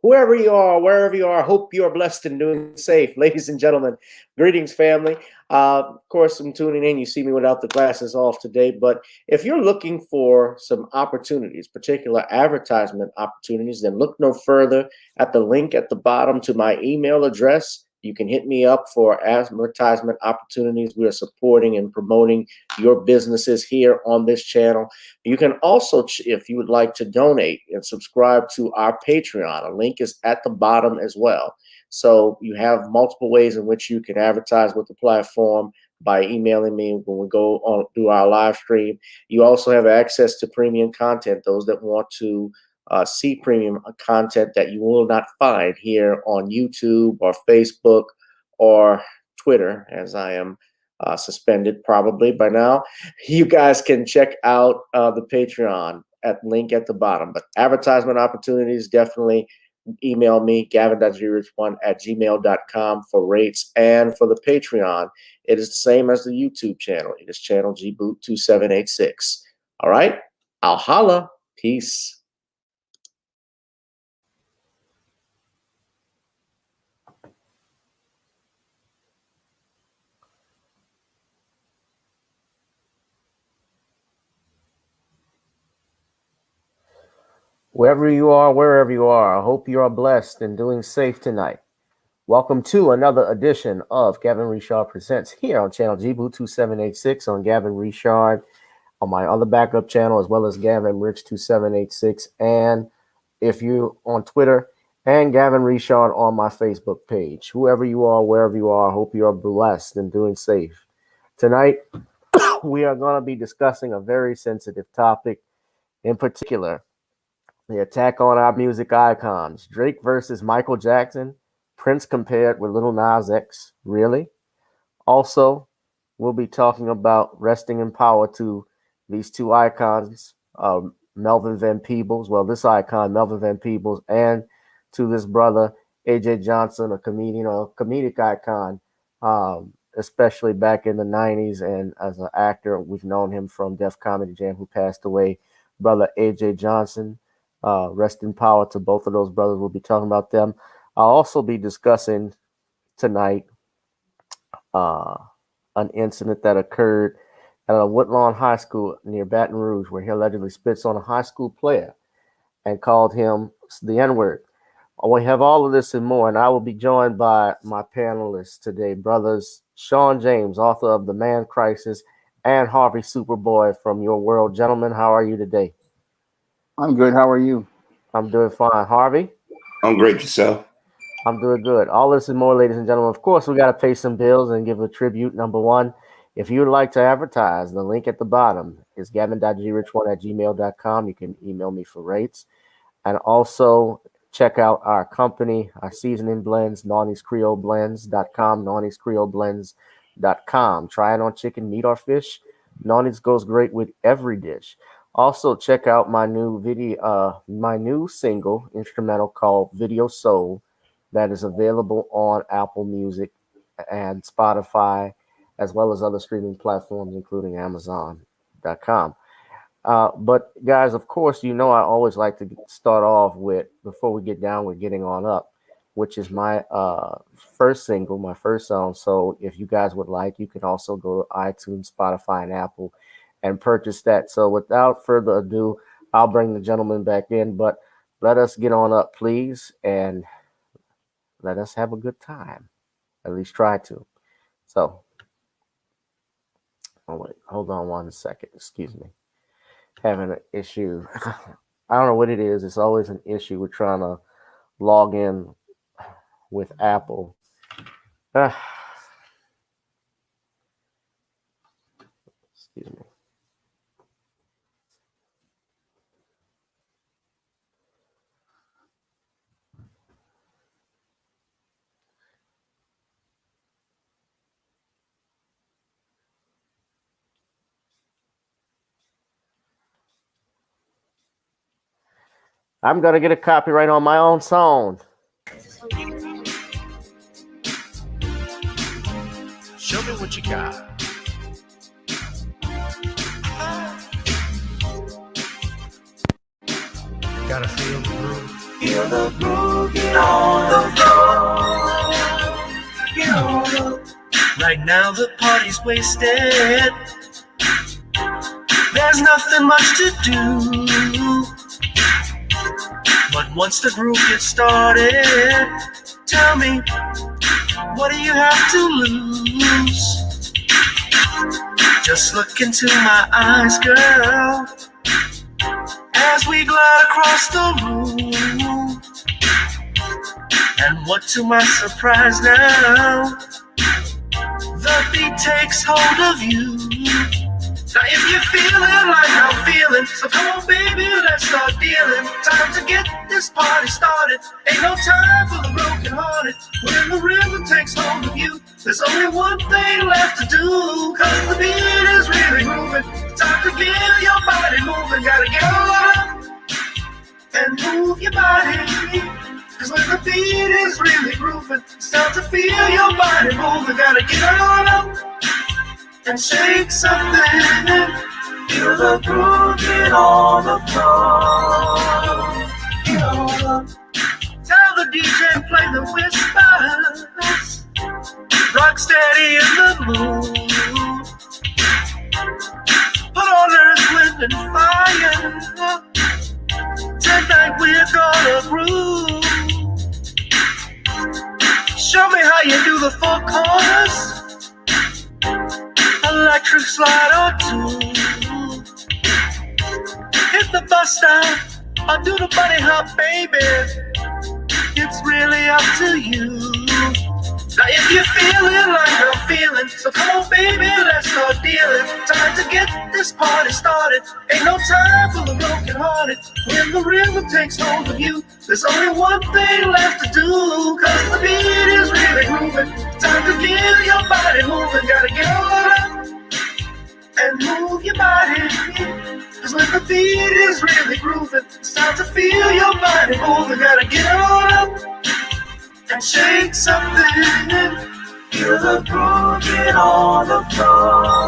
whoever you are, wherever you are, I hope you are blessed and doing safe. Ladies and gentlemen, greetings, family. Of course, I'm tuning in. You see me without the glasses off today, but if you're looking for some opportunities, particular advertisement opportunities, then look no further at the link at the bottom to my email address. You can hit me up for advertisement opportunities. We are supporting and promoting your businesses here on this channel. You can also, if you would like to donate and subscribe to our Patreon, a link is at the bottom as well. So you have multiple ways in which you can advertise with the platform by emailing me when we go on through our live stream. You also have access to premium content, those that want to see premium content that you will not find here on YouTube or Facebook or Twitter, as I am suspended probably by now. You guys can check out the Patreon at link at the bottom. But advertisement opportunities, definitely email me, gavin.grich1@gmail.com for rates. And for the Patreon, it is the same as the YouTube channel. It is channel gboot2786. All right, I'll holla. Peace. Wherever you are, wherever you are, I hope you are blessed and doing safe tonight. Welcome to another edition of Gavin Richard Presents here on channel gboot2786 on Gavin Richard, on my other backup channel, as well as Gavin Rich 2786. And if you're on Twitter, and Gavin Richard on my Facebook page. Whoever you are, wherever you are, I hope you are blessed and doing safe. Tonight, we are going to be discussing a very sensitive topic, in particular, the attack on our music icons. Drake versus Michael Jackson. Prince compared with Lil Nas X. Really? Also, we'll be talking about resting in power to these two icons, Melvin Van Peebles. Well, this icon, Melvin Van Peebles, and to this brother, AJ Johnson, a comedian, a comedic icon, especially back in the 90s. And as an actor, we've known him from Def Comedy Jam, who passed away. Brother AJ Johnson. Rest in power to both of those brothers. We'll be talking about them. I'll also be discussing tonight an incident that occurred at a Woodlawn High School near Baton Rouge, where he allegedly spits on a high school player and called him the N-word. We have all of this and more, and I will be joined by my panelists today, brothers Shawn James, author of The Man Crisis, and Harvey Superboy from Your World. Gentlemen, how are you today? I'm good. How are you? I'm doing fine. Harvey? I'm great. Yourself? I'm doing good. All this and more, ladies and gentlemen. Of course, we got to pay some bills and give a tribute. Number one, if you would like to advertise, the link at the bottom is gavin.grich1@gmail.com. You can email me for rates. And also check out our company, our seasoning blends, Nawny'sCreoleBlends.com, Nawny'sCreoleBlends.com. Try it on chicken, meat, or fish. Nawny's goes great with every dish. Also, check out my new video, my new single instrumental called Video Soul, that is available on Apple Music and Spotify, as well as other streaming platforms, including Amazon.com. But guys, of course, you know I always like to start off with, before we get down with Getting On Up, which is my first single, my first song. So if you guys would like, you can also go to iTunes, Spotify, and Apple and purchase that. So without further ado, I'll bring the gentleman back in, but let us get on up, please, and let us have a good time. At least try to. So, oh wait, hold on one second. Excuse me. Having an issue. I don't know what it is. It's always an issue with trying to log in with Apple. Excuse me. I'm going to get a copyright on my own song. Show me what you got. Gotta feel the groove. Feel the groove, get on the floor. Get on the. Right now the party's wasted. There's nothing much to do. But once the groove gets started, tell me, what do you have to lose? Just look into my eyes, girl, as we glide across the room. And what to my surprise now, the beat takes hold of you. Now if you're feeling like I'm feeling, so come on baby, let's start dealing. Time to get this party started. Ain't no time for the broken hearted. When the rhythm takes hold of you, there's only one thing left to do. Cause the beat is really moving. Time to feel your body moving. Gotta get on up and move your body. Cause when the beat is really grooving, it's time to feel your body moving. Gotta get on up and shake something. Feel the groove, get on the floor. Get on up. Tell the DJ play the whispers. Rock steady in the mood. Put on earth, wind, and fire. Tonight we're gonna groove. Show me how you do the four corners. Electric slide or two. Hit the bus stop or do the bunny hop, baby. It's really up to you. Now if you're feeling like I'm feeling, so come on baby, let's start dealing. Time to get this party started. Ain't no time for the broken hearted. When the rhythm takes hold of you, there's only one thing left to do. Cause the beat is really grooving. Time to get your body moving. Gotta get on up and move your body. Cause when the beat is really grooving, it's time to feel your body moving. Gotta get on up and shake something. Feel the groove, get on the floor.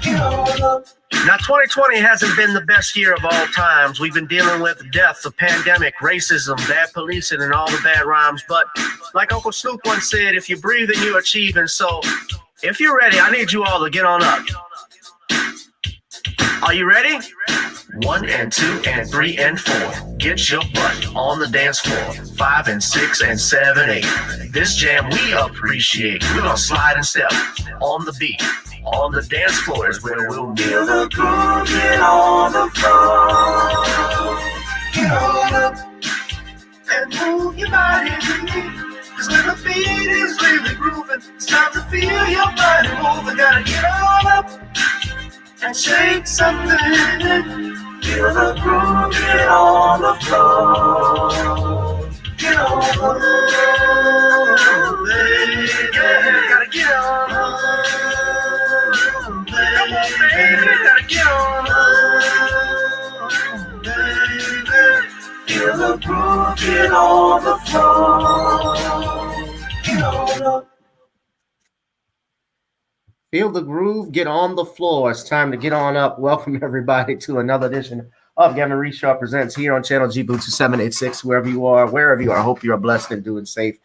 Get on up. Now 2020 hasn't been the best year of all times. We've been dealing with death, the pandemic, racism, bad policing, and all the bad rhymes. But like Uncle Snoop once said, if you breathe and you achieve. And so if you're ready, I need you all to get on up. Are you ready? 1 and 2 and 3 and 4. Get your butt on the dance floor. 5 and 6 and 7, 8. This jam we appreciate. We're gonna slide and step on the beat. On the dance floor is where we'll feel the groove. Get on the floor. Get on up and move your body. Cause when the beat is really grooving, it's time to feel your body moving. Gotta get on up and shake something. Feel the groove, get on the floor. Get on the floor, baby. Gotta get on. Come on, baby. Gotta get on, baby. Feel the groove, get on the floor. Get on up. Feel the groove, get on the floor. It's time to get on up. Welcome everybody to another edition of Gavin Reshaw Presents here on channel GBoo 2786. Wherever you are, I hope you are blessed and doing safe.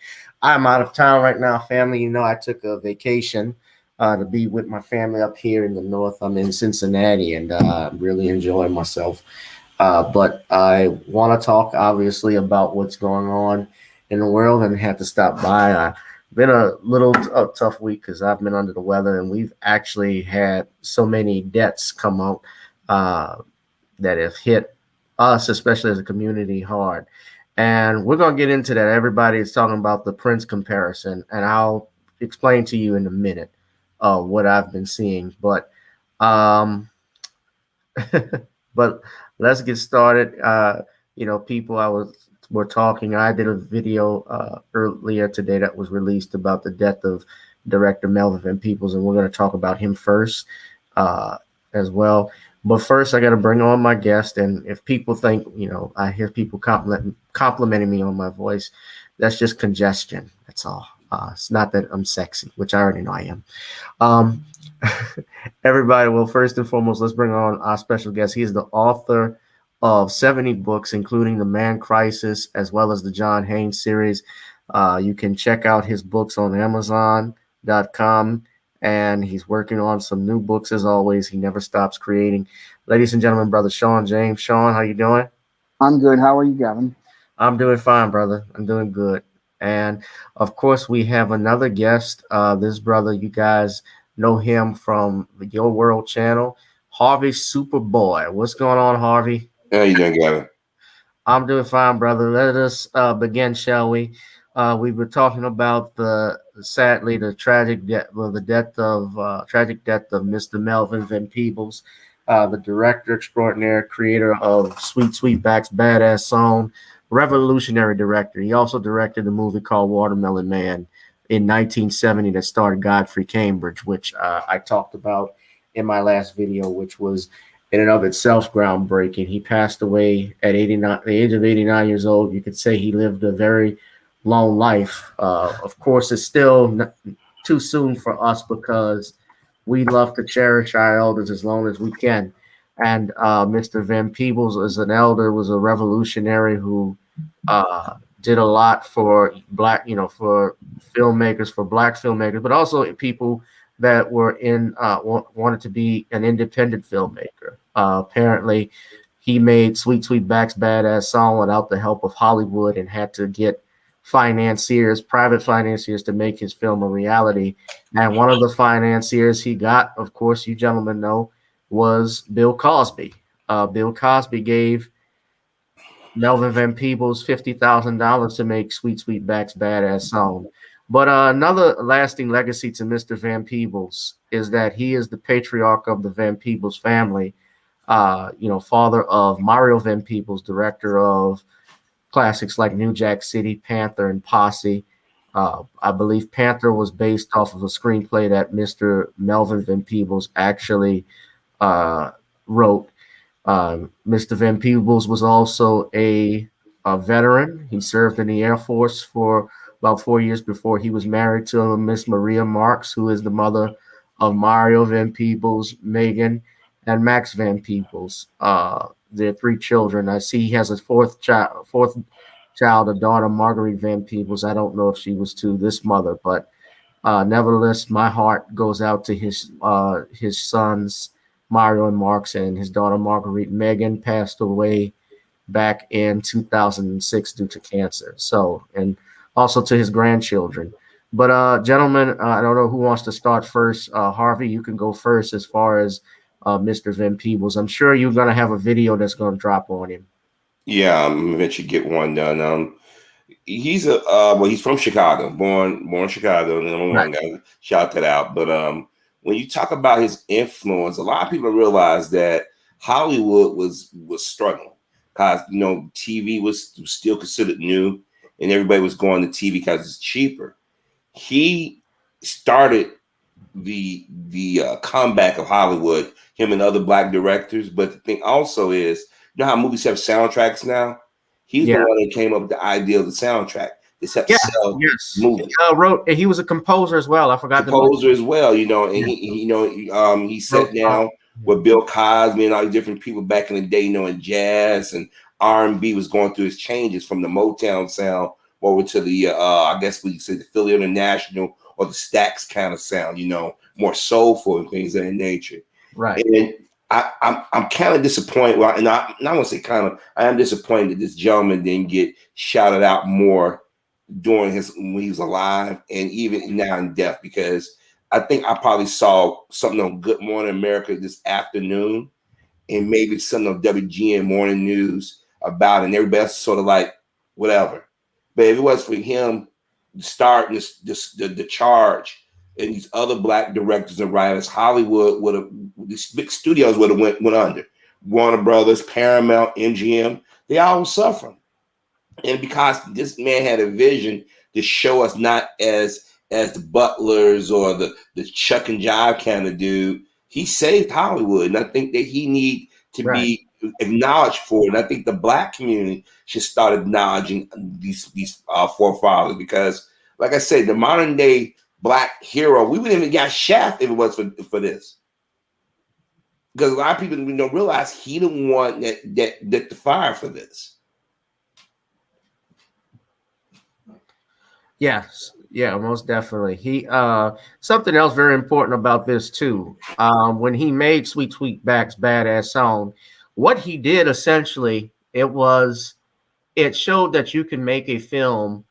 I'm out of town right now, family. You know, I took a vacation to be with my family up here in the north. I'm in Cincinnati and I'm really enjoying myself. But I want to talk, obviously, about what's going on in the world and have to stop by. Been a little tough week because I've been under the weather, and we've actually had so many deaths come out that have hit us, especially as a community, hard. And we're going to get into that. Everybody is talking about the Prince comparison, and I'll explain to you in a minute what I've been seeing. But but let's get started. People we're talking. I did a video earlier today that was released about the death of director Melvin Peebles, and we're going to talk about him first as well. But first, I got to bring on my guest. And if people think, I hear people complimenting me on my voice, that's just congestion. That's all. It's not that I'm sexy, which I already know I am. Everybody, well, first and foremost, let's bring on our special guest. He is the author of 70 books, including the Man Crisis as well as the John Haynes series. You can check out his books on Amazon.com, and he's working on some new books as always. He never stops creating. Ladies and gentlemen, brother Shawn James. Shawn, how you doing? I'm good. How are you, Gavin? I'm doing fine, brother. I'm doing good. And of course, we have another guest. This brother, you guys know him from the Your World channel, Harvey Superboy. What's going on, Harvey? How you doing, Gavin? I'm doing fine, brother. Let us begin, shall we? We were talking about sadly, the tragic death of Mr. Melvin Van Peebles, the director extraordinaire, creator of Sweet Sweetback's Badass Song, revolutionary director. He also directed a movie called Watermelon Man in 1970 that starred Godfrey Cambridge, which I talked about in my last video, which was in and of itself groundbreaking. He passed away at 89, the age of 89 years old. You could say he lived a very long life. Of course, it's still too soon for us because we love to cherish our elders as long as we can. And Mr. Van Peebles, as an elder, was a revolutionary who did a lot for for filmmakers, for black filmmakers, but also people that were wanted to be an independent filmmaker. Apparently, he made Sweetback's Badass Song without the help of Hollywood and had to get private financiers, to make his film a reality. And one of the financiers he got, of course, you gentlemen know, was Bill Cosby. Bill Cosby gave Melvin Van Peebles $50,000 to make Sweetback's Badass Song. But another lasting legacy to Mr. Van Peebles is that he is the patriarch of the Van Peebles family. Father of Mario Van Peebles, director of classics like New Jack City, Panther, and Posse. I believe Panther was based off of a screenplay that Mr. Melvin Van Peebles actually wrote. Mr. Van Peebles was also a veteran. He served in the Air Force for about 4 years before he was married to Miss Maria Marks, who is the mother of Mario Van Peebles, Megan, and Max Van Peebles. Their three children. I see he has a fourth child, a daughter, Marguerite Van Peebles. I don't know if she was to this mother, but nevertheless, my heart goes out to his sons, Mario and Marks, and his daughter Marguerite. Megan passed away back in 2006 due to cancer. So, and also to his grandchildren. But gentlemen, I don't know who wants to start first. Harvey, you can go first as far as Mr. Van Peebles. I'm sure you're going to have a video that's going to drop on him. Yeah, I'm eventually get one done. He's he's from Chicago, born in Chicago, the number one guy. Shout that out. But when you talk about his influence, a lot of people realize that Hollywood was struggling because TV was still considered new, and everybody was going to TV because it's cheaper. He started the comeback of Hollywood, him and other black directors. But the thing also is, you know how movies have soundtracks now? He's the one that came up with the idea of the soundtrack. It's helped sell movies. He was a composer as well. I forgot composer as well, and he sat down with Bill Cosby and all these different people back in the day, in jazz and R&B was going through its changes from the Motown sound over to the I guess we say the Philly International or the Stax kind of sound, more soulful and things of that nature. Right. And I'm kind of disappointed. Well, and I want to say kind of, I am disappointed that this gentleman didn't get shouted out more during when he was alive and even now in death, because I think I probably saw something on Good Morning America this afternoon and maybe something on WGN Morning News about it, and everybody else is sort of like, whatever. But if it was for him starting the charge and these other black directors and writers, Hollywood would have, these big studios would have went under. Warner Brothers, Paramount, MGM, they all were suffering. And because this man had a vision to show us not as the butlers or the Chuck and Jive kind of dude, he saved Hollywood. And I think that he need to be acknowledged for it. And I think the black community should start acknowledging these forefathers, because, like I said, the modern day black hero, we wouldn't even got Shaft if it was for this. because a lot of people don't realize he the one that lit the fire for this. Yes, yeah, most definitely. He something else very important about this too. When he made Sweetback's Badass Song, what he did essentially, it showed that you can make a film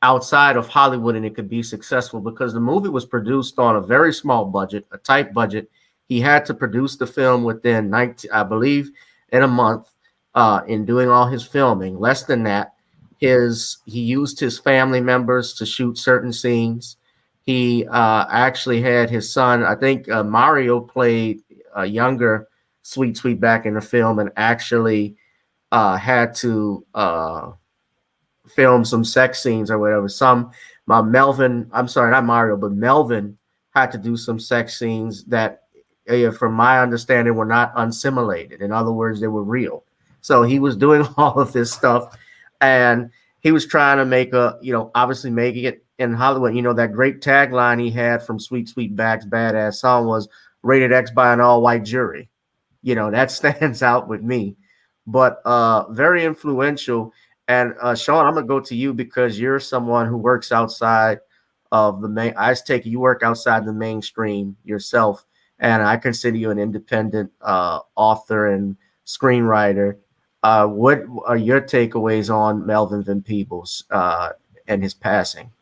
outside of Hollywood and it could be successful because the movie was produced on a very small budget, a tight budget. He had to produce the film within 19, I believe, in a month, in doing all his filming. Less than that, he used his family members to shoot certain scenes. He actually had his son. I think Mario played a younger Sweetback in the film, and actually had to film some sex scenes or whatever. Melvin, I'm sorry, not Mario, but Melvin had to do some sex scenes that, from my understanding, were not unsimulated. In other words, they were real. So he was doing all of this stuff, and he was trying to make obviously making it in Hollywood. That great tagline he had from Sweetback's Badass Song was rated X by an all-white jury. That stands out with me, but very influential. And Shawn, I'm gonna go to you because you're someone who works outside of the main. I take you work outside the mainstream yourself, and I consider you an independent author and screenwriter. What are your takeaways on Melvin Van Peebles and his passing?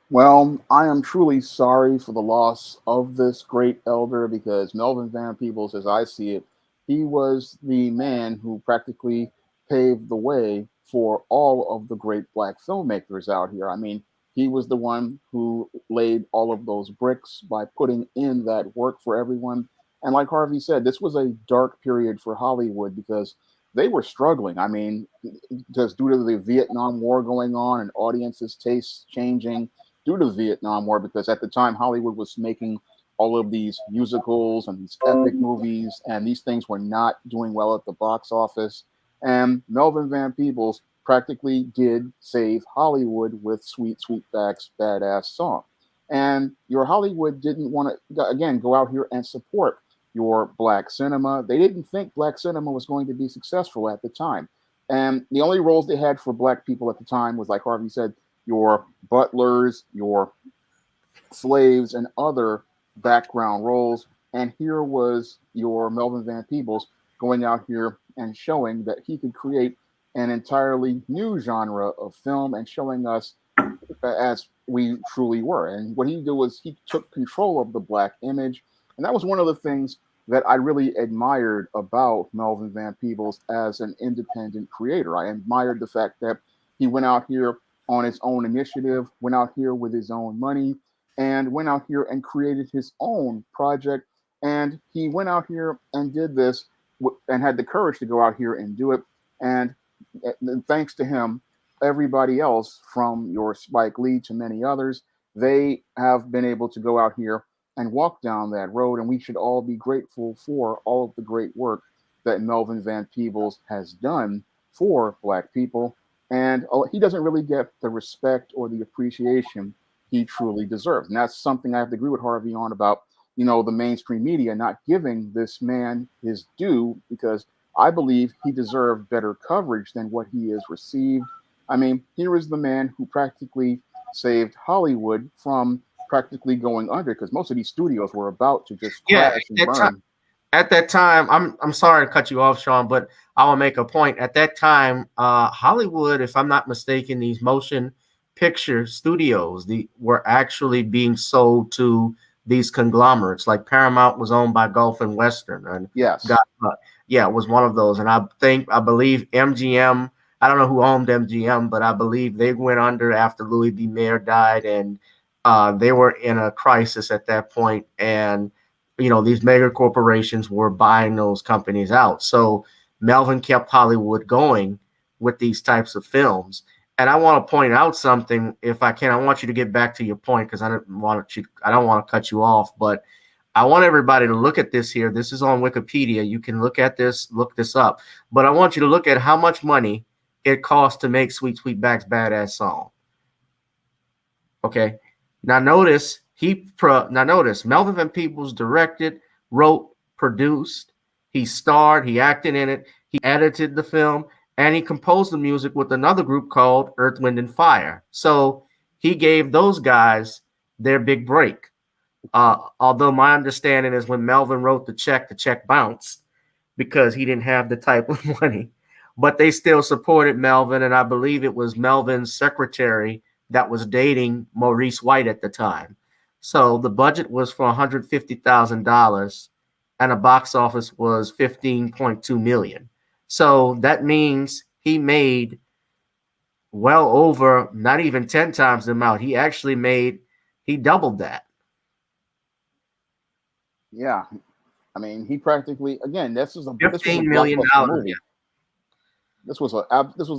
Well, I am truly sorry for the loss of this great elder because Melvin Van Peebles, as I see it, he was the man who practically paved the way for all of the great black filmmakers out here. I mean, he was the one who laid all of those bricks by putting in that work for everyone. And like Harvey said, this was a dark period for Hollywood because they were struggling. I mean, just due to the Vietnam War going on and audiences' tastes changing due to the Vietnam War, because at the time Hollywood was making all of these musicals and these epic movies, and these things were not doing well at the box office. And Melvin Van Peebles practically did save Hollywood with Sweetback's Badass Song. And your Hollywood didn't want to, again, go out here and support your black cinema. They didn't think black cinema was going to be successful at the time. And the only roles they had for black people at the time was, like Harvey said, your butlers, your slaves, and other background roles. And here was your Melvin Van Peebles going out here and showing that he could create an entirely new genre of film and showing us as we truly were. And what he did was he took control of the black image. And that was one of the things that I really admired about Melvin Van Peebles as an independent creator. I admired the fact that he went out here on his own initiative, went out here with his own money, and went out here and created his own project. And he went out here and did this and had the courage to go out here and do it. And thanks to him, everybody else, from your Spike Lee to many others, they have been able to go out here and walk down that road. And we should all be grateful for all of the great work that Melvin Van Peebles has done for black people. And he doesn't really get the respect or the appreciation he truly deserves. And that's something I have to agree with Harvey on about, the mainstream media not giving this man his due, because I believe he deserved better coverage than what he has received. I mean, here is the man who practically saved Hollywood from practically going under, because most of these studios were about to just crash and burn. At that time, I'm sorry to cut you off, Shawn, but I will make a point. At that time, Hollywood, if I'm not mistaken, these motion picture studios were actually being sold to these conglomerates. Like Paramount was owned by Gulf and Western, and yes, it was one of those. And I believe MGM. I don't know who owned MGM, but I believe they went under after Louis B. Mayer died, and they were in a crisis at that point. And these mega corporations were buying those companies out. So Melvin kept Hollywood going with these types of films. And I want to point out something, if I can. I want you to get back to your point, because I don't want to cut you off, but I want everybody to look at this here. This is on Wikipedia. You can look at this, look this up. But I want you to look at how much money it cost to make Sweetback's Badass Song. Okay. Now notice Melvin Van Peebles directed, wrote, produced. He starred, he acted in it, he edited the film, and he composed the music with another group called Earth, Wind, and Fire. So he gave those guys their big break. Although my understanding is when Melvin wrote the check bounced because he didn't have the type of money. But they still supported Melvin, and I believe it was Melvin's secretary that was dating Maurice White at the time. So the budget was for $150,000, and the box office was 15.2 million. So that means he made well over not even 10 times the amount. He doubled that. Yeah, I mean, he practically, again, this was a $15 million. movie. Yeah. This was a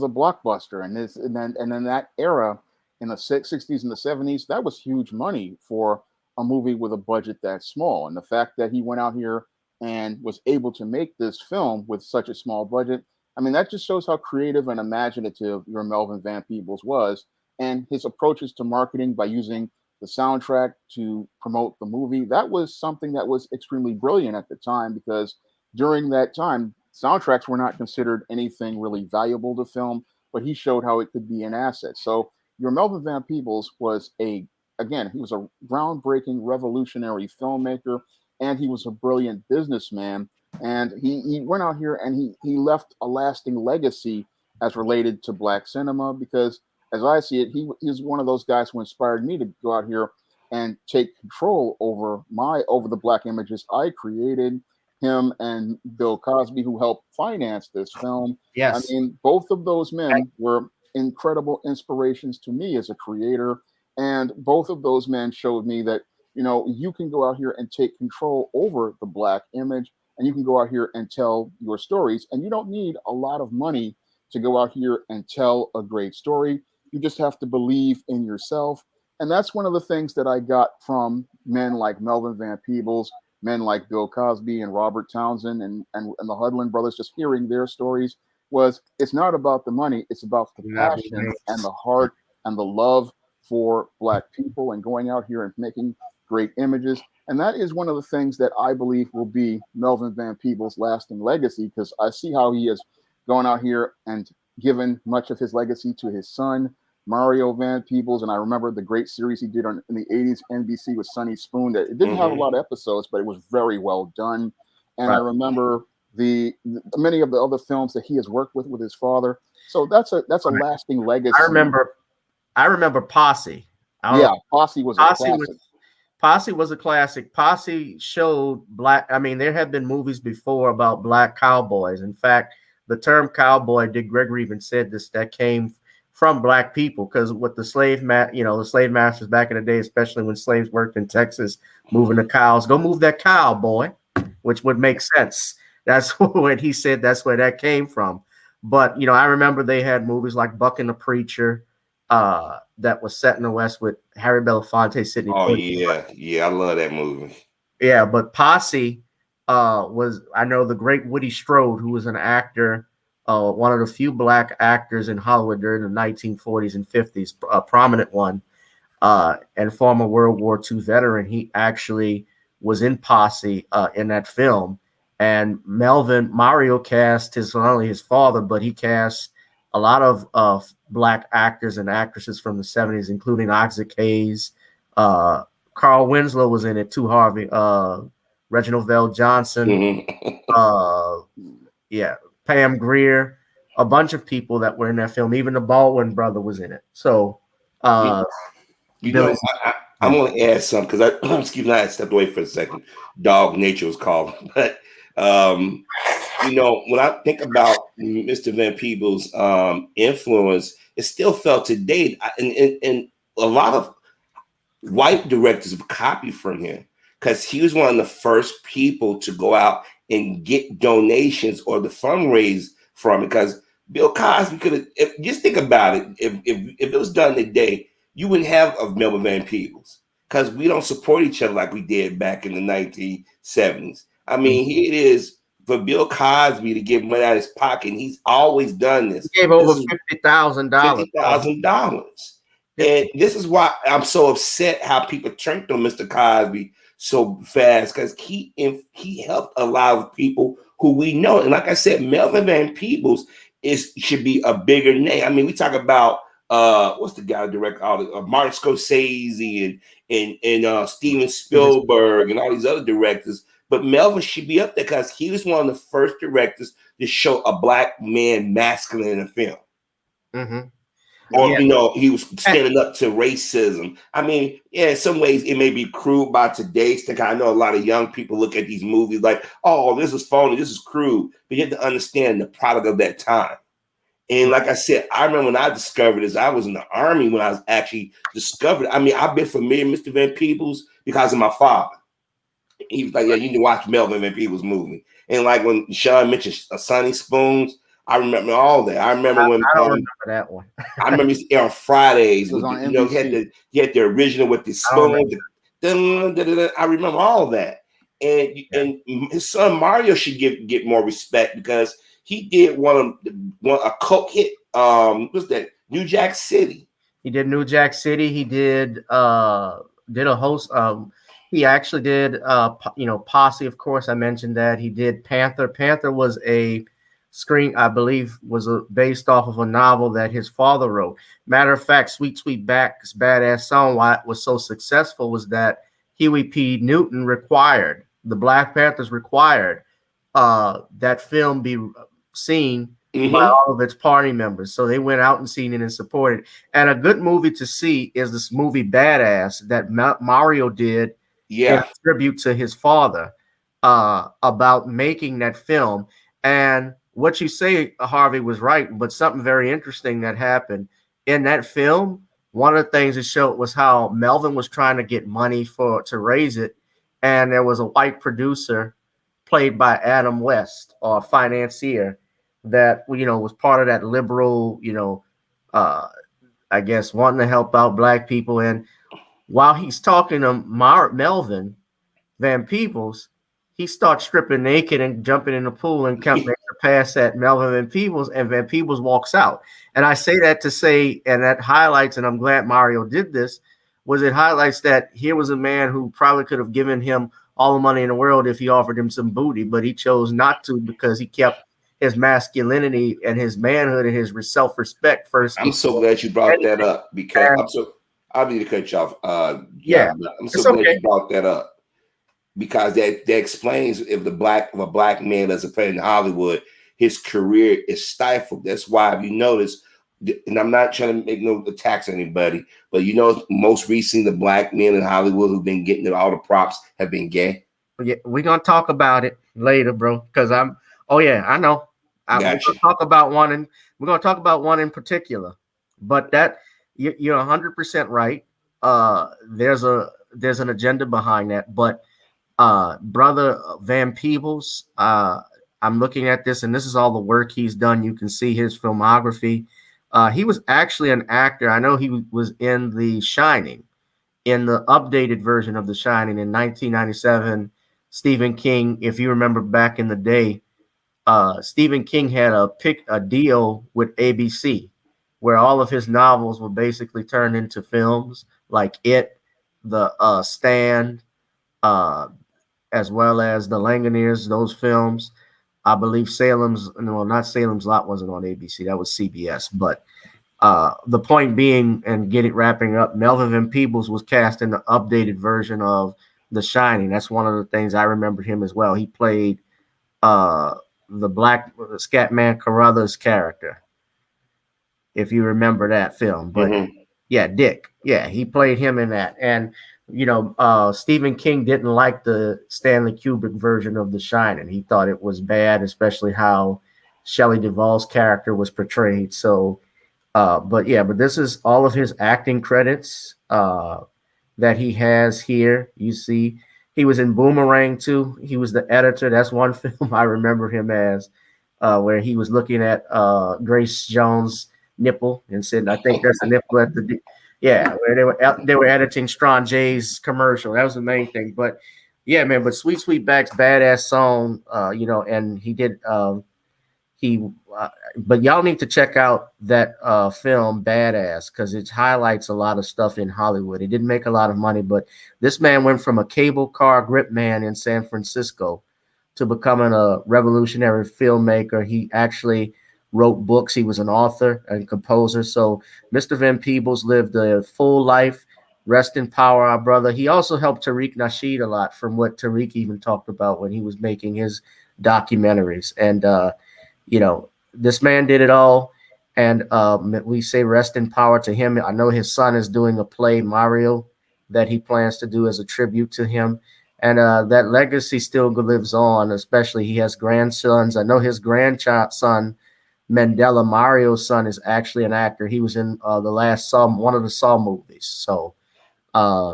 blockbuster, and then that era in the 60s and the 70s, that was huge money for a movie with a budget that small. And the fact that he went out here and was able to make this film with such a small budget, I mean, that just shows how creative and imaginative your Melvin Van Peebles was, and his approaches to marketing by using the soundtrack to promote the movie. That was something that was extremely brilliant at the time, because during that time, soundtracks were not considered anything really valuable to film, but he showed how it could be an asset. So your Melvin Van Peebles was he was a groundbreaking, revolutionary filmmaker, and he was a brilliant businessman. And he went out here and he left a lasting legacy as related to Black cinema, because as I see it, he was one of those guys who inspired me to go out here and take control over the Black images I created. Him and Bill Cosby, who helped finance this film. Yes. I mean, both of those men were incredible inspirations to me as a creator. And both of those men showed me that, you can go out here and take control over the Black image, and you can go out here and tell your stories. And you don't need a lot of money to go out here and tell a great story. You just have to believe in yourself. And that's one of the things that I got from men like Melvin Van Peebles, men like Bill Cosby and Robert Townsend and the Hudlin brothers, just hearing their stories, was it's not about the money, it's about the passion and the heart and the love for Black people, and going out here and making great images. And that is one of the things that I believe will be Melvin Van Peebles' lasting legacy, because I see how he has gone out here and given much of his legacy to his son, Mario Van Peebles. And I remember the great series he did in the 80s NBC with Sonny Spoon, that it didn't have a lot of episodes, but it was very well done. And I remember the many of the other films that he has worked with his father. So that's a lasting legacy. I remember Posse. Posse was a classic. Posse was a classic. Posse showed Black. I mean, there had been movies before about Black cowboys. In fact, the term cowboy, Dick Gregory even said this, that came from Black people, because with the slave masters back in the day, especially when slaves worked in Texas, moving the cows, go move that cow, boy, which would make sense. That's what he said. That's where that came from. But, I remember they had movies like Buck and the Preacher, that was set in the West with Harry Belafonte, Sidney Poitier. Yeah, I love that movie. Yeah, but Posse was, I know, the great Woody Strode, who was an actor, one of the few Black actors in Hollywood during the 1940s and 50s, a prominent one, and former World War II veteran. He actually was in Posse in that film. And Mario cast not only his father, but he cast a lot of Black actors and actresses from the 70s, including Isaac Hayes. Carl Winslow was in it too, Harvey. Reginald Vell Johnson. Pam Grier. A bunch of people that were in that film. Even the Baldwin brother was in it. So, I'm going to add something, because I stepped away for a second. Dog Nature was called. But, when I think about Mr. Van Peebles' influence, it's still felt today. And a lot of white directors have copied from him, because he was one of the first people to go out and get donations or the fundraise from it. Because Bill Cosby could have, just think about it, if it was done today, you wouldn't have of Melvin Van Peebles, because we don't support each other like we did back in the 1970s. I mean, here it is for Bill Cosby to give money out of his pocket. And he's always done this. He gave over $50,000. $50,000. And this is why I'm so upset how people turned on Mr. Cosby so fast, because he helped a lot of people who we know. And like I said, Melvin Van Peebles should be a bigger name. I mean, we talk about what's the guy who directed all the Martin Scorsese and Steven Spielberg and all these other directors. But Melvin should be up there because he was one of the first directors to show a black man masculine in a film. Mm-hmm. Or, you know, he was standing up to racism. I mean, yeah, in some ways it may be crude by today's standard. I know a lot of young people look at these movies like, oh, this is phony, this is crude. But you have to understand the product of that time. And like I said, I remember when I discovered this, I was in the Army when I was actually discovered. I mean, I've been familiar with Mr. Van Peebles because of my father. He was like, yeah, you need to watch Melvin Van Peebles movie. And like when Shawn mentioned Sonny Spoons, I remember all that. I remember when I don't remember that one. I remember on Fridays. It was on you know, he had the original with the spoon. I remember all that. And his son Mario should get more respect because he did a cult hit. What's that? New Jack City. He did New Jack City. He did a host. He actually did Posse. Of course, I mentioned that. He did Panther. Panther was a screen, I believe, was based off of a novel that his father wrote. Matter of fact, Sweet Sweetback's Badass Song, why it was so successful was that Huey P. Newton required, the Black Panthers required that film be seen by all of its party members. So they went out and seen it and supported it. And a good movie to see is this movie Badass that Mario did in tribute to his father about making that film. And what you say, Harvey, was right, but something very interesting that happened in that film. One of the things it showed was how Melvin was trying to get money to raise it, and there was a white producer played by Adam West, or financier, that was part of that liberal, I guess, wanting to help out black people. And while he's talking to Melvin Van Peebles, he starts stripping naked and jumping in the pool and makes a pass at Melvin Van Peebles, and Van Peebles walks out. And I say that to say, and that highlights, and I'm glad Mario did this, was it highlights that here was a man who probably could have given him all the money in the world if he offered him some booty, but he chose not to because he kept his masculinity and his manhood and his self-respect first. I'm so glad you brought that up because I need to cut you off. I'm so glad you brought that up. Because that explains if a black man doesn't play in Hollywood, his career is stifled. That's why, if you notice, and I'm not trying to make no attacks on anybody, but most recently the black men in Hollywood who've been getting all the props have been gay. Yeah, we're gonna talk about it later, bro. Because I know. We're gonna talk about one, and we're gonna talk about one in particular. But that you're 100% right. There's an agenda behind that, but. Brother Van Peebles, I'm looking at this, and this is all the work he's done. You can see his filmography. He was actually an actor. I know he was in The Shining, in the updated version of The Shining in 1997. Stephen King, if you remember back in the day, Stephen King had a deal with ABC where all of his novels were basically turned into films, like It, The Stand, as well as The Langoliers, those films. I believe not Salem's Lot wasn't on ABC. That was CBS. But the point being, and wrapping up, Melvin Van Peebles was cast in the updated version of The Shining. That's one of the things I remember him as well. He played the black Scatman Carruthers character, if you remember that film. But Dick. Yeah, he played him in that. And Stephen King didn't like the Stanley Kubrick version of The Shining. He thought it was bad, especially how Shelley Duvall's character was portrayed. So, but this is all of his acting credits that he has here. You see, he was in Boomerang too. He was the editor. That's one film I remember him as, where he was looking at Grace Jones' nipple and said, "I think that's a nipple at the." Yeah, where they were editing Shawn James commercial. That was the main thing. But yeah, man. But Sweetback's Badass Song, and he did. But y'all need to check out that film Badass, because it highlights a lot of stuff in Hollywood. It didn't make a lot of money, but this man went from a cable car grip man in San Francisco to becoming a revolutionary filmmaker. He actually wrote books. He was an author and composer. So Mr. Van Peebles lived a full life. Rest in power, our brother. He also helped Tariq Nasheed a lot, from what Tariq even talked about when he was making his documentaries. And this man did it all. And we say rest in power to him. I know his son is doing a play, Mario, that he plans to do as a tribute to him. And that legacy still lives on, especially he has grandsons. I know his grandson, Mandela, Mario's son, is actually an actor. He was in the last one of the Saw movies. So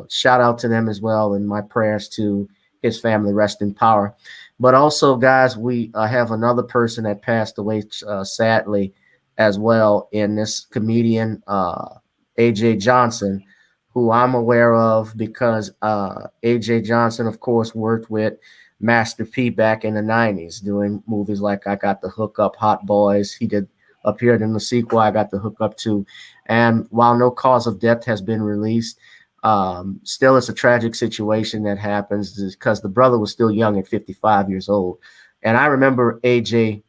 shout out to them as well, and my prayers to his family, rest in power. But also, guys, we have another person that passed away sadly as well, in this comedian AJ Johnson, who I'm aware of because AJ Johnson, of course, worked with Master P back in the 90s doing movies like I Got the Hook Up, Hot Boys. He did appeared in the sequel I Got the Hook Up to. And while no cause of death has been released, still it's a tragic situation that happens because the brother was still young at 55 years old. And I remember AJ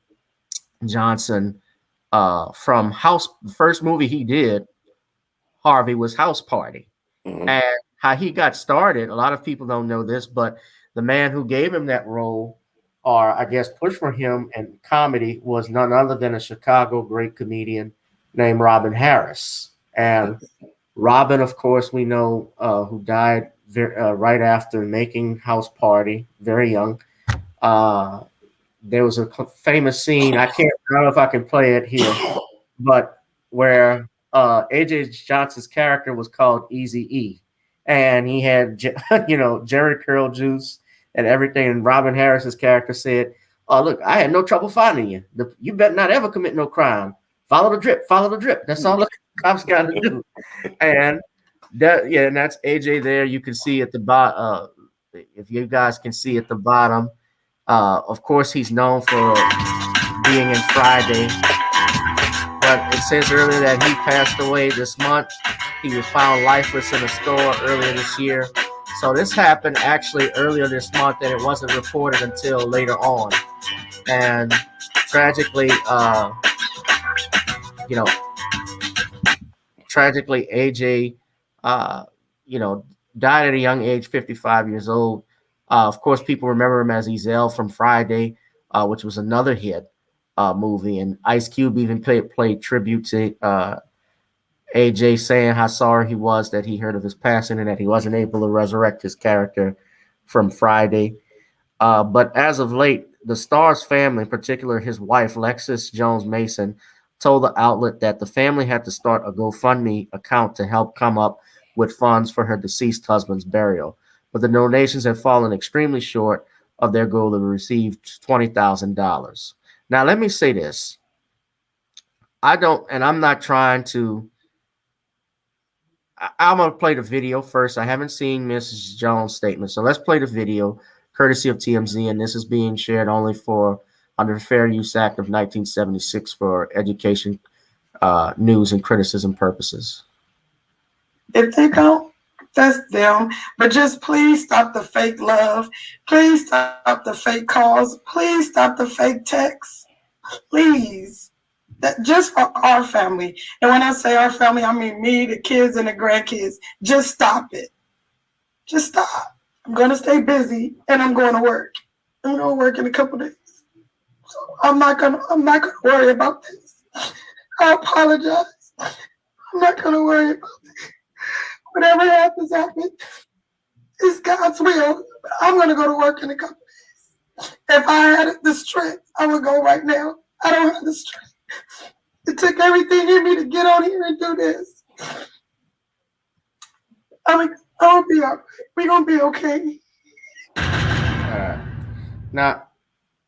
Johnson from the first movie he did, Harvey, was House Party. Mm-hmm. And how he got started, a lot of people don't know this, but the man who gave him that role, or I guess pushed for him in comedy, was none other than a Chicago great comedian named Robin Harris. And Robin, of course, we know, who died right after making House Party, very young. There was a famous scene. I don't know if I can play it here, but where AJ Johnson's character was called Easy E, and he had Jerry Curl juice and everything. And Robin Harris's character said, "Oh, look, I had no trouble finding you. You better not ever commit no crime. Follow the drip. Follow the drip. That's all the cops got to do." And and that's AJ there. You can see at the bottom. If you guys can see at the bottom, of course, he's known for being in Friday. But it says earlier that he passed away this month. He was found lifeless in a store earlier this year. So this happened actually earlier this month, and it wasn't reported until later on. And tragically, AJ, died at a young age, 55 years old. Of course, people remember him as Ezel from Friday, which was another hit movie. And Ice Cube even played tribute to AJ, saying how sorry he was that he heard of his passing and that he wasn't able to resurrect his character from Friday. But as of late, the star's family, in particular his wife, Lexis Jones Mason, told the outlet that the family had to start a GoFundMe account to help come up with funds for her deceased husband's burial. But the donations have fallen extremely short of their goal to receive $20,000. Now, let me say this. I'm not trying to, I'm going to play the video first. I haven't seen Mrs. Jones' statement. So let's play the video, courtesy of TMZ. And this is being shared only under the Fair Use Act of 1976 for education, news, and criticism purposes. If they don't, that's them. But just please stop the fake love. Please stop the fake calls. Please stop the fake texts. Please. That just for our family. And when I say our family, I mean me, the kids, and the grandkids. Just stop it. Just stop. I'm going to stay busy, and I'm going to work. I'm going to work in a couple days. So I'm not going to worry about this. I apologize. I'm not going to worry about this. Whatever happens, happens. It's God's will. I'm going to go to work in a couple days. If I had the strength, I would go right now. I don't have the strength. It took everything in me to get on here and do this. I'll be all right. We're going to be okay. All right. Now,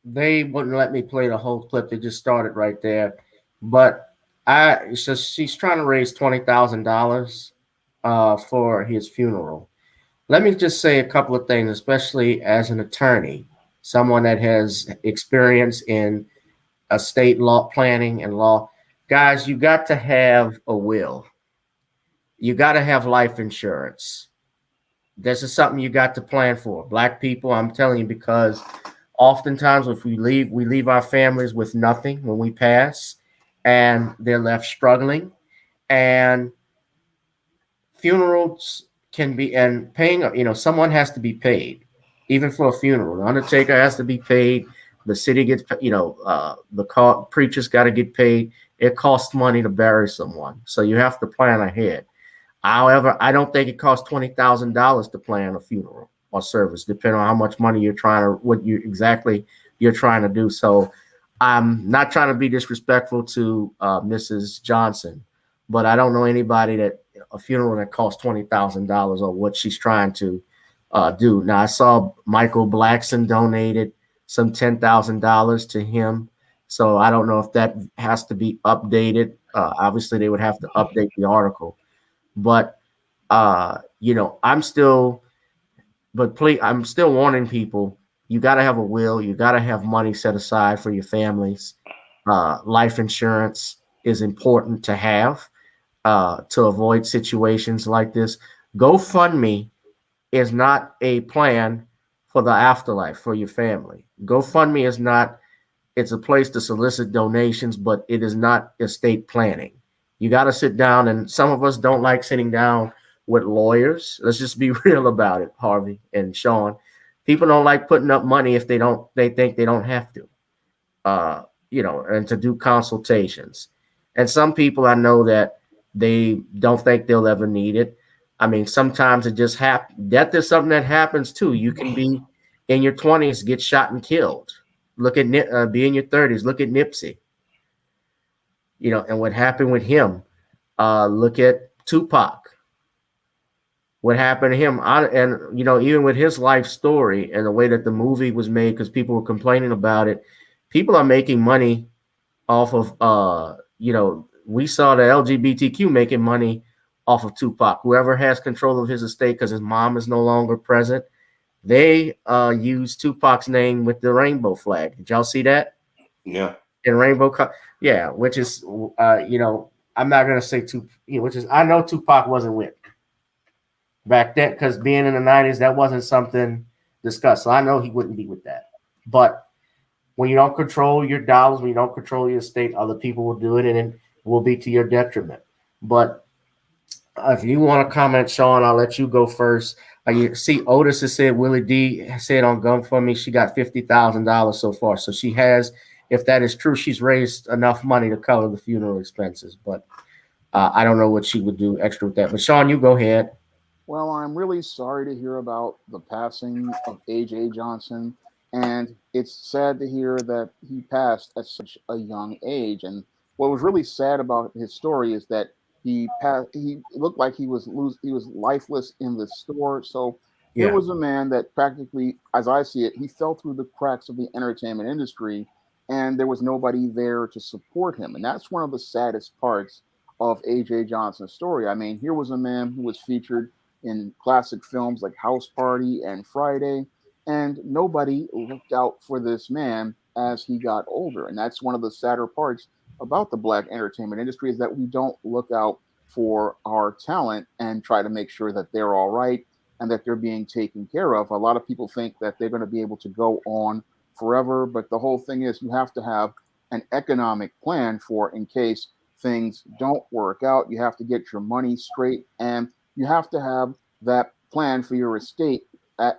they wouldn't let me play the whole clip. They just started right there. But she's trying to raise $20,000 for his funeral. Let me just say a couple of things, especially as an attorney, someone that has experience in estate law planning and law. Guys, you got to have a will. You got to have life insurance. This is something you got to plan for. Black people, I'm telling you, because Oftentimes, if we leave our families with nothing when we pass, and they're left struggling. And funerals can be, and paying, someone has to be paid, even for a funeral. The undertaker has to be paid. The city gets, the preachers got to get paid. It costs money to bury someone, so you have to plan ahead. However, I don't think it costs $20,000 to plan a funeral or service, depending on how much money you're trying to do. So, I'm not trying to be disrespectful to Mrs. Johnson, but I don't know anybody that a funeral that costs $20,000 or what she's trying to do. Now, I saw Michael Blackson donated some $10,000 to him, so I don't know if that has to be updated. Obviously, they would have to update the article, but I'm still, but please, I'm still warning people. You got to have a will. You got to have money set aside for your families. Life insurance is important to have to avoid situations like this. GoFundMe is not a plan for the afterlife for your family. GoFundMe is not, it's a place to solicit donations, but it is not estate planning. You got to sit down, and some of us don't like sitting down with lawyers. Let's just be real about it, Harvey and Shawn. People don't like putting up money if they think they don't have to, and to do consultations. And some people, I know that they don't think they'll ever need it. I mean, sometimes it just happens. Death is something that happens too. You can be in your 20s, get shot and killed. Look at be in your 30s. Look at Nipsey. And what happened with him. Look at Tupac. What happened to him, and even with his life story and the way that the movie was made, because people were complaining about it. People are making money off of we saw the LGBTQ making money off of Tupac. Whoever has control of his estate, because his mom is no longer present, they use Tupac's name with the rainbow flag. Did y'all see that? Yeah. In rainbow, yeah, which is I'm not gonna say which is, I know Tupac wasn't with back then, because being in the 90s, that wasn't something discussed. So I know he wouldn't be with that. But when you don't control your dollars, when you don't control your estate, other people will do it, and it will be to your detriment. But if you want to comment, Shawn, I'll let you go first. You see, Otis has said, Willie D said on GoFundMe she got $50,000 so far. So she has, if that is true, she's raised enough money to cover the funeral expenses. But I don't know what she would do extra with that. But Shawn, you go ahead. Well, I'm really sorry to hear about the passing of A.J. Johnson, and it's sad to hear that he passed at such a young age. And what was really sad about his story is that he passed. He looked like he was lifeless in the store. So here Yeah. was a man that practically, as I see it, he fell through the cracks of the entertainment industry, and there was nobody there to support him. And that's one of the saddest parts of A.J. Johnson's story. I mean, here was a man who was featured in classic films like House Party and Friday, and nobody looked out for this man as he got older. And that's one of the sadder parts about the black entertainment industry, is that we don't look out for our talent and try to make sure that they're all right and that they're being taken care of. A lot of people think that they're going to be able to go on forever, but the whole thing is you have to have an economic plan for in case things don't work out. You have to get your money straight, and you have to have that plan for your estate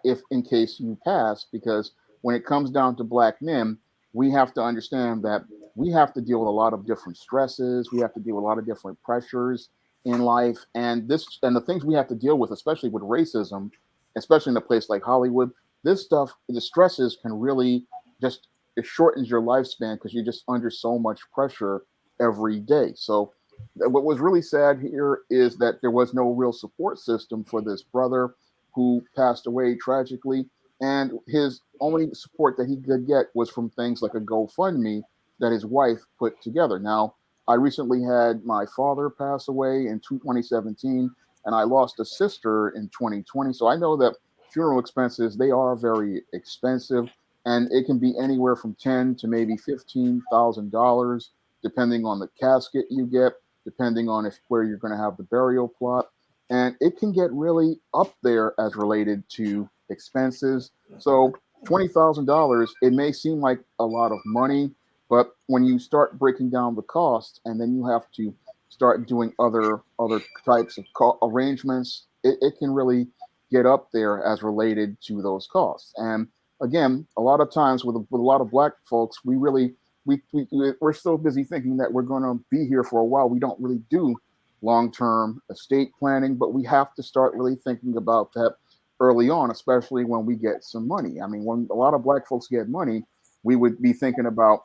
if in case you pass, because when it comes down to black men, we have to understand that we have to deal with a lot of different stresses. We have to deal with a lot of different pressures in life, and the things we have to deal with, especially with racism, especially in a place like Hollywood. This stuff, the stresses can really just, it shortens your lifespan because you're just under so much pressure every day. So what was really sad here is that there was no real support system for this brother who passed away tragically. And his only support that he could get was from things like a GoFundMe that his wife put together. Now, I recently had my father pass away in 2017, and I lost a sister in 2020. So I know that funeral expenses, they are very expensive, and it can be anywhere from $10,000 to maybe $15,000, depending on the casket you get, depending on where you're going to have the burial plot. And it can get really up there as related to expenses. So $20,000, it may seem like a lot of money, but when you start breaking down the cost, and then you have to start doing other types of arrangements, it can really get up there as related to those costs. And again, a lot of times with a lot of black folks, we're so busy thinking that we're going to be here for a while. We don't really do long-term estate planning, but we have to start really thinking about that early on, especially when we get some money. I mean, when a lot of black folks get money, we would be thinking about,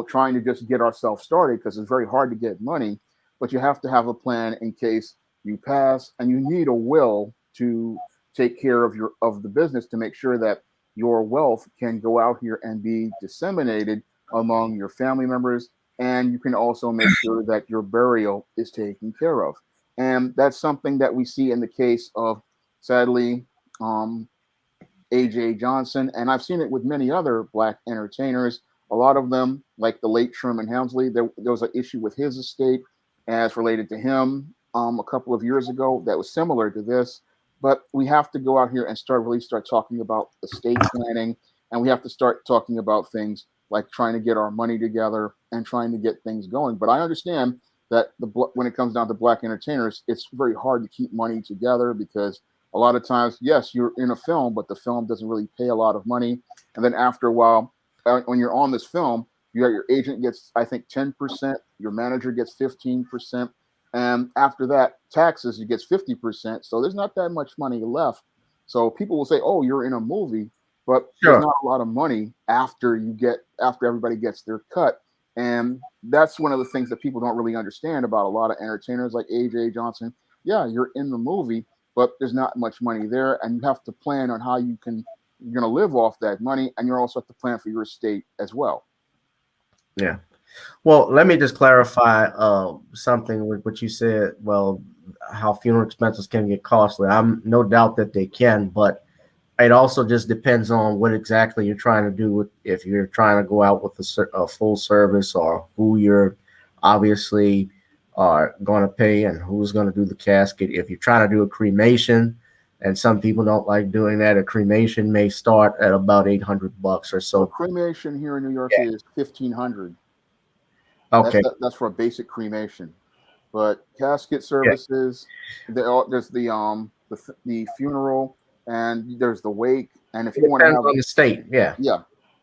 trying to just get ourselves started, because it's very hard to get money, but you have to have a plan in case you pass, and you need a will to take care of the business, to make sure that your wealth can go out here and be disseminated among your family members, and you can also make sure that your burial is taken care of. And that's something that we see in the case of, sadly, AJ Johnson, and I've seen it with many other black entertainers. A lot of them, like the late Sherman Hemsley, there was an issue with his estate as related to him a couple of years ago that was similar to this. But we have to go out here and start talking about estate planning, and we have to start talking about things like trying to get our money together and trying to get things going. But I understand that when it comes down to black entertainers, it's very hard to keep money together, because a lot of times, yes, you're in a film, but the film doesn't really pay a lot of money. And then after a while, when you're on this film, your agent gets, I think, 10%, your manager gets 15%. And after that, taxes, you get 50%. So there's not that much money left. So people will say, oh, you're in a movie, but there's not a lot of money after everybody gets their cut. And that's one of the things that people don't really understand about a lot of entertainers like AJ Johnson. Yeah, you're in the movie, but there's not much money there. And you have to plan on how you're going to live off that money. And you also have to plan for your estate as well. Yeah. Well, let me just clarify something with what you said. Well, how funeral expenses can get costly. I'm no doubt that they can, but it also just depends on what exactly you're trying to do. If you're trying to go out with a full service, or who you're obviously are going to pay and who's going to do the casket. If you're trying to do a cremation, and some people don't like doing that, a cremation may start at about $800 or so. Well, cremation here in New York is $1,500. Okay. That's for a basic cremation, but casket services, there's the funeral, and there's the wake, and if you want to have on the state, yeah.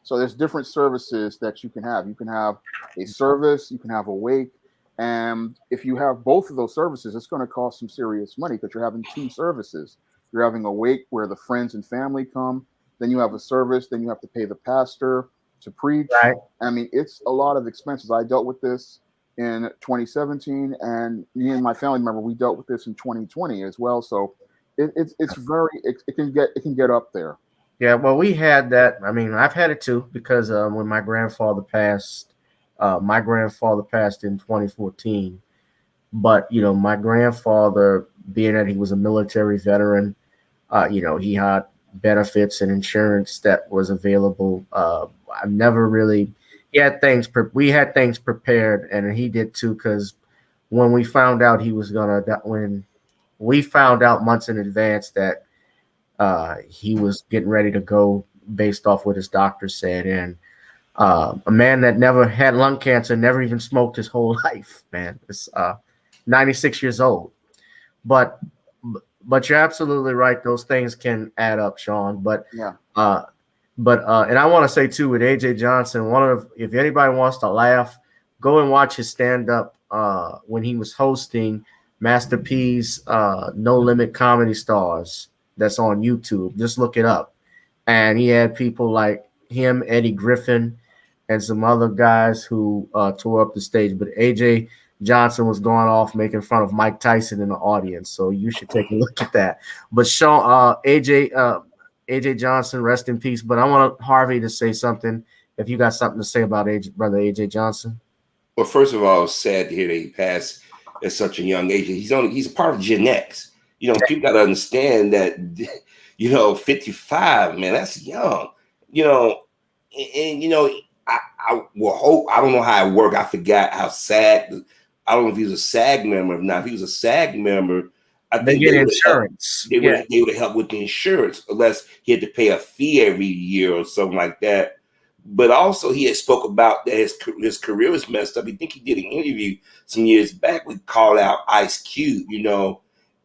So there's different services that you can have. You can have a service, you can have a wake, and if you have both of those services, it's going to cost some serious money, because you're having two services. You're having a wake where the friends and family come, then you have a service, then you have to pay the pastor to preach. Right. I mean, it's a lot of expenses. I dealt with this in 2017, and me and my family member, we dealt with this in 2020 as well. So it can get up there. Yeah, well, we had that. I mean, I've had it too, because when my grandfather passed in 2014. But my grandfather, being that he was a military veteran, he had benefits and insurance that was available. I've never really. We had things prepared, and he did too. Because when we found out when we found out months in advance that he was getting ready to go, based off what his doctor said, and a man that never had lung cancer, never even smoked his whole life, man. It's 96 years old, but you're absolutely right. Those things can add up, Shawn. But yeah. And I want to say too, with AJ Johnson, if anybody wants to laugh, go and watch his stand up when he was hosting Master P's No Limit Comedy Stars. That's on YouTube. Just look it up. And he had people like him, Eddie Griffin, and some other guys who tore up the stage. But AJ Johnson was going off making fun of Mike Tyson in the audience. So you should take a look at that. But Shawn, AJ Johnson, rest in peace. But I want Harvey to say something. If you got something to say about brother AJ Johnson. Well, first of all, it's sad to hear that he passed at such a young age. He's a part of Gen X. People got to understand that, 55, man, that's young. I will hope. I don't know how it worked. I forgot how SAG. I don't know if he was a SAG member or not. If he was a SAG member, I They think get they would have helped. insurance. They would have helped with the insurance, unless he had to pay a fee every year or something like that. But also, he had spoke about that his career was messed up. I think he did an interview some years back. We called out Ice Cube,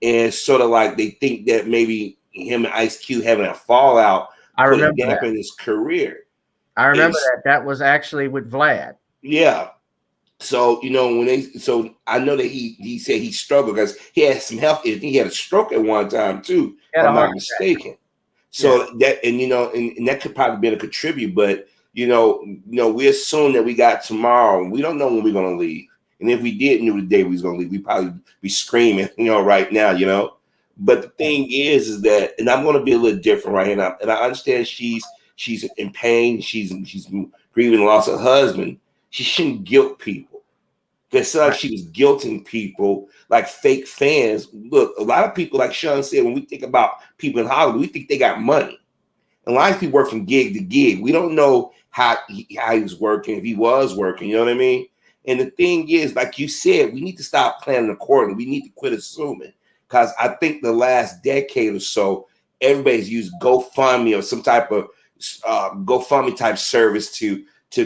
and sort of like they think that maybe him and Ice Cube having a fallout could have dampened his career. I remember that was actually with Vlad. Yeah. So so I know that he said he struggled because he had some health issues. He had a stroke at one time too, if I'm not mistaken. So that and that could probably be a contribute, but we assume that we got tomorrow. We don't know when we're gonna leave. And if we did know the day we was gonna leave, we'd probably be screaming, right now, But the thing is that, and I'm gonna be a little different right now. And I understand she's in pain, she's grieving the loss of her husband. She shouldn't guilt people. Because like she was guilting people like fake fans. Look, a lot of people, like Shawn said, when we think about people in Hollywood, we think they got money. And a lot of people work from gig to gig. We don't know how he was working, if he was working, you know what I mean? And the thing is, like you said, we need to stop planning accordingly. We need to quit assuming. Because I think the last decade or so, everybody's used GoFundMe or some type of GoFundMe type service to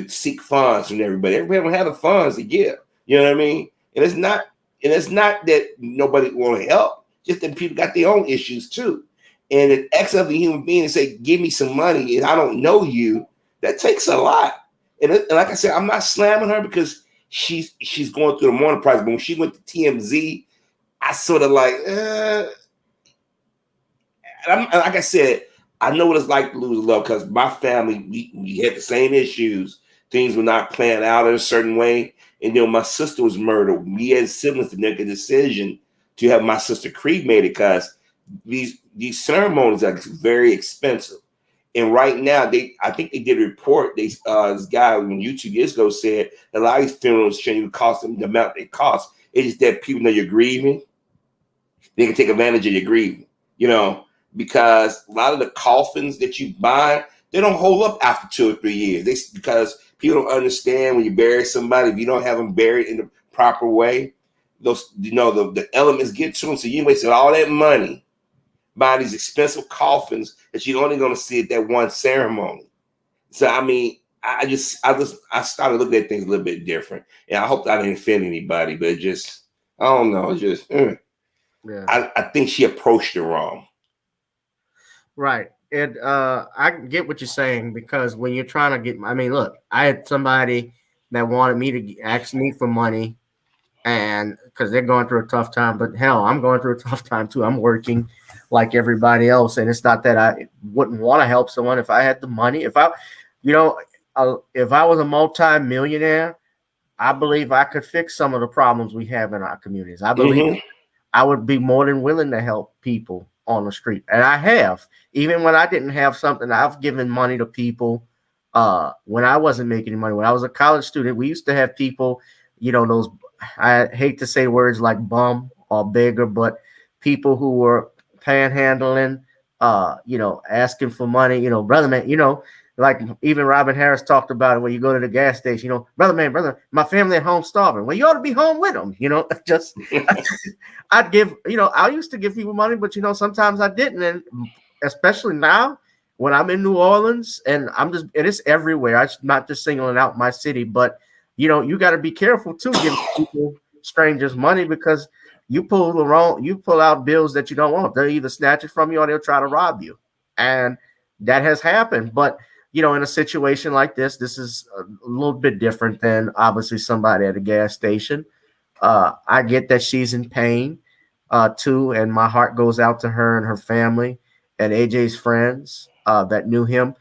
seek funds from everybody. Everybody don't have the funds to give. You know what I mean? And it's not that nobody want to help, just that people got their own issues too. And an ex other human being and say, give me some money and I don't know you, that takes a lot. And like I said, I'm not slamming her because she's going through the morning price. But when she went to TMZ, I sort of like, like I said, I know what it's like to lose love because my family, we had the same issues. Things were not planned out in a certain way. And then my sister was murdered. We as siblings to make a decision to have my sister cremated because these ceremonies are very expensive. And right now, I think they did a report. This guy on YouTube years ago said a lot of these funerals shouldn't cost them the amount they cost. It's just that people know you're grieving. They can take advantage of your grieving, because a lot of the coffins that you buy, they don't hold up after 2 or 3 years. Because people don't understand when you bury somebody, if you don't have them buried in the proper way, those the elements get to them. So you wasted all that money buying these expensive coffins that you're only going to see at that one ceremony. So I mean, I started looking at things a little bit different, and I hope I didn't offend anybody, but I don't know, I think she approached it wrong. Right. And I get what you're saying because when you're trying to look, I had somebody that wanted me to ask me for money, and because they're going through a tough time, but hell, I'm going through a tough time too. I'm working like everybody else, and it's not that I wouldn't want to help someone if I had the money. If I was a multi-millionaire, I believe I could fix some of the problems we have in our communities. I believe I would be more than willing to help people on the street. And I have. Even when I didn't have something, I've given money to people when I wasn't making any money. When I was a college student, we used to have people, those, I hate to say words like bum or beggar, but people who were panhandling, asking for money, brother man, like even Robin Harris talked about it when you go to the gas station, brother, my family at home starving. Well, you ought to be home with them, just I'd give, I used to give people money, but sometimes I didn't. And especially now when I'm in New Orleans and and it's everywhere. I'm not just singling out my city, but you got to be careful too, giving people, strangers money, because you pull out bills that you don't want. They'll either snatch it from you or they'll try to rob you. And that has happened. But in a situation like this is a little bit different than obviously somebody at a gas station. I get that she's in pain too, and my heart goes out to her and her family and AJ's friends that knew him.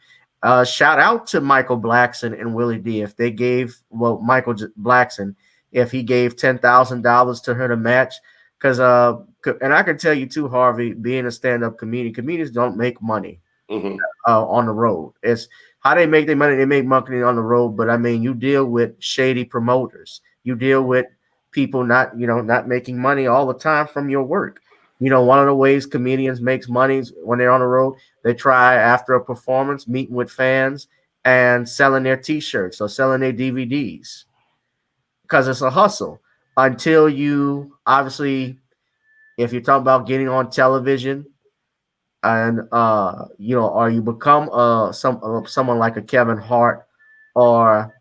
Shout out to Michael Blackson and Willie D. If they gave, Michael Blackson, if he gave $10,000 to her to match, because and I can tell you too, Harvey, being a stand-up comedian, comedians don't make money on the road. It's how they make their money. They make money on the road, but you deal with shady promoters. You deal with people not making money all the time from your work. One of the ways comedians makes money is when they're on the road, they try after a performance, meeting with fans and selling their t-shirts or selling their DVDs because it's a hustle until you obviously if you're talking about getting on television, and or you become someone like a Kevin Hart, or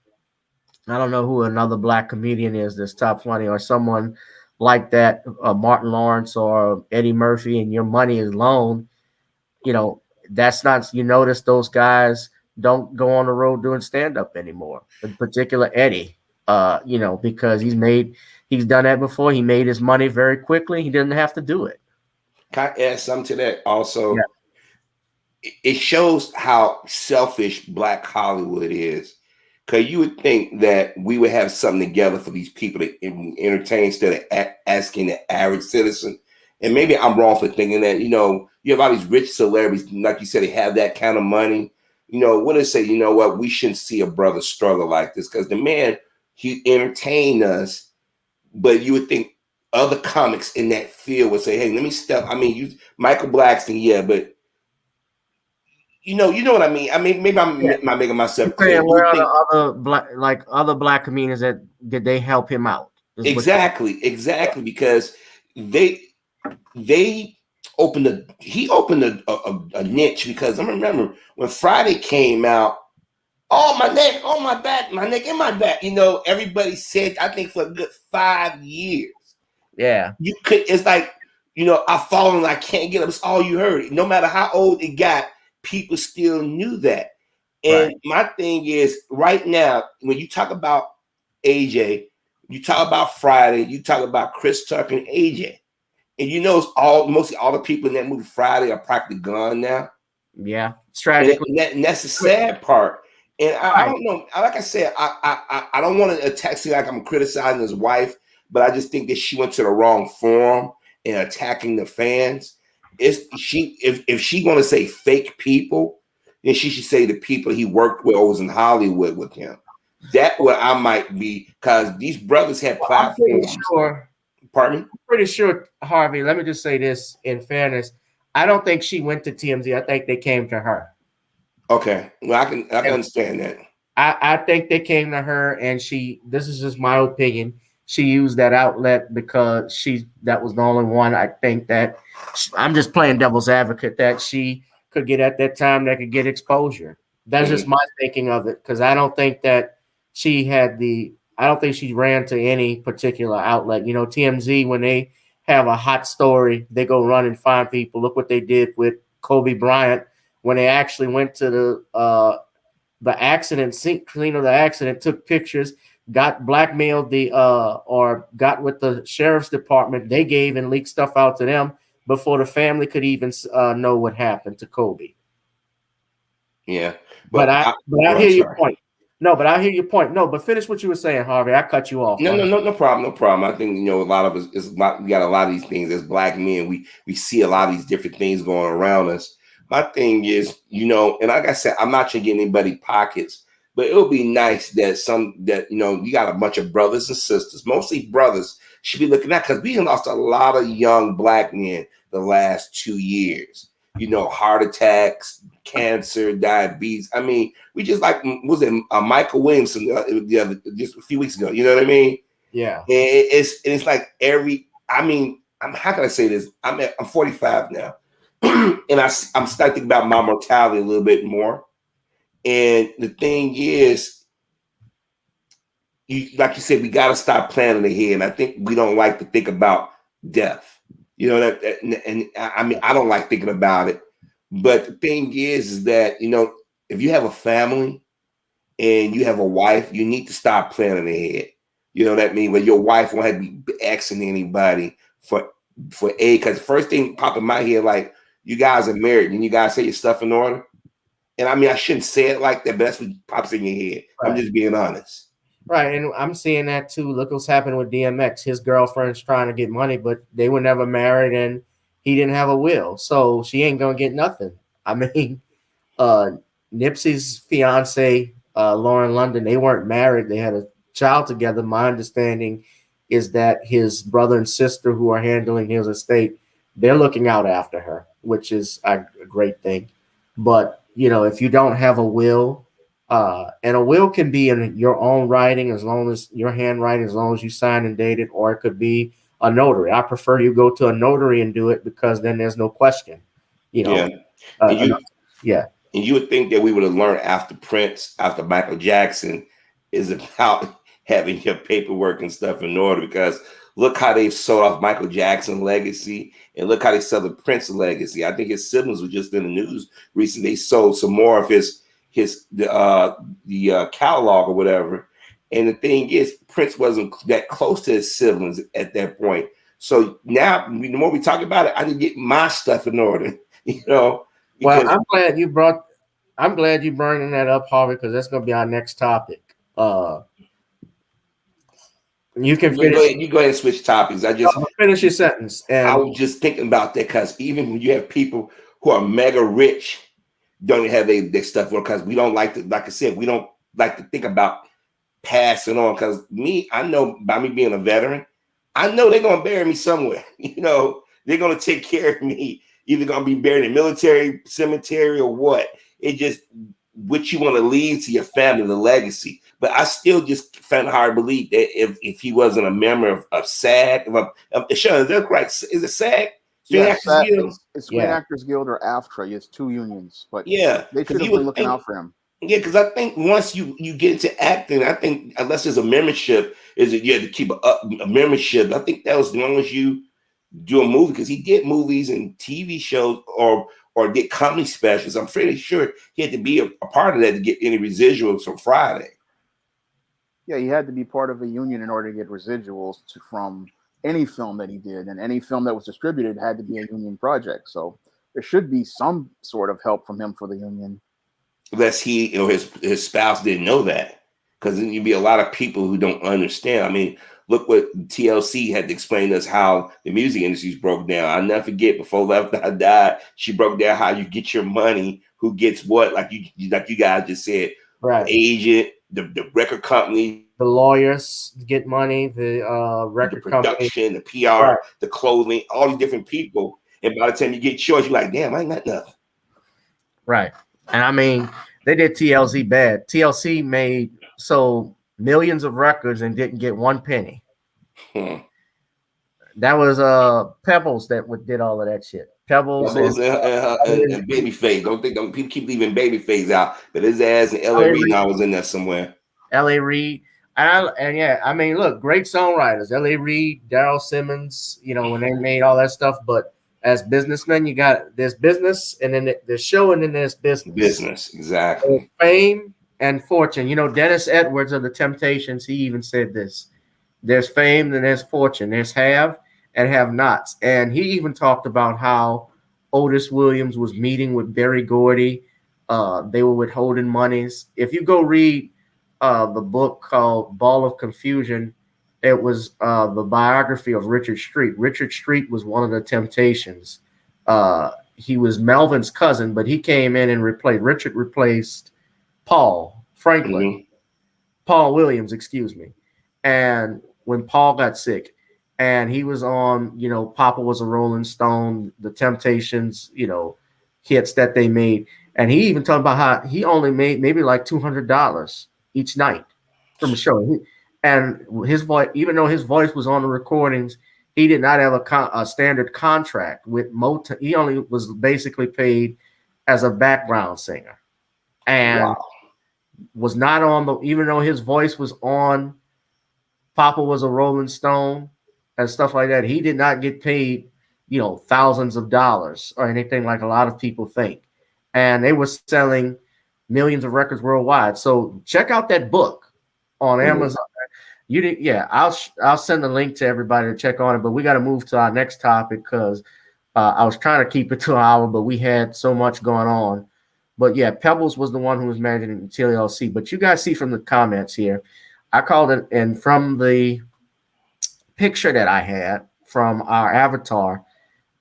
I don't know who another black comedian is that's top 20, or someone like that, Martin Lawrence or Eddie Murphy, and your money is loaned. You know, that's not. You notice those guys don't go on the road doing stand up anymore. In particular, Eddie, because he's done that before. He made his money very quickly. He didn't have to do it. Can I add something to that? Also, Yeah. it shows how selfish Black Hollywood is. Because you would think that we would have something together for these people to entertain instead of asking the average citizen. And maybe I'm wrong for thinking that, you have all these rich celebrities, like you said, they have that kind of money. What they say, what, we shouldn't see a brother struggle like this, because the man, he entertained us, but you would think other comics in that field would say, hey, let me step. I mean, Michael Blackson, yeah, but you know what I mean. I mean, maybe I'm not making myself clear. Where are the other black comedians that did they help him out? Exactly, because they he opened a niche, because I remember when Friday came out, oh my neck, oh my back, my neck and my back. Everybody said, I think for a good 5 years. Yeah. It's like, I've fallen, I can't get up. It's all you heard. No matter how old it got, people still knew that. And my thing is, right now, when you talk about AJ, you talk about Friday, you talk about Chris Tucker and AJ. And mostly all the people in that movie Friday are practically gone now. Yeah. It's tragic. And that's the sad part. And I don't know. Like I said, I don't want to attack, like I'm criticizing his wife, but I just think that she went to the wrong forum and attacking the fans. If she want to say fake people, then she should say the people he worked with or was in Hollywood with him. That's what I might be, because these brothers have platforms. Pardon me? I'm pretty sure, Harvey, let me just say this in fairness. I don't think she went to TMZ. I think they came to her. Okay. Well, I can understand that. I think they came to her, and this is just my opinion, she used that outlet because that was the only one, I think, that I'm just playing devil's advocate, that she could get at that time that could get exposure. That's just my thinking of it, because I don't think that I don't think she ran to any particular outlet. TMZ, when they have a hot story, they go run and find people. Look what they did with Kobe Bryant when they actually went to the accident scene of the accident, took pictures, got blackmailed or got with the sheriff's department. They gave and leaked stuff out to them before the family could even know what happened to Kobe. Yeah, but I hear your point. No, but I hear your point. No, but finish what you were saying, Harvey. I cut you off. No problem. I think a lot of us we got a lot of these things as black men. We see a lot of these different things going around us. My thing is, and like I said, I'm not trying to get anybody pockets, but it would be nice that you got a bunch of brothers and sisters, mostly brothers, should be looking at, because we lost a lot of young black men the last 2 years. Heart attacks, cancer, diabetes. I mean, we just was it Michael Williamson just a few weeks ago? You know what I mean? Yeah. And it's like how can I say this? I'm 45 now, and I'm starting to think about my mortality a little bit more. And the thing is, like you said, we got to stop planning ahead. And I think we don't like to think about death. And I mean, I don't like thinking about it. But the thing is that, if you have a family and you have a wife, you need to stop planning ahead. You know what I mean? But your wife won't have to be asking anybody for aid. Because the first thing pop in my head, like, you guys are married and you guys say your stuff in order. And I mean, I shouldn't say it like that, but that's what pops in your head. Right. I'm just being honest. Right, and I'm seeing that too. Look what's happened with DMX. His girlfriend's trying to get money, but they were never married, and he didn't have a will, so she ain't gonna get nothing. I mean, Nipsey's fiance, Lauren London, they weren't married. They had a child together. My understanding is that his brother and sister, who are handling his estate, they're looking out after her, which is a great thing. But if you don't have a will. And a will can be in your own writing, as long as your handwriting, as long as you sign and date it, or it could be a notary. I prefer you go to a notary and do it because then there's no question. You know, and yeah. And you would think that we would have learned after Prince, after Michael Jackson, is about having your paperwork and stuff in order, because look how they've sold off Michael Jackson's legacy and look how they sell the Prince legacy. I think his siblings were just in the news recently. They sold some more of his catalog or whatever. And the thing is, Prince wasn't that close to his siblings at that point. So now, the more we talk about it, I need to get my stuff in order, you know. Well, I'm glad you brought that up, Harvey, because that's going to be our next topic. You can finish. You go ahead and switch topics. Finish your sentence. And I was just thinking about that because even when you have people who are mega rich, don't have their stuff because we don't like to, like I said, we don't like to think about passing on. Because I know by me being a veteran, I know they're gonna bury me somewhere. You know, they're gonna take care of me. Either gonna be buried in a military cemetery or what. It just what you want to leave to your family, the legacy. But I still just found it hard to believe that if he wasn't a member of SAG, Shawn, is that correct? Is it SAG? Yes, it's Screen Actors Guild or AFTRA. It's two unions, but they should have been looking out for him. Yeah, because I think once you get into acting, I think unless there's a membership, is that you have to keep a membership. I think that was as long as you do a movie, because he did movies and TV shows or did comedy specials. I'm pretty sure he had to be a part of that to get any residuals from Friday. Yeah, he had to be part of a union in order to get residuals from any film that he did, and any film that was distributed had to be a union project. So there should be some sort of help from him for the union. Unless he or his spouse didn't know that, because then you'd be a lot of people who don't understand. I mean, look what TLC had to explain to us how the music industry's broke down. I'll never forget, before Left I Died, she broke down how you get your money, who gets what, like you guys just said, right? Agent, the record company, the lawyers get money, the record production, company, the PR, the clothing, all these different people. And by the time you get yours, you're like, damn, I ain't got nothing. Right. And I mean, they did TLC bad. TLC made millions of records and didn't get one penny. That was Peebles that did all of that shit. Peebles and Babyface. Don't people keep leaving Babyface out, but his ass and L.A. Reid now was in there somewhere. L.A. Reid. And yeah, I mean, look, great songwriters. L.A. Reid, Daryl Simmons, you know, when they made all that stuff. But as businessmen, there's business, and then there's show, and then there's business. Business, exactly. Fame and fortune. You know, Dennis Edwards of the Temptations, he even said this. There's fame, then there's fortune. There's have and have nots. And he even talked about how Otis Williams was meeting with Berry Gordy. They were withholding monies. If you go read the book called Ball of Confusion, it was the biography of Richard Street. Richard Street was one of the Temptations. He was Melvin's cousin, but he came in and Richard replaced Paul Franklin, Paul Williams, excuse me. And when Paul got sick, and he was on, you know, Papa Was a Rolling Stone, the Temptations, you know, hits that they made. And he even talked about how he only made maybe like $200 each night from a show. And his voice, even though his voice was on the recordings, he did not have a standard contract with Motown. He only was basically paid as a background singer, and was not on even though his voice was on Papa Was a Rolling Stone and stuff like that, he did not get paid, you know, thousands of dollars or anything like a lot of people think. And they were selling millions of records worldwide. So check out that book on Amazon. I'll send the link to everybody to check on it. But we got to move to our next topic because I was trying to keep it to an hour, but we had so much going on. But yeah, Peebles was the one who was managing TLC. But you guys see from the comments here, I called it, and from the picture that I had from our avatar,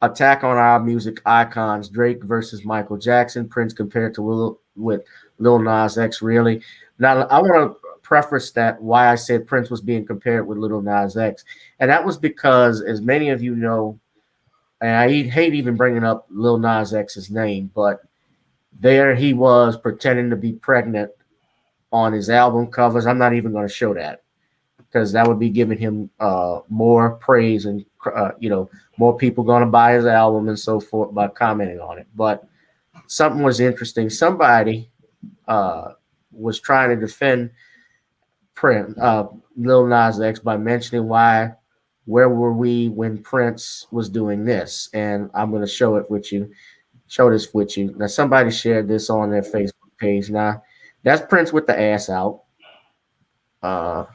attack on our music icons, Drake versus Michael Jackson, Prince compared to with Lil Nas X, really. Now, I want to preface that why I said Prince was being compared with Lil Nas X. And that was because, as many of you know, and I hate even bringing up Lil Nas X's name, but there he was pretending to be pregnant on his album covers. I'm not even going to show that because that would be giving him more praise and more people going to buy his album and so forth by commenting on it. But something was interesting. Somebody was trying to defend Lil Nas X by mentioning where were we when Prince was doing this? And I'm going to show this with you. Now, somebody shared this on their Facebook page. Now, that's Prince with the ass out. But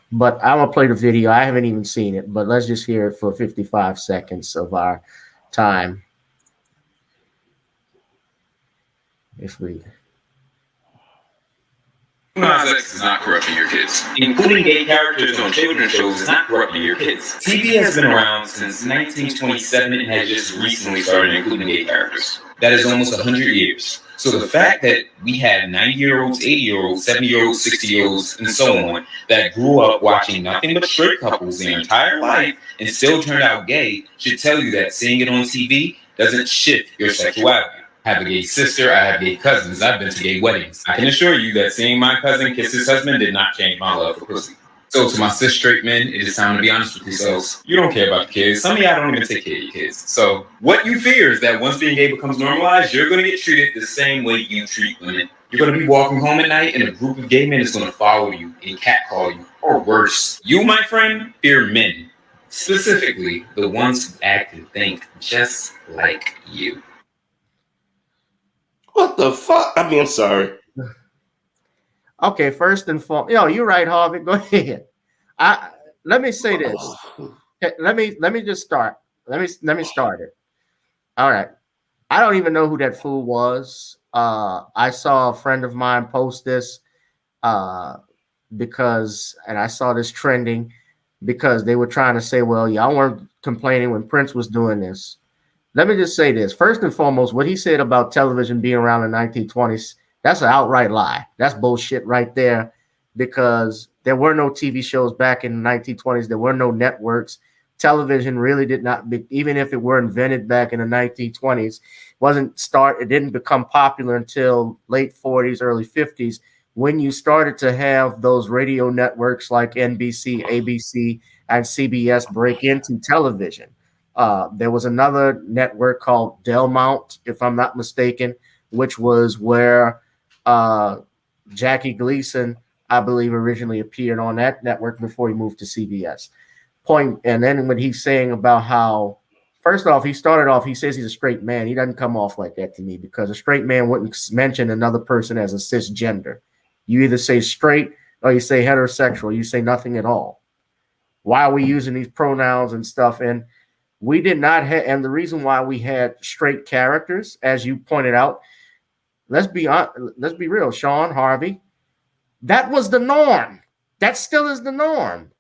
I'm going to play the video. I haven't even seen it, but let's just hear it for 55 seconds of our time. If we... Nas X is not corrupting your kids. Including gay characters on children's shows is not corrupting your kids. TV has been around since 1927 and has just recently started including gay characters. That is almost 100 years. So the fact that we have 90-year-olds, 80-year-olds, 70-year-olds, 60-year-olds, and so on that grew up watching nothing but straight couples their entire life and still turned out gay should tell you that seeing it on TV doesn't shift your sexuality. I have a gay sister, I have gay cousins, I've been to gay weddings. I can assure you that seeing my cousin kiss his husband did not change my love for pussy. So to my cis straight men, it is time to be honest with yourselves. You don't care about the kids. Some of y'all don't even take care of your kids. So what you fear is that once being gay becomes normalized, you're going to get treated the same way you treat women. You're going to be walking home at night and a group of gay men is going to follow you and catcall you. Or worse, you, my friend, fear men. Specifically, the ones who act and think just like you. What the fuck? I mean, I'm sorry. Okay, first and foremost, you're right, Harvey. Go ahead. Let me say this. Let me just start. Let me start it. All right. I don't even know who that fool was. I saw a friend of mine post this because I saw this trending because they were trying to say, well, y'all weren't complaining when Prince was doing this. Let me just say this. First and foremost, what he said about television being around in the 1920s, that's an outright lie. That's bullshit right there because there were no TV shows back in the 1920s. There were no networks. Television really did not be, even if it were invented back in the 1920s, it didn't become popular until late 40s, early 50s, when you started to have those radio networks like NBC, ABC, and CBS break into television. There was another network called Delmont, if I'm not mistaken, which was where Jackie Gleason, I believe, originally appeared on that network before he moved to CBS. And then when he's saying about how, first off, he says he's a straight man. He doesn't come off like that to me because a straight man wouldn't mention another person as a cisgender. You either say straight or you say heterosexual. You say nothing at all. Why are we using these pronouns and stuff? And we did not have, and the reason why we had straight characters, as you pointed out, let's be real, Shawn Harvey, that was the norm. That still is the norm.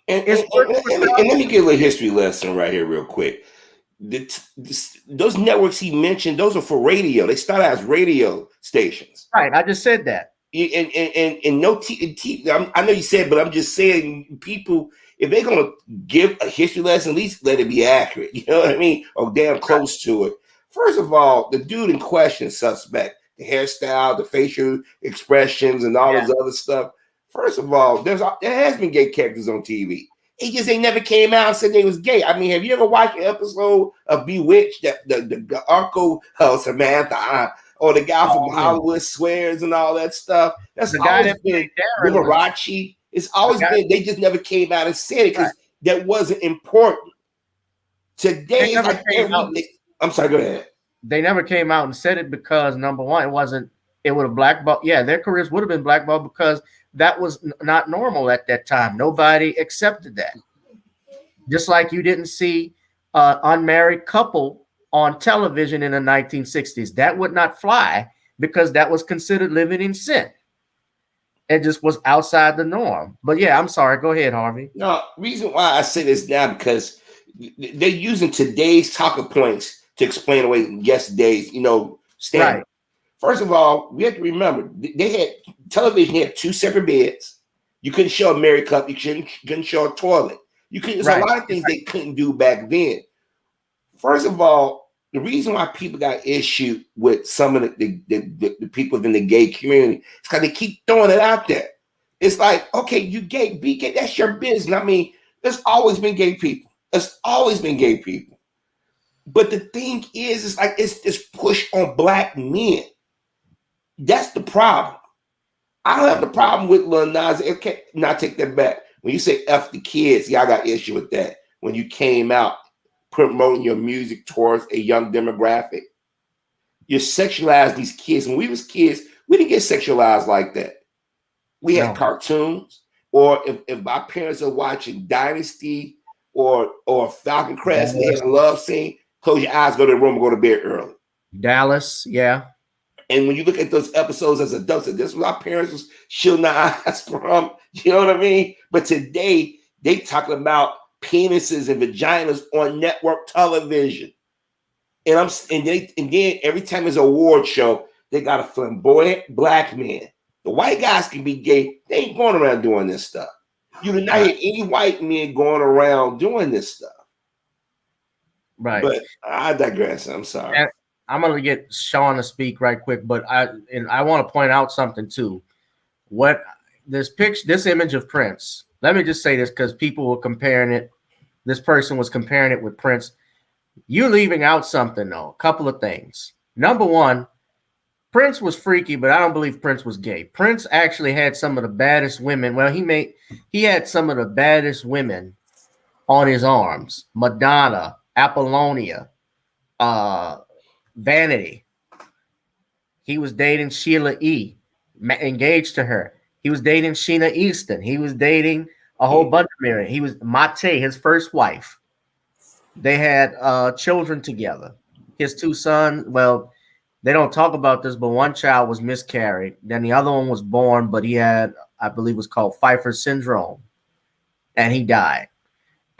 And let me give a history lesson right here real quick. Those networks he mentioned, those are for radio. They start out as radio stations. Right, I just said that. And no TV. I know you said, but I'm just saying, people, if they're gonna give a history lesson, at least let it be accurate. You know what I mean? Or damn close to it. First of all, the dude in question, suspect, the hairstyle, the facial expressions, and all this other stuff. First of all, there has been gay characters on TV. He just ain't never came out and said they was gay. I mean, have you ever watched an episode of Bewitched that the Uncle Samantha or the guy from Hollywood swears and all that stuff? That's the guy that been Liberace. It's always been, they just never came out and said it because that wasn't important. Today, I'm sorry, go ahead. They never came out and said it because, number one, it would have blackballed. Yeah, their careers would have been blackballed because that was not normal at that time. Nobody accepted that. Just like you didn't see an unmarried couple on television in the 1960s. That would not fly because that was considered living in sin. It just was outside the norm. But yeah, I'm sorry. Go ahead, Harvey. No, reason why I say this now because they're using today's talking points to explain away yesterday's, standard. Right. First of all, we have to remember television had two separate beds. You couldn't show a married couple. You couldn't show a toilet. There's a lot of things they couldn't do back then. First of all, the reason why people got issue with some of the people in the gay community is because they keep throwing it out there. It's like, okay, you gay, be gay, that's your business. I mean, there's always been gay people. It's always been gay people. But the thing is, it's like it's this push on black men. That's the problem. I don't have the problem with Lil Nas. Okay, not take that back. When you say F the kids, yeah, I got issue with that. When you came out promoting your music towards a young demographic, you sexualize these kids. When we was kids, we didn't get sexualized like that. We had cartoons, or if my parents are watching Dynasty or Falcon Crest, and they had a love scene, close your eyes, go to the room, and go to bed early. Dallas, yeah. And when you look at those episodes as adults, this was our parents was shielding our eyes from, you know what I mean? But today, they talking about penises and vaginas on network television. And then every time there's an award show, they got a flamboyant black man. The white guys can be gay. They ain't going around doing this stuff. You do not hear any white men going around doing this stuff. Right. But I digress. I'm sorry. And I'm gonna get Shawn to speak right quick, but I want to point out something too. What this image of Prince. Let me just say this because people were comparing it. This person was comparing it with Prince. You're leaving out something though. A couple of things. Number one, Prince was freaky, but I don't believe Prince was gay. Prince actually had some of the baddest women. Well, he had some of the baddest women on his arms. Madonna, Apollonia, Vanity. He was dating Sheila E., engaged to her. He was dating Sheena Easton. He was dating a whole bunch of men. He was Mate, his first wife. They had children together. His two sons, well, they don't talk about this, but one child was miscarried. Then the other one was born, but he had, I believe, was called Pfeiffer syndrome, and he died.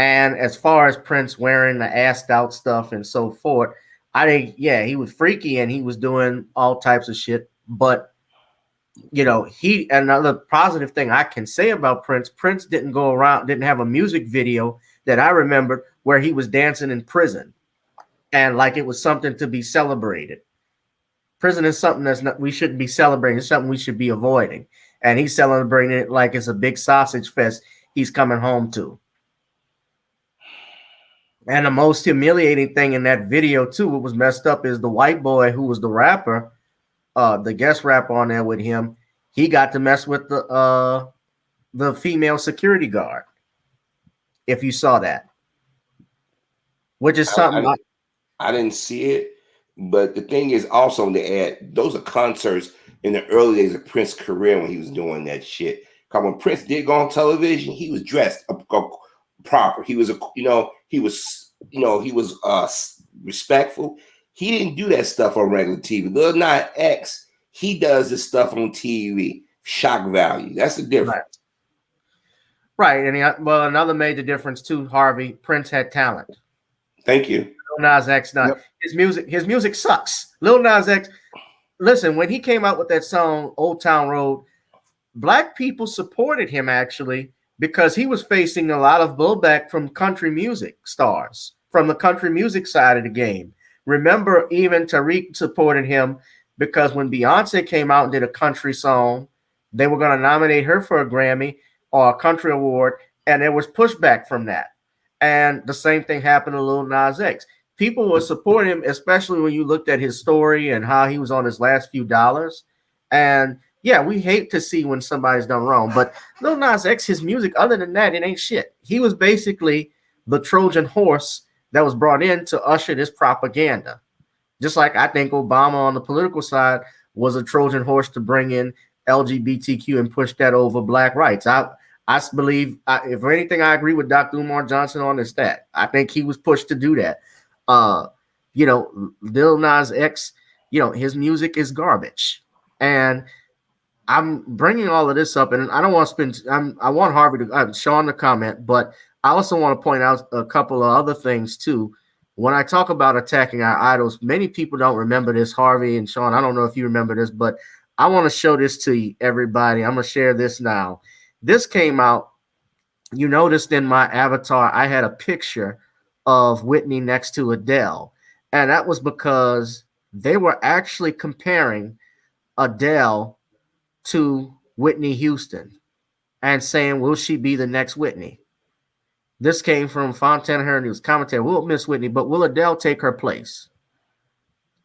And as far as Prince wearing the assed out stuff and so forth, I think, yeah, he was freaky and he was doing all types of shit. But, you know, another positive thing I can say about Prince didn't have a music video that I remembered where he was dancing in prison and like it was something to be celebrated. Prison is something we shouldn't be celebrating. It's something we should be avoiding. And he's celebrating it like it's a big sausage fest he's coming home to. And the most humiliating thing in that video, too, what was messed up is the white boy who was the rapper, the guest rapper on there with him, he got to mess with the female security guard. If you saw that. Which is something I didn't see it. But the thing is also to add, those are concerts in the early days of Prince's career when he was doing that shit. Because when Prince did go on television, he was dressed proper. He was respectful. He didn't do that stuff on regular TV. Lil Nas X, he does this stuff on TV. Shock value. That's the difference. Right. And another major difference too, Harvey. Prince had talent. Thank you. Lil Nas X not. Yep. His music sucks. Lil Nas X, listen, when he came out with that song Old Town Road, black people supported him actually because he was facing a lot of blowback from country music stars, from the country music side of the game. Remember, even Tariq supported him because when Beyonce came out and did a country song, they were going to nominate her for a Grammy or a country award, and there was pushback from that. And the same thing happened to Lil Nas X. People would support him, especially when you looked at his story and how he was on his last few dollars. And yeah, we hate to see when somebody's done wrong, but Lil Nas X, his music, other than that, it ain't shit. He was basically the Trojan horse that was brought in to usher this propaganda. Just like I think Obama on the political side was a Trojan horse to bring in LGBTQ and push that over black rights. I believe, if anything, I agree with Dr. Umar Johnson on this stat. I think he was pushed to do that. Lil Nas X, his music is garbage. And I'm bringing all of this up, and I don't want to I want Harvey to, Shawn to comment, but I also want to point out a couple of other things too. When I talk about attacking our idols, many people don't remember this, Harvey and Shawn. I don't know if you remember this, but I want to show this to everybody. I'm going to share this now. This came out. You noticed in my avatar, I had a picture of Whitney next to Adele. And that was because they were actually comparing Adele to Whitney Houston and saying, will she be the next Whitney? This came from Fontana Her News commentary. We'll miss Whitney, but will Adele take her place?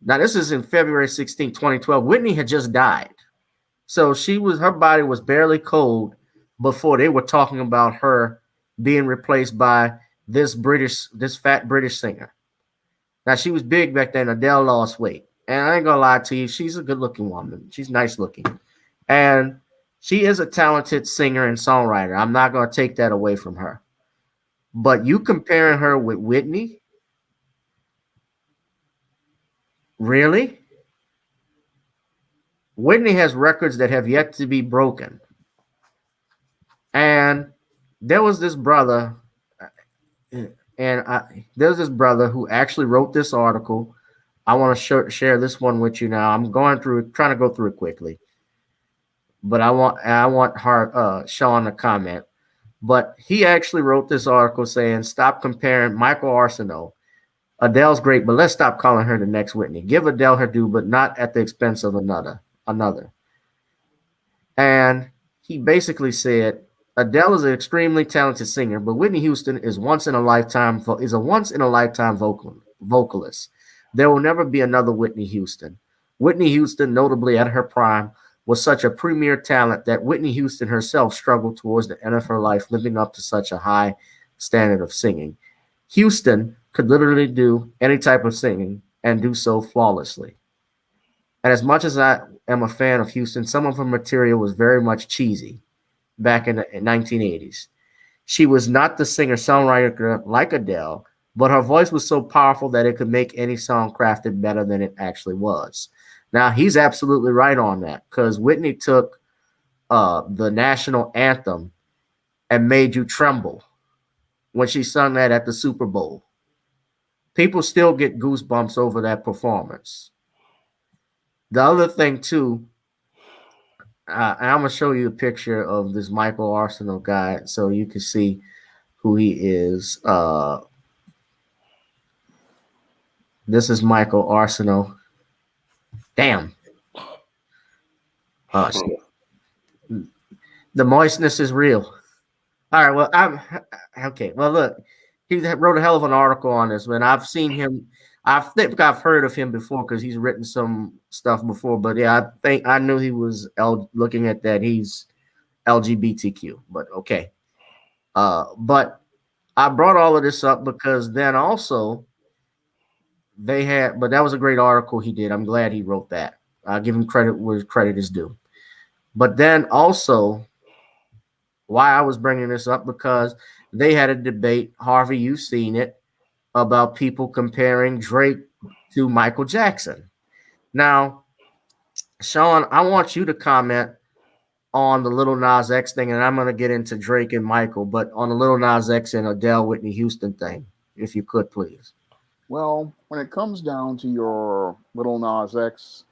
Now, this is in February 16, 2012. Whitney had just died. So her body was barely cold before they were talking about her being replaced by this fat British singer. Now, she was big back then. Adele lost weight. And I ain't gonna lie to you, she's a good looking woman. She's nice looking. And she is a talented singer and songwriter. I'm not gonna take that away from her. But you comparing her with Whitney? Really? Whitney has records that have yet to be broken. And there was this brother, there's this brother who actually wrote this article. I want to share this one with you now. I'm trying to go through it quickly, but I want Shawn to comment. But he actually wrote this article saying, "Stop comparing Michael Arceneaux. Adele's great, but let's stop calling her the next Whitney. Give Adele her due, but not at the expense of another." And he basically said, Adele is an extremely talented singer, but Whitney Houston is a once in a lifetime vocalist. There will never be another Whitney Houston. Whitney Houston, notably at her prime, was such a premier talent that Whitney Houston herself struggled towards the end of her life, living up to such a high standard of singing. Houston could literally do any type of singing and do so flawlessly. And as much as I am a fan of Houston, some of her material was very much cheesy back in the 1980s. She was not the singer-songwriter like Adele, but her voice was so powerful that it could make any song crafted better than it actually was. Now, he's absolutely right on that, because Whitney took the national anthem and made you tremble when she sung that at the Super Bowl. People still get goosebumps over that performance. The other thing, too, and I'm going to show you a picture of this Michael Arceneaux guy so you can see who he is. This is Michael Arceneaux. Damn. The moistness is real. All right, well, I'm okay. Well, look, he wrote a hell of an article on this, man. I've seen him. I think I've heard of him before because he's written some stuff before. But yeah, I think I knew he was looking at that. He's LGBTQ, but okay. But I brought all of this up because then also but that was a great article he did. I'm glad he wrote that. I'll give him credit where credit is due. But then also, why I was bringing this up, because they had a debate, Harvey, you've seen it, about people comparing Drake to Michael Jackson. Now, Shawn, I want you to comment on the Lil Nas X thing, and I'm going to get into Drake and Michael, but on the Lil Nas X and Adele Whitney Houston thing, if you could, please. Well, when it comes down to your Lil Nas X,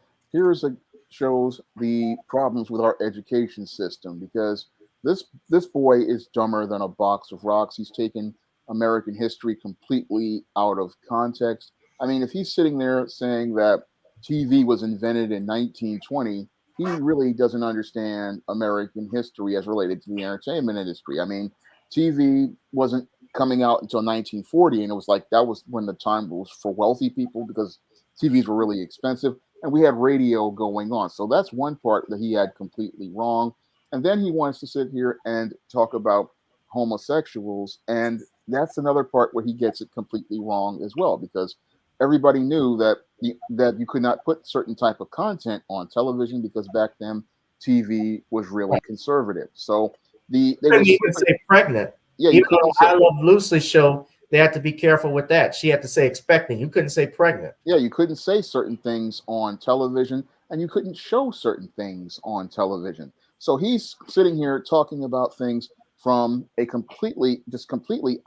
shows the problems with our education system, because this boy is dumber than a box of rocks. He's taken American history completely out of context. I mean, if he's sitting there saying that TV was invented in 1920, he really doesn't understand American history as related to the entertainment industry. I mean, TV wasn't coming out until 1940, and it was like that was when the time was for wealthy people because TVs were really expensive, and we had radio going on. So that's one part that he had completely wrong. And then he wants to sit here and talk about homosexuals, and that's another part where he gets it completely wrong as well, because everybody knew that you could not put certain type of content on television because back then TV was really conservative. So they couldn't even say pregnant. Yeah, you couldn't say I Love Lucy show. They had to be careful with that. She had to say expecting. You couldn't say pregnant. Yeah, you couldn't say certain things on television, and you couldn't show certain things on television. So he's sitting here talking about things from a completely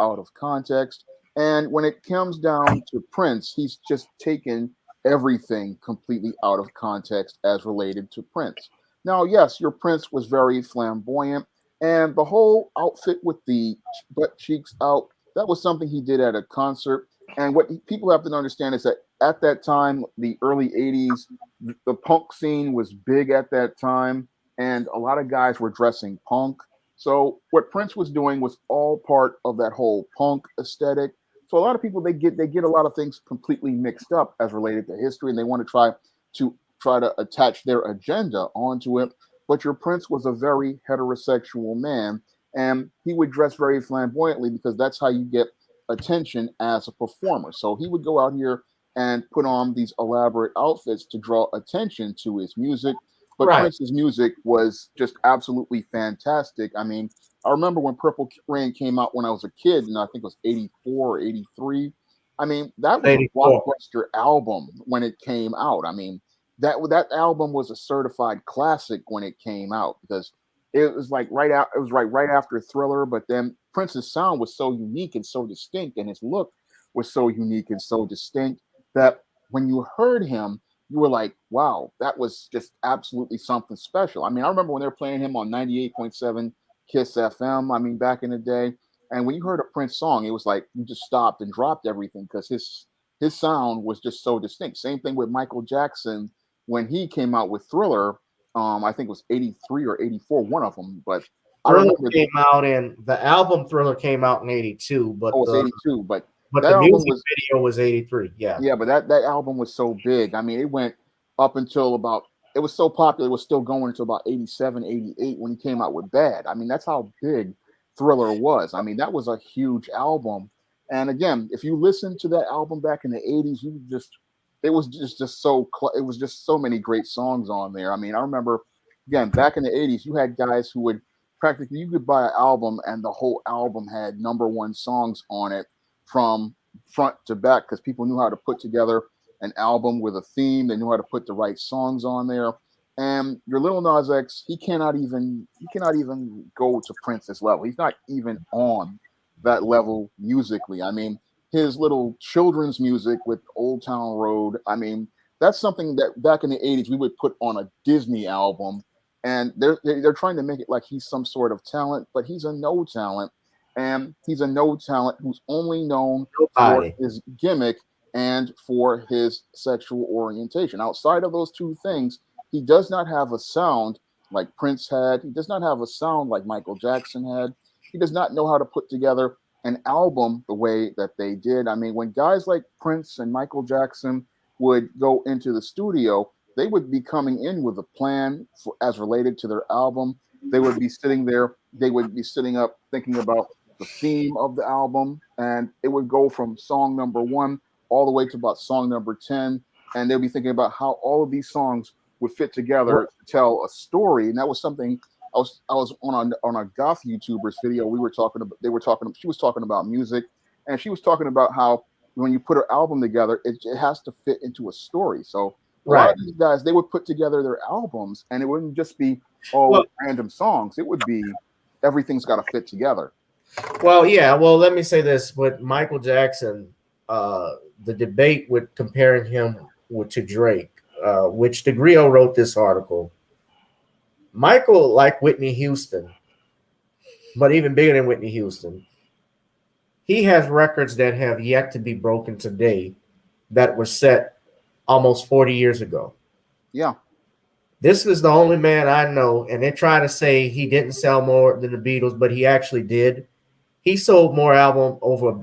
out of context. And when it comes down to Prince, he's just taken everything completely out of context as related to Prince. Now, yes, your Prince was very flamboyant, and the whole outfit with the butt cheeks out, that was something he did at a concert. And what people have to understand is that at that time, the early 80s, the punk scene was big at that time, and a lot of guys were dressing punk. So what Prince was doing was all part of that whole punk aesthetic. So a lot of people they get a lot of things completely mixed up as related to history, and they want to try to attach their agenda onto it. But your Prince was a very heterosexual man, and he would dress very flamboyantly because that's how you get attention as a performer. So he would go out here and put on these elaborate outfits to draw attention to his music. But Right. Prince's music was just absolutely fantastic. I mean, I remember when Purple Rain came out when I was a kid, and I think it was 84 or 83. I mean, that was a 84. blockbuster album when it came out. I mean, that album was a certified classic when it came out because it was like right after Thriller, but then Prince's sound was so unique and so distinct, and his look was so unique and so distinct that when you heard him, you were like, wow, that was just absolutely something special. I mean, I remember when they were playing him on 98.7 Kiss FM, I mean, back in the day. And when you heard a Prince song, it was like you just stopped and dropped everything because his sound was just so distinct. Same thing with Michael Jackson when he came out with Thriller. I think it was 83 or 84, one of them. But I Thriller remember came out in the album Thriller came out in 82, but it's the 82, but that the album music was video was 83. Yeah. yeah, but that album was so big. I mean, it went up until about it was so popular, it was still going until about 87, 88 when he came out with Bad. I mean, that's how big Thriller was. I mean, that was a huge album. And again, if you listen to that album back in the 80s, you just it was just so it was just so many great songs on there. I mean, I remember again back in the 80s, you had guys who would practically you could buy an album and the whole album had number one songs on it from front to back because people knew how to put together an album with a theme. They knew how to put the right songs on there. And your Little Nas X, he cannot even go to Prince's level. He's not even on that level musically. I mean, his little children's music with Old Town Road. I mean, that's something that back in the 80s we would put on a Disney album. And they're trying to make it like he's some sort of talent, but he's a no talent. And he's a no talent who's only known for Nobody. his gimmick and for his sexual orientation. Outside of those two things, he does not have a sound like Prince had. He does not have a sound like Michael Jackson had. He does not know how to put together an album the way that they did. I mean, when guys like Prince and Michael Jackson would go into the studio, they would be coming in with a plan as related to their album. They would be sitting there, they would be sitting up thinking about the theme of the album, and it would go from song number 1 all the way to about song number 10, and they'll be thinking about how all of these songs would fit together to tell a story. And that was something I was on a goth YouTuber's video. She was talking about music, and she was talking about how when you put an album together, it has to fit into a story. So a lot of these guys, they would put together their albums, and it wouldn't just be random songs. It would be everything's got to fit together. Well, yeah. Well, let me say this: with Michael Jackson, the debate with comparing him to Drake, which DeGrio wrote this article. Michael, like Whitney Houston, but even bigger than Whitney Houston, he has records that have yet to be broken today that were set almost 40 years ago. Yeah. This is the only man I know, and they try to say he didn't sell more than the Beatles, but he actually did. He sold more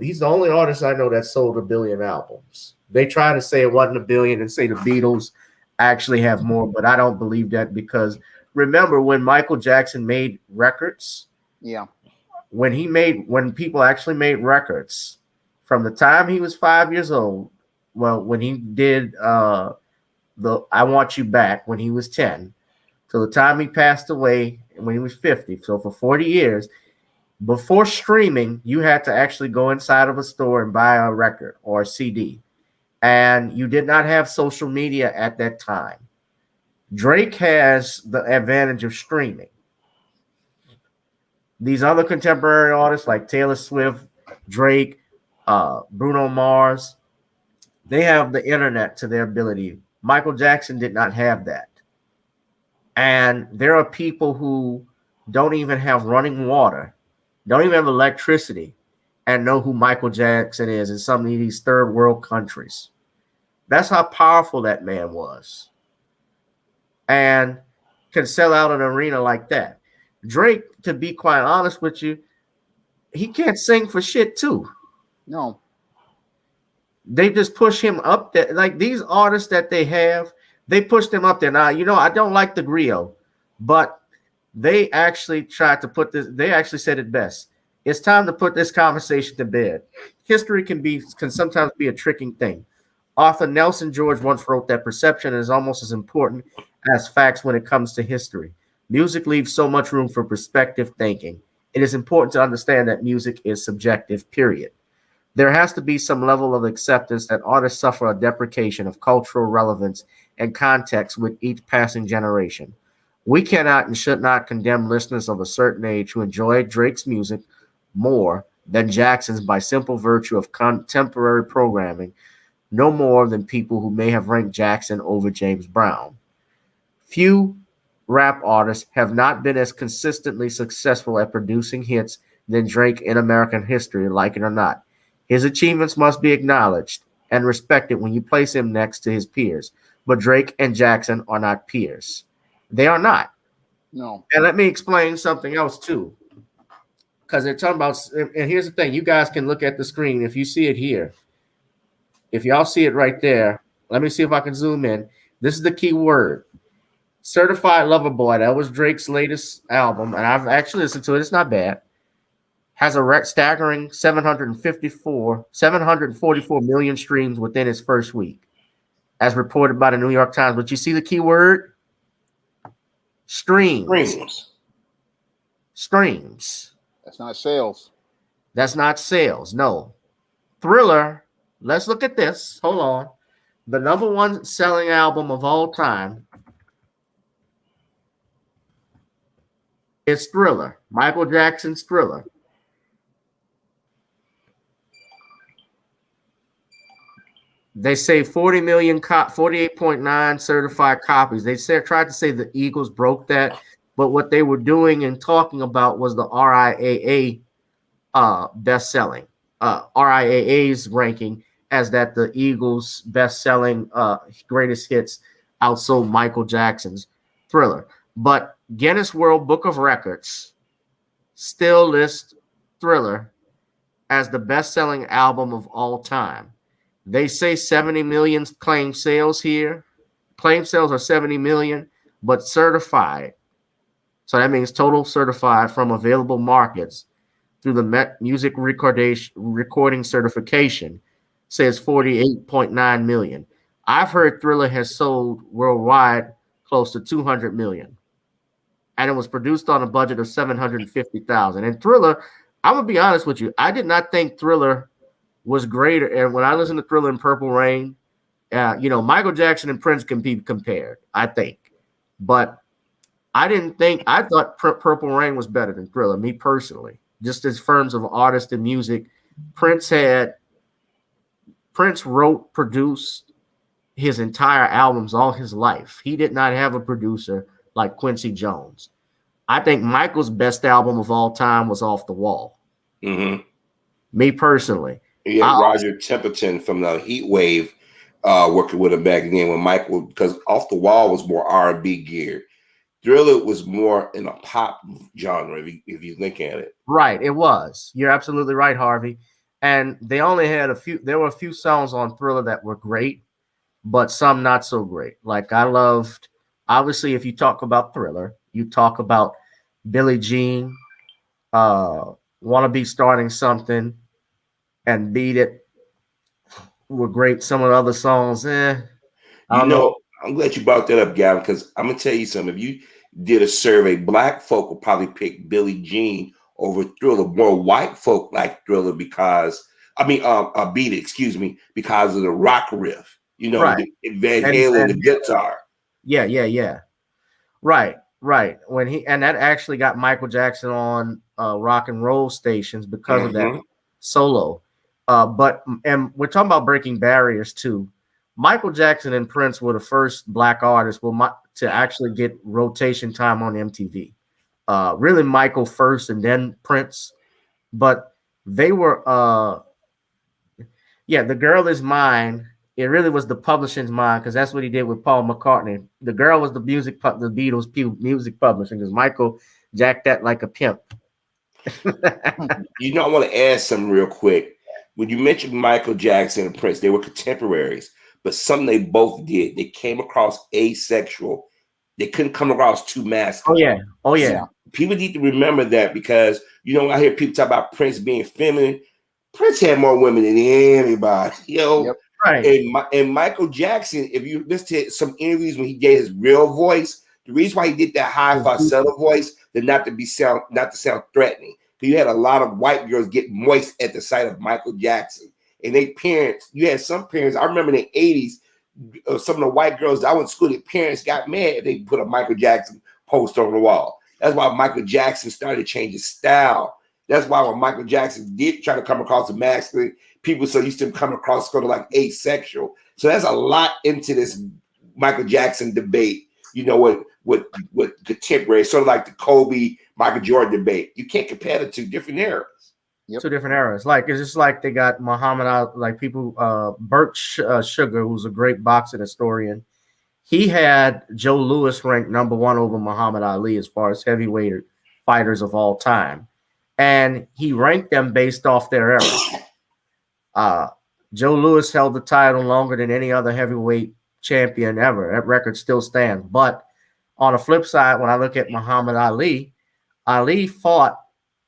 he's the only artist I know that sold 1 billion albums. They try to say it wasn't 1 billion and say the Beatles actually have more, but I don't believe that because remember when Michael Jackson made records? Yeah. When people actually made records from the time he was 5 years old, when he did the I Want You Back when he was 10, till the time he passed away when he was 50. So for 40 years, before streaming, you had to actually go inside of a store and buy a record or a CD. And you did not have social media at that time. Drake has the advantage of streaming. These other contemporary artists like Taylor Swift, Drake, Bruno Mars, they have the internet to their ability. Michael Jackson did not have that. And there are people who don't even have running water, don't even have electricity, and know who Michael Jackson is in some of these third world countries. That's how powerful that man was. And can sell out an arena like that. Drake, to be quite honest with you, he can't sing for shit too. No. They just push him up there. Like these artists that they have, they push them up there. Now, I don't like the griot, but they actually tried to put this, they actually said it best. It's time to put this conversation to bed. History can sometimes be a tricking thing. Author Nelson George once wrote that perception is almost as important as facts when it comes to history. Music leaves so much room for perspective thinking. It is important to understand that music is subjective, period. There has to be some level of acceptance that artists suffer a deprecation of cultural relevance and context with each passing generation. We cannot and should not condemn listeners of a certain age who enjoy Drake's music more than Jackson's by simple virtue of contemporary programming, no more than people who may have ranked Jackson over James Brown. Few rap artists have not been as consistently successful at producing hits than Drake in American history, like it or not. His achievements must be acknowledged and respected when you place him next to his peers. But Drake and Jackson are not peers. They are not. No. And let me explain something else too. Because they're talking about, and here's the thing, you guys can look at the screen if you see it here. If y'all see it right there, let me see if I can zoom in. This is the key word. Certified Lover Boy. That was Drake's latest album, and I've actually listened to it. It's not bad. Has a staggering 744 million streams within its first week, as reported by the New York Times. But you see the key word? Streams. Streams. That's not sales. That's not sales. No. Thriller. Let's look at this. Hold on. The number one selling album of all time is Thriller. Michael Jackson's Thriller. They say 40 million, 48.9 certified copies. They tried to say the Eagles broke that, but what they were doing and talking about was the RIAA best-selling. RIAA's ranking as that the Eagles' best-selling greatest hits outsold Michael Jackson's Thriller. But Guinness World Book of Records still lists Thriller as the best-selling album of all time. They say 70 million claim sales here. Claim sales are 70 million, but certified. So that means total certified from available markets through the Met Music Recording Certification says 48.9 million. I've heard Thriller has sold worldwide close to 200 million. And it was produced on a budget of 750,000. And Thriller, I'm going to be honest with you, I did not think Thriller was greater. And when I listen to Thriller and Purple Rain, Michael Jackson and Prince can be compared, I think. But I thought Purple Rain was better than Thriller, me personally. Just as terms of artist and music, Prince wrote, produced his entire albums all his life. He did not have a producer like Quincy Jones. I think Michael's best album of all time was Off the Wall. Mm-hmm. Me personally. Yeah, Roger Templeton from the Heat Wave working with him back then when Michael, because Off the Wall was more R&B geared. Thriller was more in a pop genre, if you look at it. Right, it was. You're absolutely right, Harvey. And they only had there were a few songs on Thriller that were great, but some not so great. Like I loved, obviously, if you talk about Thriller, you talk about Billie Jean, Wanna Be Starting Something, and Beat It were great. Some of the other songs, I don't know. I'm glad you brought that up, Gavin, because I'm gonna tell you something. If you did a survey, black folk will probably pick Billie Jean over Thriller. More white folk like Thriller Beat It, because of the rock riff. Right. Van Halen, the guitar. Yeah. Right. And that actually got Michael Jackson on rock and roll stations because of that solo. But we're talking about breaking barriers too. Michael Jackson and Prince were the first black artists to actually get rotation time on MTV. Really Michael first and then Prince. But they were, The Girl Is Mine. It really was the publishing's mind because that's what he did with Paul McCartney. The Girl was the Beatles music publishing because Michael Jack that like a pimp. You know, I want to add something real quick. When you mentioned Michael Jackson and Prince, they were contemporaries, but something they both did, they came across asexual. They couldn't come across too masculine. Oh yeah. People need to remember that because, you know, I hear people talk about Prince being feminine. Prince had more women than anybody, Yep. Right. And Michael Jackson, if you listen to some interviews when he gave his real voice, the reason why he did that high falsetto voice, that not to sound threatening. You had a lot of white girls get moist at the sight of Michael Jackson, and they parents. You had some parents. I remember in the '80s, some of the white girls that I went to school, their parents got mad if they put a Michael Jackson poster on the wall. That's why Michael Jackson started changing style. That's why when Michael Jackson did try to come across as masculine, people so used to him coming across sort of like asexual. So there's a lot into this Michael Jackson debate. You know what contemporary, sort of like the Kobe Michael Jordan debate. You can't compare the two different eras. Two different eras. Like it's just like they got Muhammad Ali, like people. Burt Sugar, who's a great boxing historian, he had Joe Louis ranked number 1 over Muhammad Ali as far as heavyweight fighters of all time, and he ranked them based off their era. Joe Louis held the title longer than any other heavyweight champion ever. That record still stands. But on the flip side, when I look at Muhammad Ali, Ali fought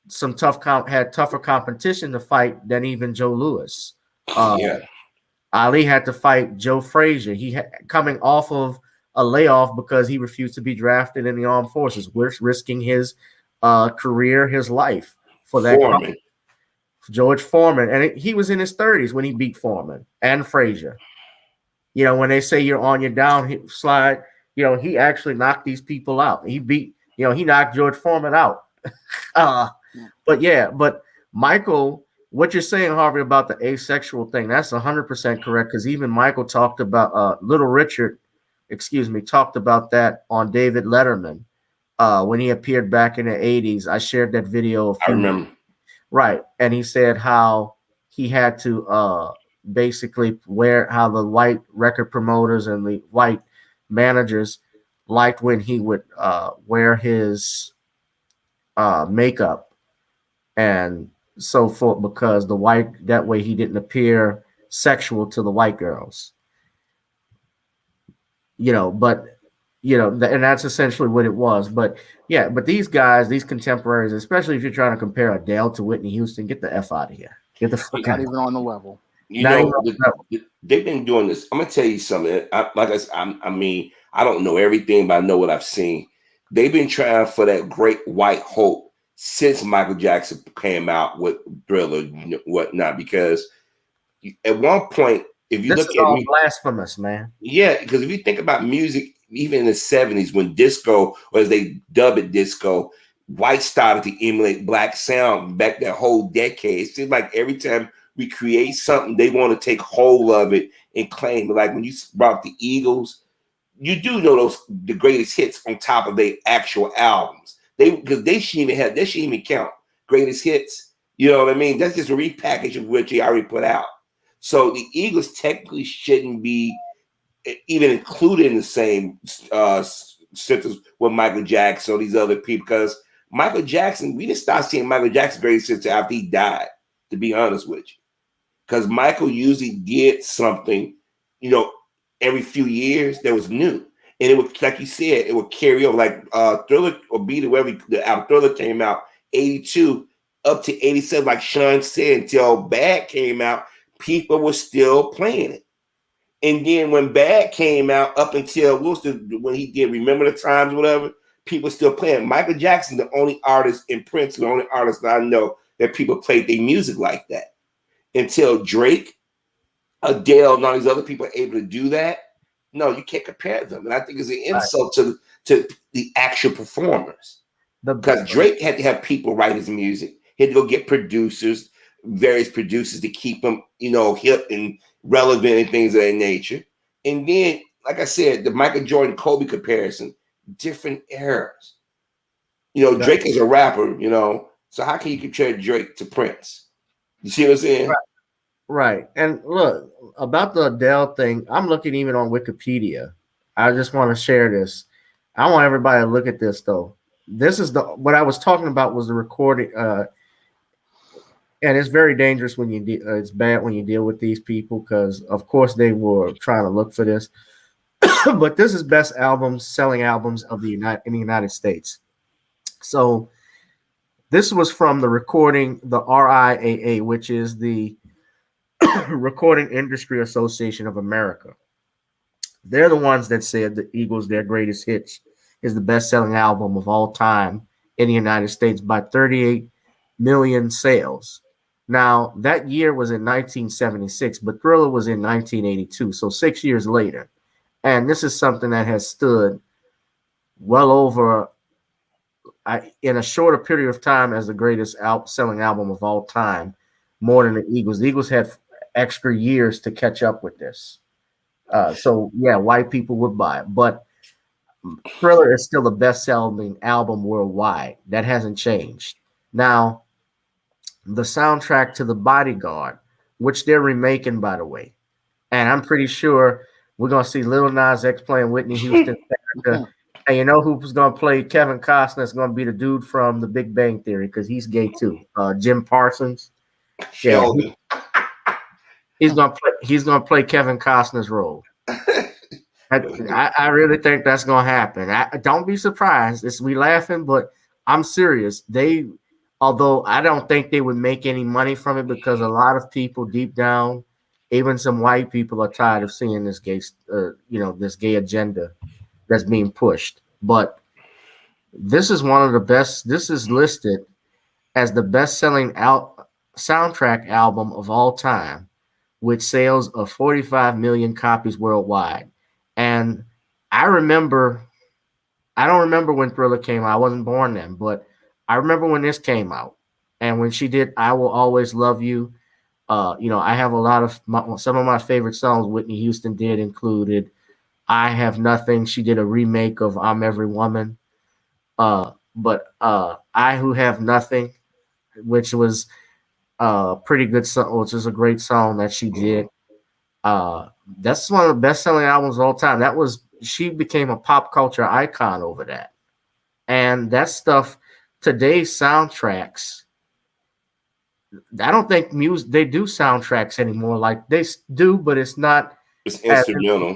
some had tougher competition to fight than even Joe Louis. Ali had to fight Joe Frazier. He coming off of a layoff because he refused to be drafted in the armed forces, risking his career, his life for that. Foreman. George Foreman, and he was in his 30s when he beat Foreman and Frazier. You know, when they say you're on your downslide, you know, he actually knocked these people out. He knocked George Foreman out. But Michael, what you're saying, Harvey, about the asexual thing, that's 100% correct. Because even Michael talked about Little Richard, talked about that on David Letterman when he appeared back in the 80s. I shared that video. I remember. Right. And he said how he had to basically how the white record promoters and the white managers liked when he would wear his makeup and so forth, because that way he didn't appear sexual to the white girls. And that's essentially what it was. But these guys, these contemporaries, especially if you're trying to compare Adele to Whitney Houston, get the F out of here. Get the fuck out. Not even on the level. They've been doing this. I'm gonna tell you something. I don't know everything, but I know what I've seen. They've been trying for that great white hope since Michael Jackson came out with Thriller, whatnot. Because at one point, if you look at me, blasphemous, man. Yeah, because if you think about music, even in the 70s, when disco, or as they dub it, disco, white started to emulate black sound back that whole decade. It seems like every time we create something, they want to take hold of it and claim it. Like when you brought up the Eagles, you do know the greatest hits on top of their actual albums. Because they shouldn't even count greatest hits. You know what I mean? That's just a repackage of what they already put out. So the Eagles technically shouldn't be even included in the same sentence with Michael Jackson or these other people, because Michael Jackson, we didn't start seeing Michael Jackson greatest hits after he died, to be honest with you. Because Michael usually did something, every few years that was new. And it would, like you said, it would carry over. Like Thriller or Beat It, wherever the album Thriller came out, 82 up to 87, like Shawn said, until Bad came out, people were still playing it. And then when Bad came out, up until when he did Remember the Times, whatever, people still playing. Michael Jackson, the only artist, and Prince, the only artist that I know that people played their music like that. Until Drake, Adele, and all these other people are able to do that. No, you can't compare them. And I think it's an insult to the actual performers. Because Drake had to have people write his music. He had to go get producers, various producers, to keep him, hip and relevant and things of that nature. And then, like I said, the Michael Jordan Kobe comparison, different eras. Drake is a rapper, so how can you compare Drake to Prince? You see what I'm saying? Right. And look, about the Adele thing, I'm looking even on Wikipedia. I just want to share this. I want everybody to look at this, though. this is what I was talking about was the recording, and it's very dangerous when it's bad when you deal with these people because of course they were trying to look for this, but this is best albums, selling albums of the United States. So this was from the recording, the RIAA, which is the Recording Industry Association of America. They're the ones that said the Eagles, their greatest hits, is the best-selling album of all time in the United States by 38 million sales. Now, that year was in 1976, but Thriller was in 1982, so 6 years later. And this is something that has stood well over, in a shorter period of time, as the greatest selling album of all time, more than the Eagles. The Eagles had extra years to catch up with this. So, yeah, white people would buy it. But Thriller is still the best-selling album worldwide. That hasn't changed. Now, the soundtrack to The Bodyguard, which they're remaking, by the way, and I'm pretty sure we're going to see Lil Nas X playing Whitney Houston's character. And you know who's going to play Kevin Costner? Is going to be the dude from The Big Bang Theory because he's gay too. Jim Parsons. Sheldon. He's gonna play Kevin Costner's role. I really think that's gonna happen. Don't be surprised. We laughing, but I'm serious. Although I don't think they would make any money from it because a lot of people deep down, even some white people, are tired of seeing this gay, this gay agenda that's being pushed. But this is one of the best. This is listed as the best-selling soundtrack album of all time, with sales of 45 million copies worldwide. And I don't remember when Thriller came out. I wasn't born then, but I remember when this came out. And when she did I Will Always Love You, I have a lot of some of my favorite songs Whitney Houston did included I Have Nothing. She did a remake of I'm Every Woman. But I Who Have Nothing, which was pretty good song, which is a great song that she did. That's one of the best-selling albums of all time. She became a pop culture icon over that. And that stuff, today's soundtracks, I don't think they do soundtracks anymore. Like they do, but it's not. It's instrumental.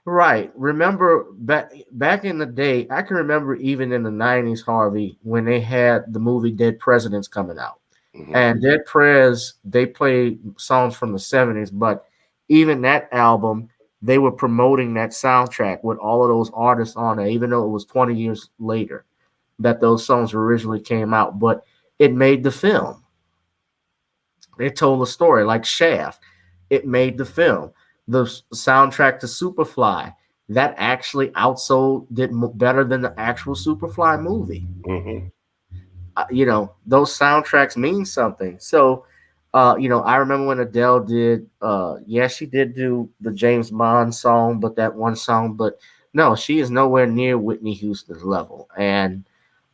Right. Remember back in the day, I can remember even in the 90s, Harvey, when they had the movie Dead Presidents coming out. Mm-hmm. And Dead Prez, they played songs from the 70s, but even that album, they were promoting that soundtrack with all of those artists on it, even though it was 20 years later that those songs originally came out. But it made the film. They told a story like Shaft. It made the film. The soundtrack to Superfly, that actually did better than the actual Superfly movie. Mm-hmm. Those soundtracks mean something. So, I remember when Adele did, she did do the James Bond song, but that one song, but no, she is nowhere near Whitney Houston's level. And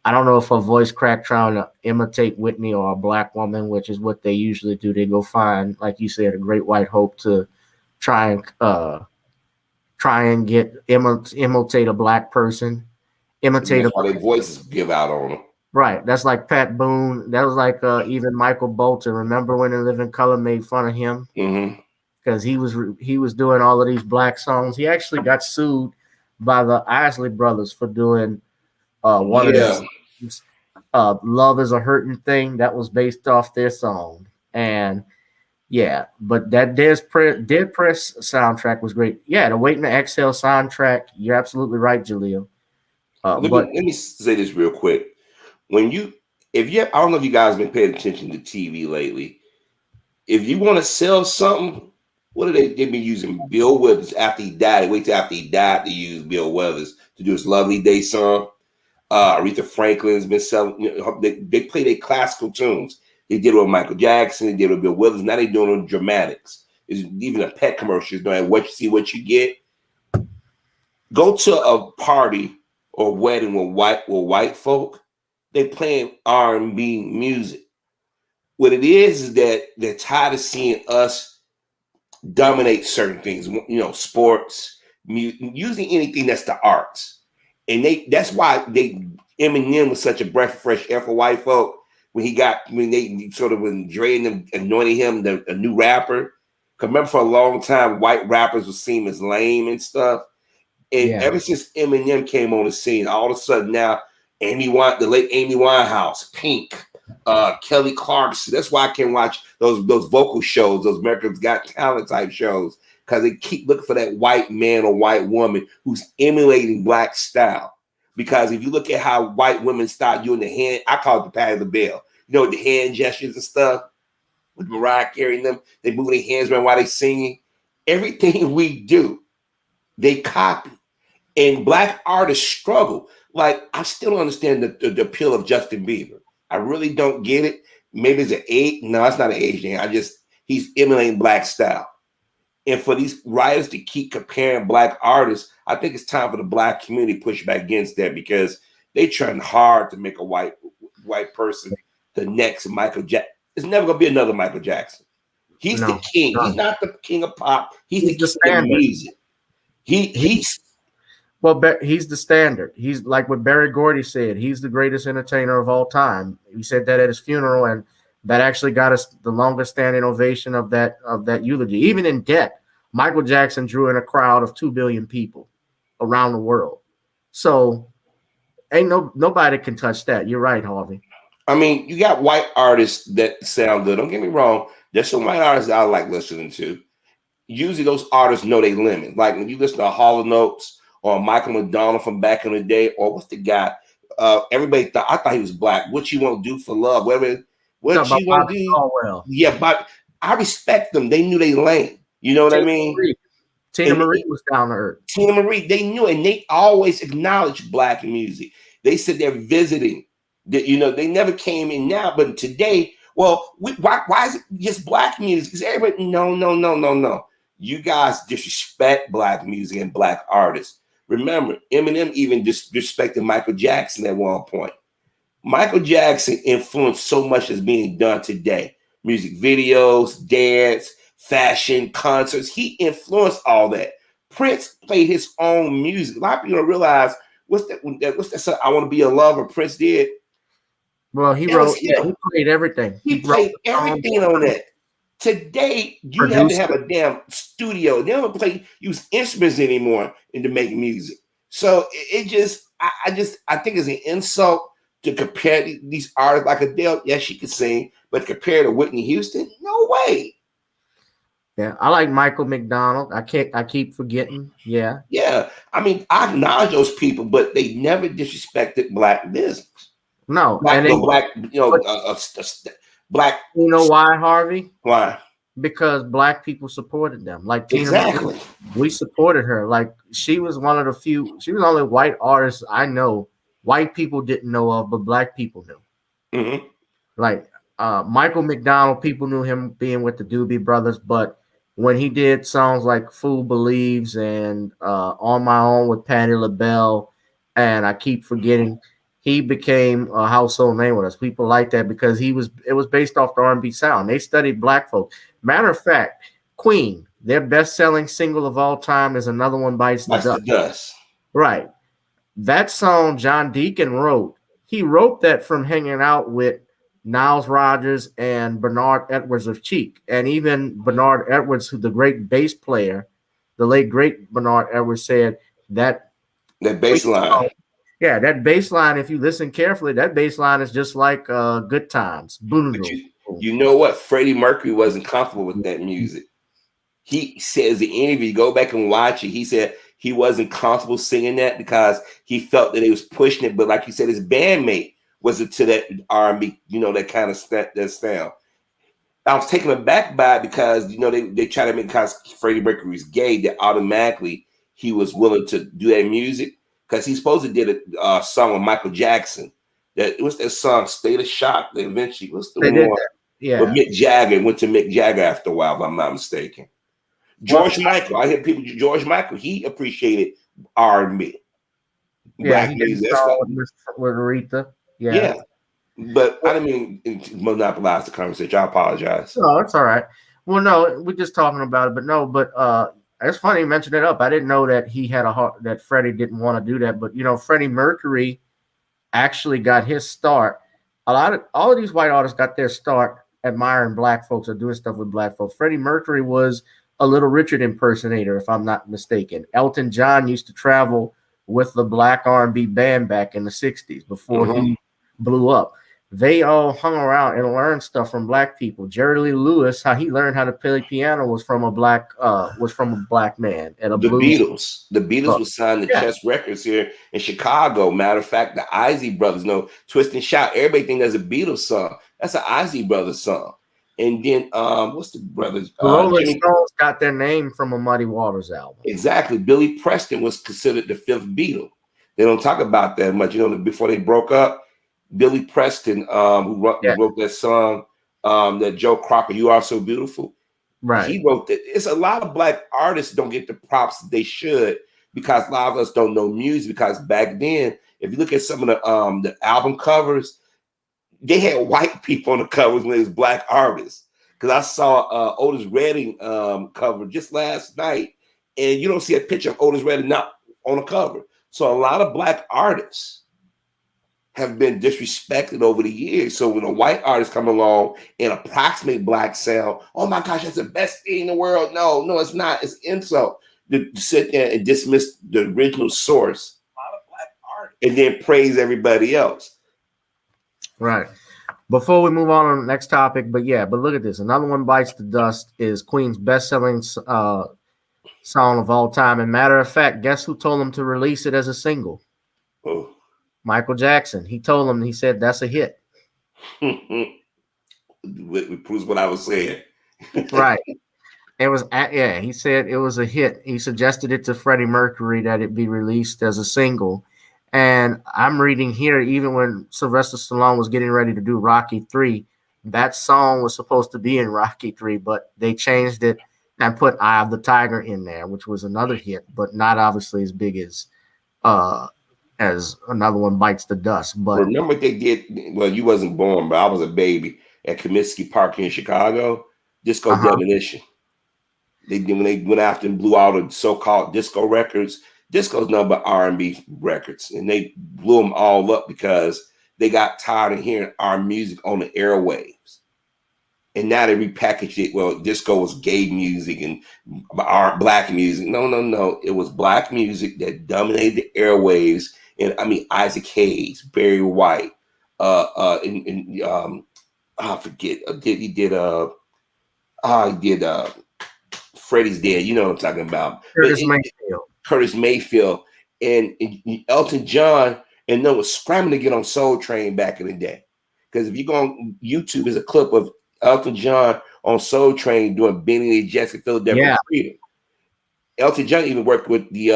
I don't know if her voice cracked trying to imitate Whitney or a black woman, which is what they usually do. They go find, like you said, a great white hope to try and imitate a black person, imitate how their voices give out on them. Right. That's like Pat Boone. That was like even Michael Bolton. Remember when In Living Color made fun of him? Because he was doing all of these black songs. He actually got sued by the Isley Brothers for doing one of these Love Is a Hurting Thing that was based off their song. And yeah, but that Dead Press soundtrack was great. Yeah, the Waiting to Exhale soundtrack, you're absolutely right, Jaleel. Let me say this real quick. I don't know if you guys have been paying attention to TV lately. If you want to sell something, what are they've been using Bill Withers after he died. They wait till after he died to use Bill Withers to do his Lovely Day song. Aretha Franklin's been selling, they play their classical tunes. They did it with Michael Jackson, they did it with Bill Withers, now they're doing it with dramatics. It's even a pet commercial doing what you see, what you get. Go to a party or wedding with white folk. They playing R&B music. What it is that they're tired of seeing us dominate certain things, sports, music, using anything that's the arts. And that's why Eminem was such a breath of fresh air for white folk when they sort of when Dre and them anointed him a new rapper. Cause remember for a long time, white rappers were seen as lame and stuff. And ever since Eminem came on the scene, all of a sudden now, the late Amy Winehouse, Pink, Kelly Clarkson. That's why I can watch those vocal shows, those America's Got Talent type shows, because they keep looking for that white man or white woman who's emulating black style. Because if you look at how white women start doing the hand, I call it the Patti LaBelle, the hand gestures and stuff, with Mariah carrying them, they move their hands around while they singing. Everything we do, they copy. And black artists struggle. Like, I still don't understand the appeal of Justin Bieber. I really don't get it. Maybe it's an age. No, it's not an age thing. He's emulating black style. And for these writers to keep comparing black artists, I think it's time for the black community to push back against that, because they trying hard to make a white person the next Michael Jackson. It's never going to be another Michael Jackson. He's the king. He's not the king of pop. He's the king of music. He's the standard. He's like what Barry Gordy said. He's the greatest entertainer of all time. He said that at his funeral, and that actually got us the longest standing ovation of that eulogy. Even in death, Michael Jackson drew in a crowd of 2 billion people around the world. So ain't nobody can touch that. You're right, Harvey. I mean, you got white artists that sound good. Don't get me wrong. There's some white artists that I like listening to. Usually those artists know they limit. Like when you listen to Hall & Oates or Michael McDonald from back in the day, or what's the guy? Everybody I thought he was black. What You Want to Do for Love? What you want to do? Caldwell. Yeah, but I respect them. They knew they lane. You know what I mean? Tina Marie was down to earth. Tina Marie, they knew, and they always acknowledged black music. They said they're visiting. They never came in now, but today, well, why is it just black music? Because everybody, no. You guys disrespect black music and black artists. Remember, Eminem even disrespected Michael Jackson at one point. Michael Jackson influenced so much that's being done today. Music videos, dance, fashion, concerts. He influenced all that. Prince played his own music. A lot of people don't realize what's that song, I Want to Be a Lover, Prince did. Well, he played everything. He played everything on that. Today, you have to have a damn studio. They don't use instruments anymore to make music. So I think it's an insult to compare these artists like Adele. Yes, she could sing, but compared to Whitney Houston, no way. Yeah, I like Michael McDonald. I keep forgetting. Yeah. Yeah. I mean, I acknowledge those people, but they never disrespected black business. No, black. You know why, Harvey? Why? Because black people supported them. Like Tina exactly, Marie, we supported her. Like she was one of the few. She was the only white artist I know. White people didn't know of, but black people knew. Mm-hmm. Like Michael McDonald, people knew him being with the Doobie Brothers, but when he did songs like "Fool Believes" and "On My Own" with Patti LaBelle, and I keep forgetting. He became a household name with us. People like that because it was based off the R&B sound. They studied black folk. Matter of fact, Queen, their best-selling single of all time is Another One Bites the Dust. Right. That song John Deacon wrote. He wrote that from hanging out with Niles Rodgers and Bernard Edwards of Cheek. And even Bernard Edwards, who the great bass player, the late great Bernard Edwards said that bass line. Yeah, that bass line, if you listen carefully, that bass line is just like Good Times. You know what? Freddie Mercury wasn't comfortable with that music. He says in the interview, go back and watch it. He said he wasn't comfortable singing that because he felt that he was pushing it. But like you said, his bandmate was into that R&B, that kind of that style. I was taken aback by it because, they try to make because Freddie Mercury was gay, that automatically he was willing to do that music. Because he's supposed to did a song with Michael Jackson. It was that song, State of Shock. They eventually, what's the one? Yeah. With Mick Jagger, went to Mick Jagger after a while, if I'm not mistaken. George Michael, I hear people, George Michael, he appreciated R&B. Black music. With Aretha. Yeah. But I didn't mean to monopolize the conversation. I apologize. No, it's all right. Well, no, we're just talking about it, but it's funny you mentioned it up. I didn't know that he had that Freddie didn't want to do that. But, Freddie Mercury actually got his start. All of these white artists got their start admiring black folks or doing stuff with black folks. Freddie Mercury was a Little Richard impersonator, if I'm not mistaken. Elton John used to travel with the black R&B band back in the 60s before he blew up. They all hung around and learned stuff from black people. Jerry Lee Lewis, how he learned how to play piano was from a black man and a The blues Beatles. The Beatles was signed to Yeah. Chess Records here in Chicago. Matter of fact, the Isley Brothers know Twist and Shout. Everybody think that's a Beatles song. That's an Isley Brothers song. And then what's the brothers? The Rolling Jimmy, Stones got their name from a Muddy Waters album. exactly. Billy Preston was considered the fifth Beatle. They don't talk about that much. You know, before they broke up, Billy Preston, who wrote that song, that Joe Crocker, "You Are So Beautiful." Right. He wrote that. It's a lot of black artists don't get the props they should because a lot of us don't know music. Because back then, if you look at some of the album covers, they had white people on the covers when it was black artists. Because I saw Otis Redding cover just last night, and you don't see a picture of Otis Redding not on the cover. So a lot of black artists have been disrespected over the years. So when a white artist come along and approximate black sound, oh my gosh, that's the best thing in the world. No, it's not. It's insult to sit there and dismiss the original source and then praise everybody else. Right. Before we move on to the next topic, but look at this. Another one bites the dust is Queen's best-selling song of all time. And matter of fact, guess who told him to release it as a single? Oh. Michael Jackson. He told him, he said, that's a hit. It proves what I was saying. Right. It was, he said it was a hit. He suggested it to Freddie Mercury that it be released as a single. And I'm reading here, even when Sylvester Stallone was getting ready to do Rocky 3, that song was supposed to be in Rocky 3, but they changed it and put Eye of the Tiger in there, which was another hit, but not obviously as big as Another One Bites the Dust. But remember what they did? Well, you wasn't born, but I was a baby at Comiskey Park here in Chicago. Disco Demolition. They did when they went after and blew out the so-called disco records. Disco's nothing but R&B records, and they blew them all up because they got tired of hearing our music on the airwaves. And now they repackaged it. Well, disco was gay music and black music. No. It was black music that dominated the airwaves. And I mean, Isaac Hayes, Barry White, I forget. He did Freddie's Dead. You know what I'm talking about. Curtis Mayfield and Elton John, and they was scrambling to get on Soul Train back in the day. Because if you go on YouTube, there's a clip of Elton John on Soul Train doing Benny and Jesse Philadelphia Freedom. Elton John even worked with the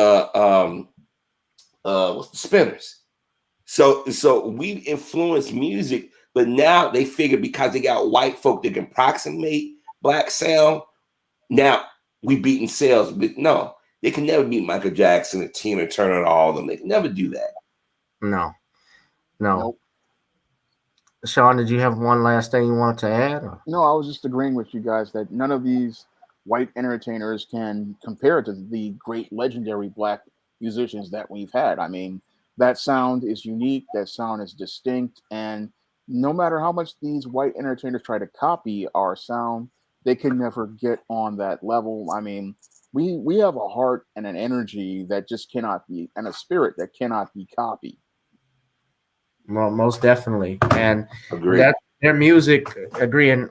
what's the Spinners. So we influenced music, but now they figure because they got white folk that can approximate black sound, now we beating sales. But no, they can never beat Michael Jackson and Tina Turner and all of them. They can never do that. No. Nope. Shawn, did you have one last thing you wanted to add? Or? No, I was just agreeing with you guys that none of these white entertainers can compare to the great legendary black musicians that we've had. I mean, that sound is unique, that sound is distinct, and no matter how much these white entertainers try to copy our sound, they can never get on that level. I mean, we have a heart and an energy that just cannot be, and a spirit that cannot be copied. Well, most definitely. And Agreed. Their music, agreeing,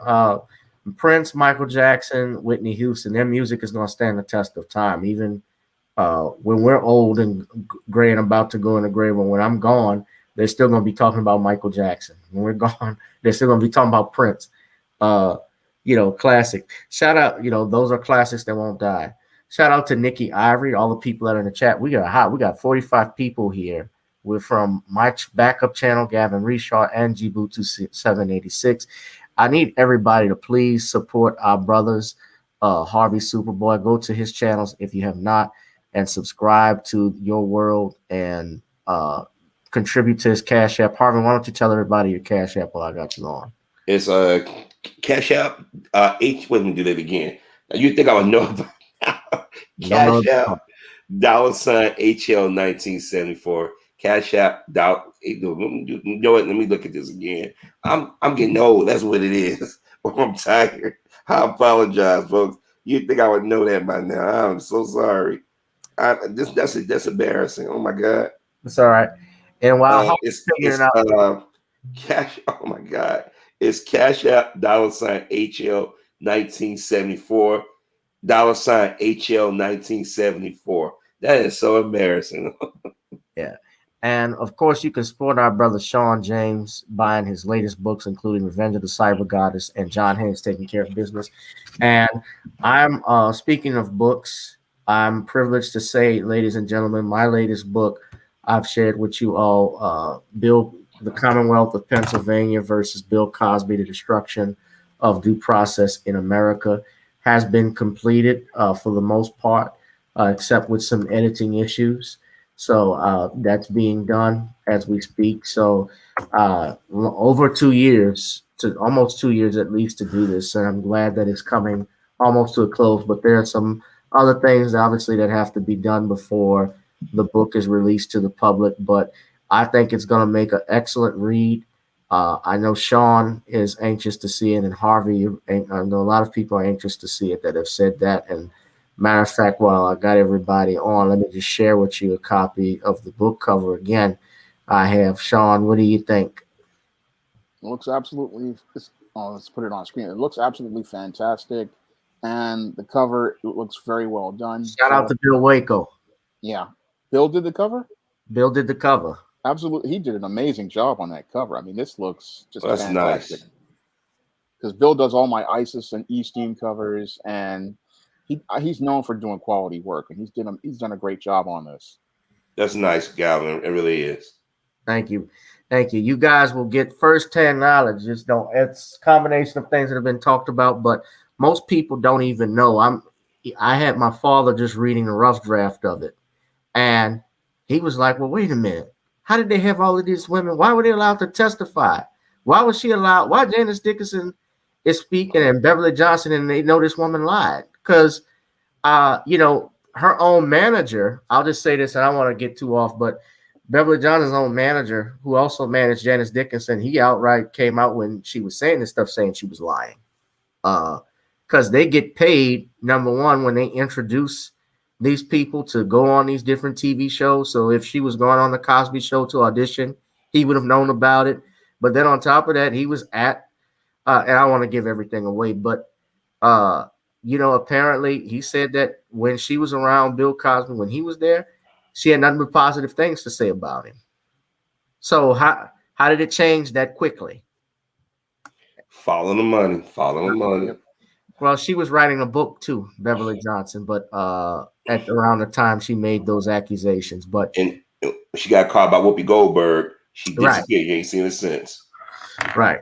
Prince, Michael Jackson, Whitney Houston, their music is going to stand the test of time. Even when we're old and gray and about to go in the grave, or when I'm gone, they're still going to be talking about Michael Jackson. When we're gone, they're still going to be talking about Prince. Classic. Shout out, those are classics that won't die. Shout out to Nikki Ivory, all the people that are in the chat. We got 45 people here. We're from my backup channel, Gavin Reshaw, and Gboot2786. I need everybody to please support our brothers, Harvey Superboy. Go to his channels if you have not, and subscribe to Your World and contribute to his Cash App. Harvey, why don't you tell everybody your Cash App while I got you on? It's a Cash App. Wait, let me do that again. Now, you think I would know about Cash App? $HL1974. Cash App. You know what? Let me look at this again. I'm getting old. That's what it is. I'm tired. I apologize, folks. You think I would know that by now? I'm so sorry. That's embarrassing. Oh my god. It's all right. And while Harvey's figuring It's it out, cash. Oh my god. It's Cash App $ HL 1974 $HL 1974. That is so embarrassing. yeah. And of course, you can support our brother Shawn James buying his latest books, including Revenge of the Cyber Goddess and John Haynes Taking Care of Business. And I'm speaking of books, I'm privileged to say, ladies and gentlemen, my latest book I've shared with you all, Bill, the Commonwealth of Pennsylvania versus Bill Cosby, the Destruction of Due Process in America, has been completed for the most part, except with some editing issues. So that's being done as we speak. So over 2 years, to almost 2 years at least, to do this, and I'm glad that it's coming almost to a close. But there are some other things, obviously, that have to be done before the book is released to the public. But I think it's going to make an excellent read. I know Shawn is anxious to see it, and Harvey, I know a lot of people are anxious to see it that have said that. And matter of fact, while I got everybody on, let me just share with you a copy of the book cover again. I have Shawn. What do you think? It looks absolutely. Let's put it on screen. It looks absolutely fantastic, and the cover looks very well done. Shout out to Bill Waco. Yeah, Bill did the cover. Bill did the cover. Absolutely, he did an amazing job on that cover. I mean, this looks just That's fantastic. nice. Because Bill does all my ISIS and E-Steam covers, and he's known for doing quality work, and he's done a great job on this. That's nice, Galvin. It really is. Thank you. Thank you. You guys will get first-hand knowledge. Just don't. It's a combination of things that have been talked about, but most people don't even know. I had my father just reading a rough draft of it, and he was like, "Well, wait a minute. How did they have all of these women? Why were they allowed to testify? Why was she allowed? Why Janice Dickinson is speaking and Beverly Johnson, and they know this woman lied? Because, her own manager, I'll just say this, and I don't want to get too off, but Beverly Johnson's own manager, who also managed Janice Dickinson, he outright came out when she was saying this stuff, saying she was lying. Because they get paid, number one, when they introduce these people to go on these different TV shows. So if she was going on the Cosby Show to audition, he would have known about it. But then on top of that, he was at, and I want to give everything away, but apparently he said that when she was around Bill Cosby, when he was there, she had nothing but positive things to say about him. So how did it change that quickly? Follow the money. Follow the money. Well, she was writing a book too, Beverly Johnson, but at around the time she made those accusations. But and she got caught by Whoopi Goldberg. She disappeared. Right. You ain't seen it since. Right.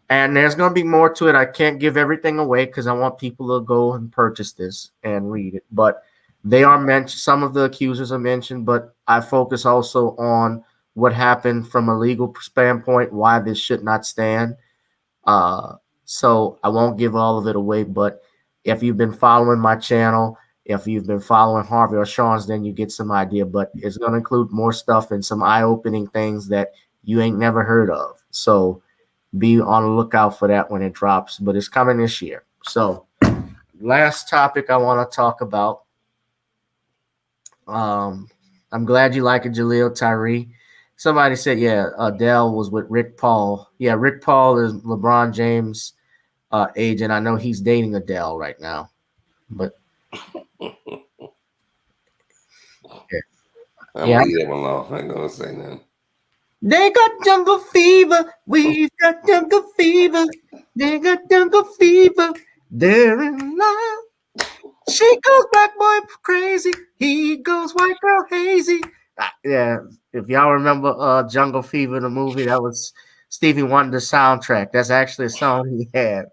And there's going to be more to it. I can't give everything away because I want people to go and purchase this and read it. But they are mentioned. Some of the accusers are mentioned, but I focus also on what happened from a legal standpoint, why this should not stand. So I won't give all of it away. But if you've been following my channel, if you've been following Harvey or Shawn's, then you get some idea. But it's going to include more stuff and some eye-opening things that you ain't never heard of. So be on the lookout for that when it drops. But it's coming this year. So last topic I want to talk about. I'm glad you like it, Jaleel Tyree. Somebody said, yeah, Adele was with Rick Paul. Yeah, Rick Paul is LeBron James' agent. I know he's dating Adele right now. But I'm gonna leave that one alone. I ain't gonna say nothing. They got jungle fever. We've got jungle fever. They got jungle fever. They're in love. She goes black boy crazy. He goes white girl hazy. Yeah, if y'all remember Jungle Fever, the movie, that was Stevie Wonder's soundtrack. That's actually a song he had.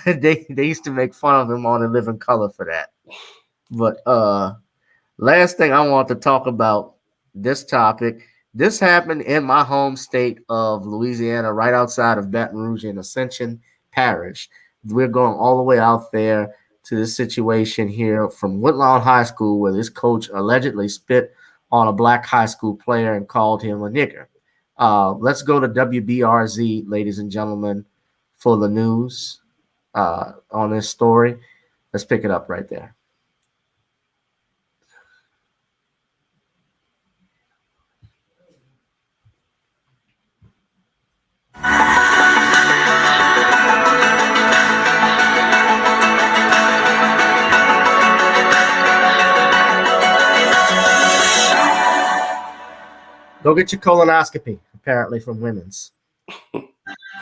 they used to make fun of him on In Living Color for that. But last thing I want to talk about this topic. This happened in my home state of Louisiana, right outside of Baton Rouge in Ascension Parish. We're going all the way out there to this situation here from Woodlawn High School, where this coach allegedly spit on a black high school player and called him a nigger. Let's go to WBRZ, ladies and gentlemen, for the news on this story. Let's pick it up right there. Go get your colonoscopy, apparently from women's.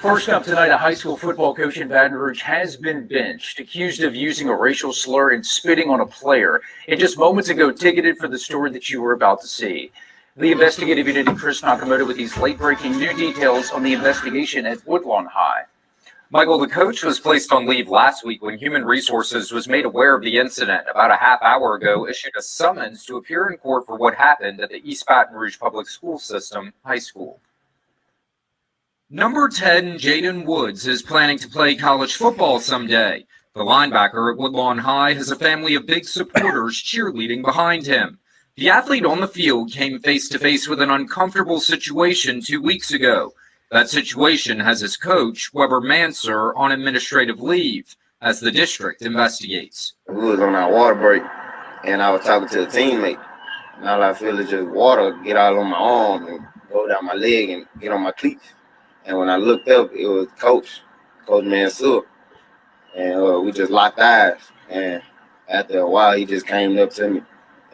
First up tonight, a high school football coach in Baton Rouge has been benched, accused of using a racial slur and spitting on a player, and just moments ago ticketed for the story that you were about to see. The investigative unit and Chris Nakamoto with these late-breaking new details on the investigation at Woodlawn High. Michael, the coach was placed on leave last week when Human Resources was made aware of the incident. About a half hour ago, issued a summons to appear in court for what happened at the East Baton Rouge Public School System High School. Number 10, Jaden Woods, is planning to play college football someday. The linebacker at Woodlawn High has a family of big supporters cheerleading behind him. The athlete on the field came face-to-face with an uncomfortable situation 2 weeks ago. That situation has his coach, Weber Manser, on administrative leave as the district investigates. We was on our water break, and I was talking to a teammate, and all I feel is just water get all on my arm and go down my leg and get on my cleats. And when I looked up, it was Coach Mansour, and we just locked eyes. And after a while, he just came up to me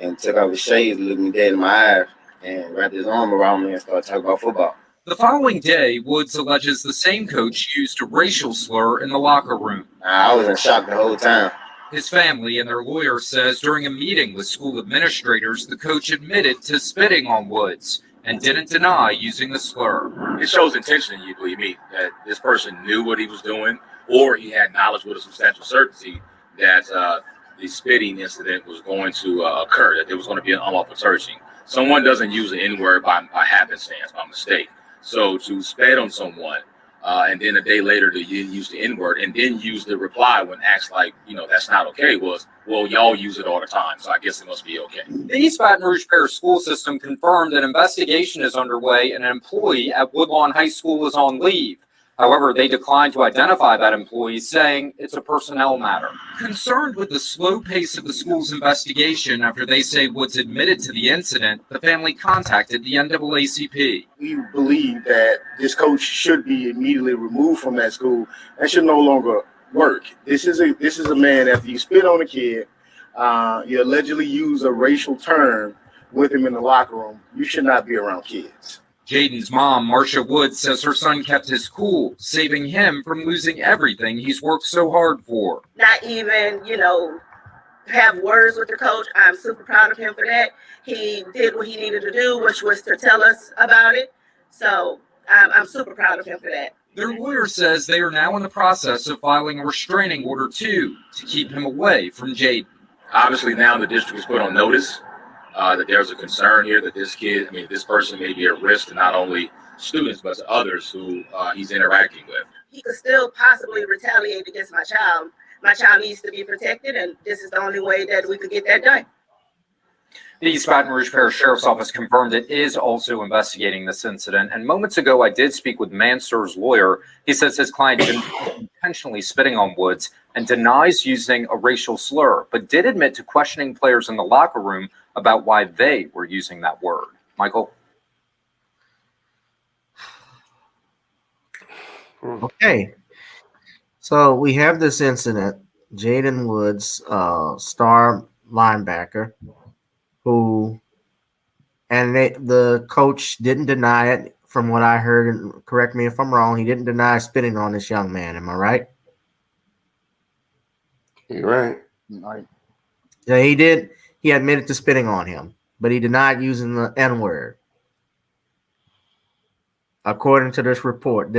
and took off his shades, looked me dead in my eyes, and wrapped his arm around me and started talking about football. The following day, Woods alleges the same coach used a racial slur in the locker room. I was in shock the whole time. His family and their lawyer says during a meeting with school administrators, the coach admitted to spitting on Woods and didn't deny using the slur. It shows intention, you believe me, that this person knew what he was doing, or he had knowledge with a substantial certainty that the spitting incident was going to occur, that there was going to be an unlawful searching. Someone doesn't use the N-word by happenstance, by mistake. So to spit on someone and then a day later to use the N-word and then use the reply when asked like, that's not okay was, well, y'all use it all the time, so I guess it must be okay. The East Baton Rouge Parish School System confirmed an investigation is underway and an employee at Woodlawn High School is on leave. However, they declined to identify that employee, saying it's a personnel matter. Concerned with the slow pace of the school's investigation after they say Woods admitted to the incident, the family contacted the NAACP. We believe that this coach should be immediately removed from that school and should no longer work. This is a man, after you spit on a kid, you allegedly use a racial term with him in the locker room, you should not be around kids. Jaden's mom, Marcia Woods, says her son kept his cool, saving him from losing everything he's worked so hard for. Not even, have words with the coach. I'm super proud of him for that. He did what he needed to do, which was to tell us about it. So I'm super proud of him for that. Their lawyer says they are now in the process of filing a restraining order, too, to keep him away from Jaden. Obviously, now the district is put on notice that there's a concern here that this person may be at risk to not only students, but to others who he's interacting with. He could still possibly retaliate against my child. My child needs to be protected, and this is the only way that we could get that done. The East Baton Rouge Parish Sheriff's Office confirmed it is also investigating this incident. And moments ago, I did speak with Mansur's lawyer. He says his client didn't intentionally spitting on Woods and denies using a racial slur, but did admit to questioning players in the locker room about why they were using that word. Michael? Okay. So we have this incident. Jaden Woods, star linebacker, the coach didn't deny it from what I heard, and correct me if I'm wrong, he didn't deny spitting on this young man. Am I right? You're right. Right. Yeah, he did. He admitted to spitting on him, but he denied using the N-word. According to this report,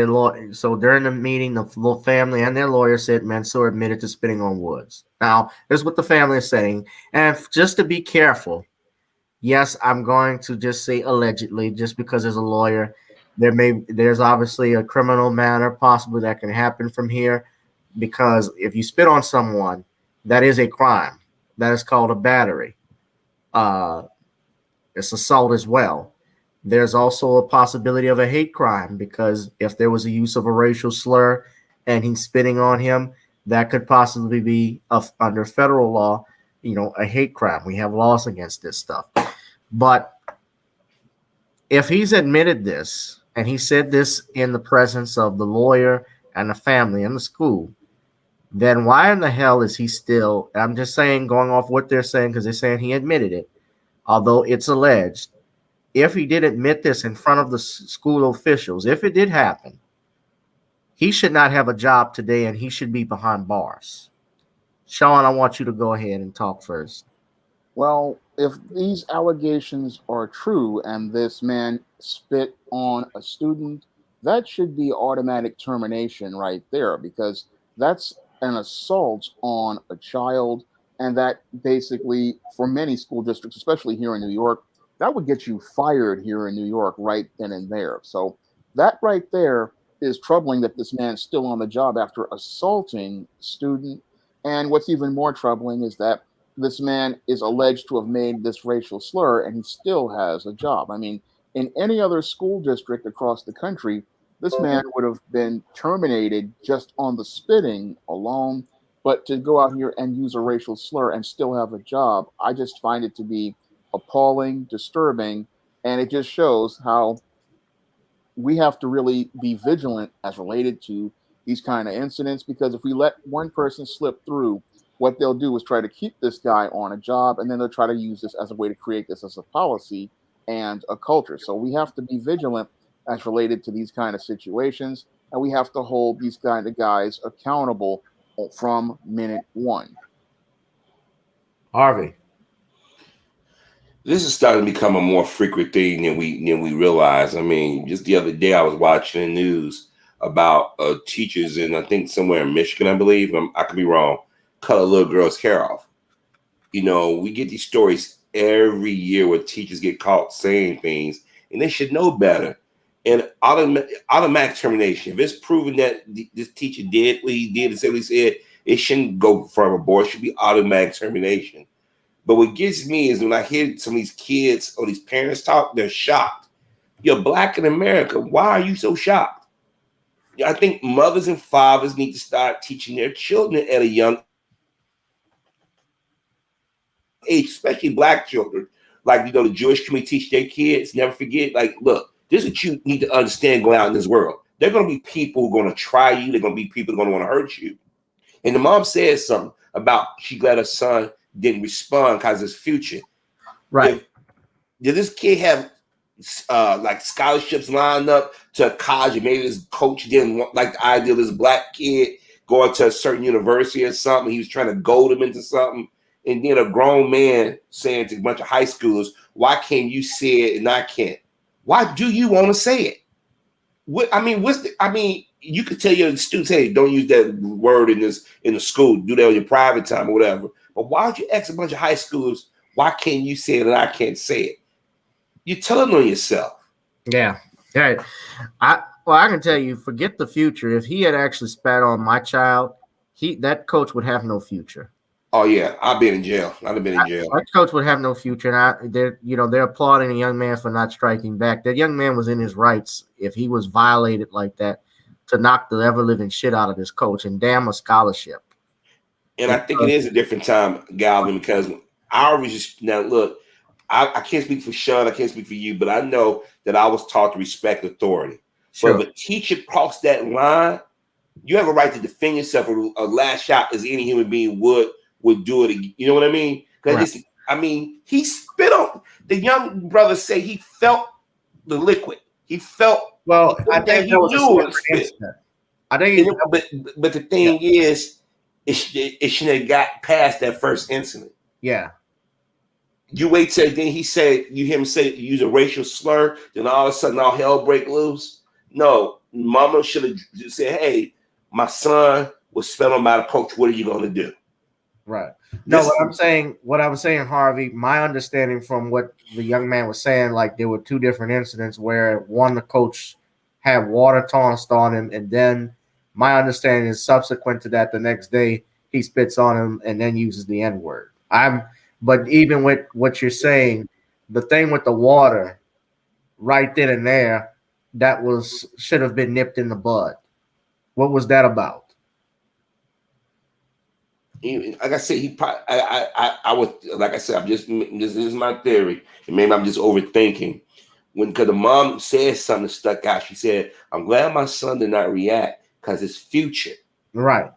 so during the meeting, the family and their lawyer said Mansour admitted to spitting on Woods. Now, this is what the family is saying. And just to be careful, yes, I'm going to just say allegedly, just because there's a lawyer, there's obviously a criminal matter possibly that can happen from here, because if you spit on someone, that is a crime. That is called a battery. it's assault as well. There's also a possibility of a hate crime because if there was a use of a racial slur and he's spitting on him, that could possibly be under federal law, a hate crime. We have laws against this stuff. But if he's admitted this and he said this in the presence of the lawyer and the family and the school, then why in the hell is he still, I'm just saying, going off what they're saying, because they're saying he admitted it, although it's alleged. If he did admit this in front of the school officials, if it did happen, he should not have a job today and he should be behind bars. Shawn, I want you to go ahead and talk first. Well, if these allegations are true and this man spit on a student, that should be automatic termination right there because that's an assault on a child. And that basically, for many school districts, especially here in New York, that would get you fired here in New York right then and there. So that right there is troubling that this man's still on the job after assaulting a student. And what's even more troubling is that this man is alleged to have made this racial slur and he still has a job. I mean, in any other school district across the country, this man would have been terminated just on the spitting alone. But to go out here and use a racial slur and still have a job, I just find it to be appalling, disturbing, and it just shows how we have to really be vigilant as related to these kind of incidents, because if we let one person slip through, what they'll do is try to keep this guy on a job, and then they'll try to use this as a way to create this as a policy and a culture. So we have to be vigilant as related to these kind of situations, and we have to hold these kind of guys accountable from minute one. Harvey. This is starting to become a more frequent thing than we realize. I mean, just the other day I was watching the news about teachers in, I think, somewhere in Michigan, I believe, I could be wrong, cut a little girl's hair off. We get these stories every year where teachers get caught saying things, and they should know better. And automatic termination. If it's proven that this teacher did what he did and said what he said, it shouldn't go forever, board. It should be automatic termination. But what gets me is when I hear some of these kids or these parents talk, they're shocked. You're Black in America. Why are you so shocked? I think mothers and fathers need to start teaching their children at a young age, especially Black children. Like, the Jewish community teach their kids, never forget, like, look, this is what you need to understand going out in this world. There are going to be people who are going to try you. There are going to be people who are going to want to hurt you. And the mom said something about she glad her son didn't respond because of his future. Right. Did this kid have like scholarships lined up to college, and maybe his coach didn't like the idea of this Black kid going to a certain university or something? He was trying to goad him into something. And then a grown man saying to a bunch of high schoolers, why can't you say it and I can't? Why do you want to say it? You could tell your students, hey, don't use that word in the school. Do that on your private time or whatever. But why would you ask a bunch of high schoolers, why can't you say it and I can't say it? You're telling on yourself. Yeah. Yeah. I can tell you, forget the future. If he had actually spat on my child, that coach would have no future. Oh yeah, I've been in jail. I've been in jail. That coach would have no future, and they're applauding a young man for not striking back. That young man was in his rights if he was violated like that to knock the ever living shit out of his coach and damn a scholarship. And I think it is a different time, Galvin, because I always just now look. I can't speak for Shawn. I can't speak for you, but I know that I was taught to respect authority. Sure. So if a teacher crossed that line, you have a right to defend yourself. A last shot as any human being would do it again. You know what I mean? Because he spit on the young brother. Say he felt the liquid. He felt. Well, I think he knew it was spit. I think, but the thing is, it shouldn't have got past that first incident. Yeah. You wait till then you hear him say use a racial slur, then all of a sudden all hell break loose. No, mama should have just said, hey, my son was spit on by the coach. What are you going to do? Right. No, what I'm saying, Harvey, my understanding from what the young man was saying, like there were two different incidents where one, the coach had water tossed on him, and then my understanding is subsequent to that, the next day he spits on him and then uses the N-word. But even with what you're saying, the thing with the water right then and there, that should have been nipped in the bud. What was that about? Like I said, he probably. I would, like I said, this is my theory, and maybe I'm just overthinking. Because the mom said something that stuck out. She said, "I'm glad my son did not react because his future." Right.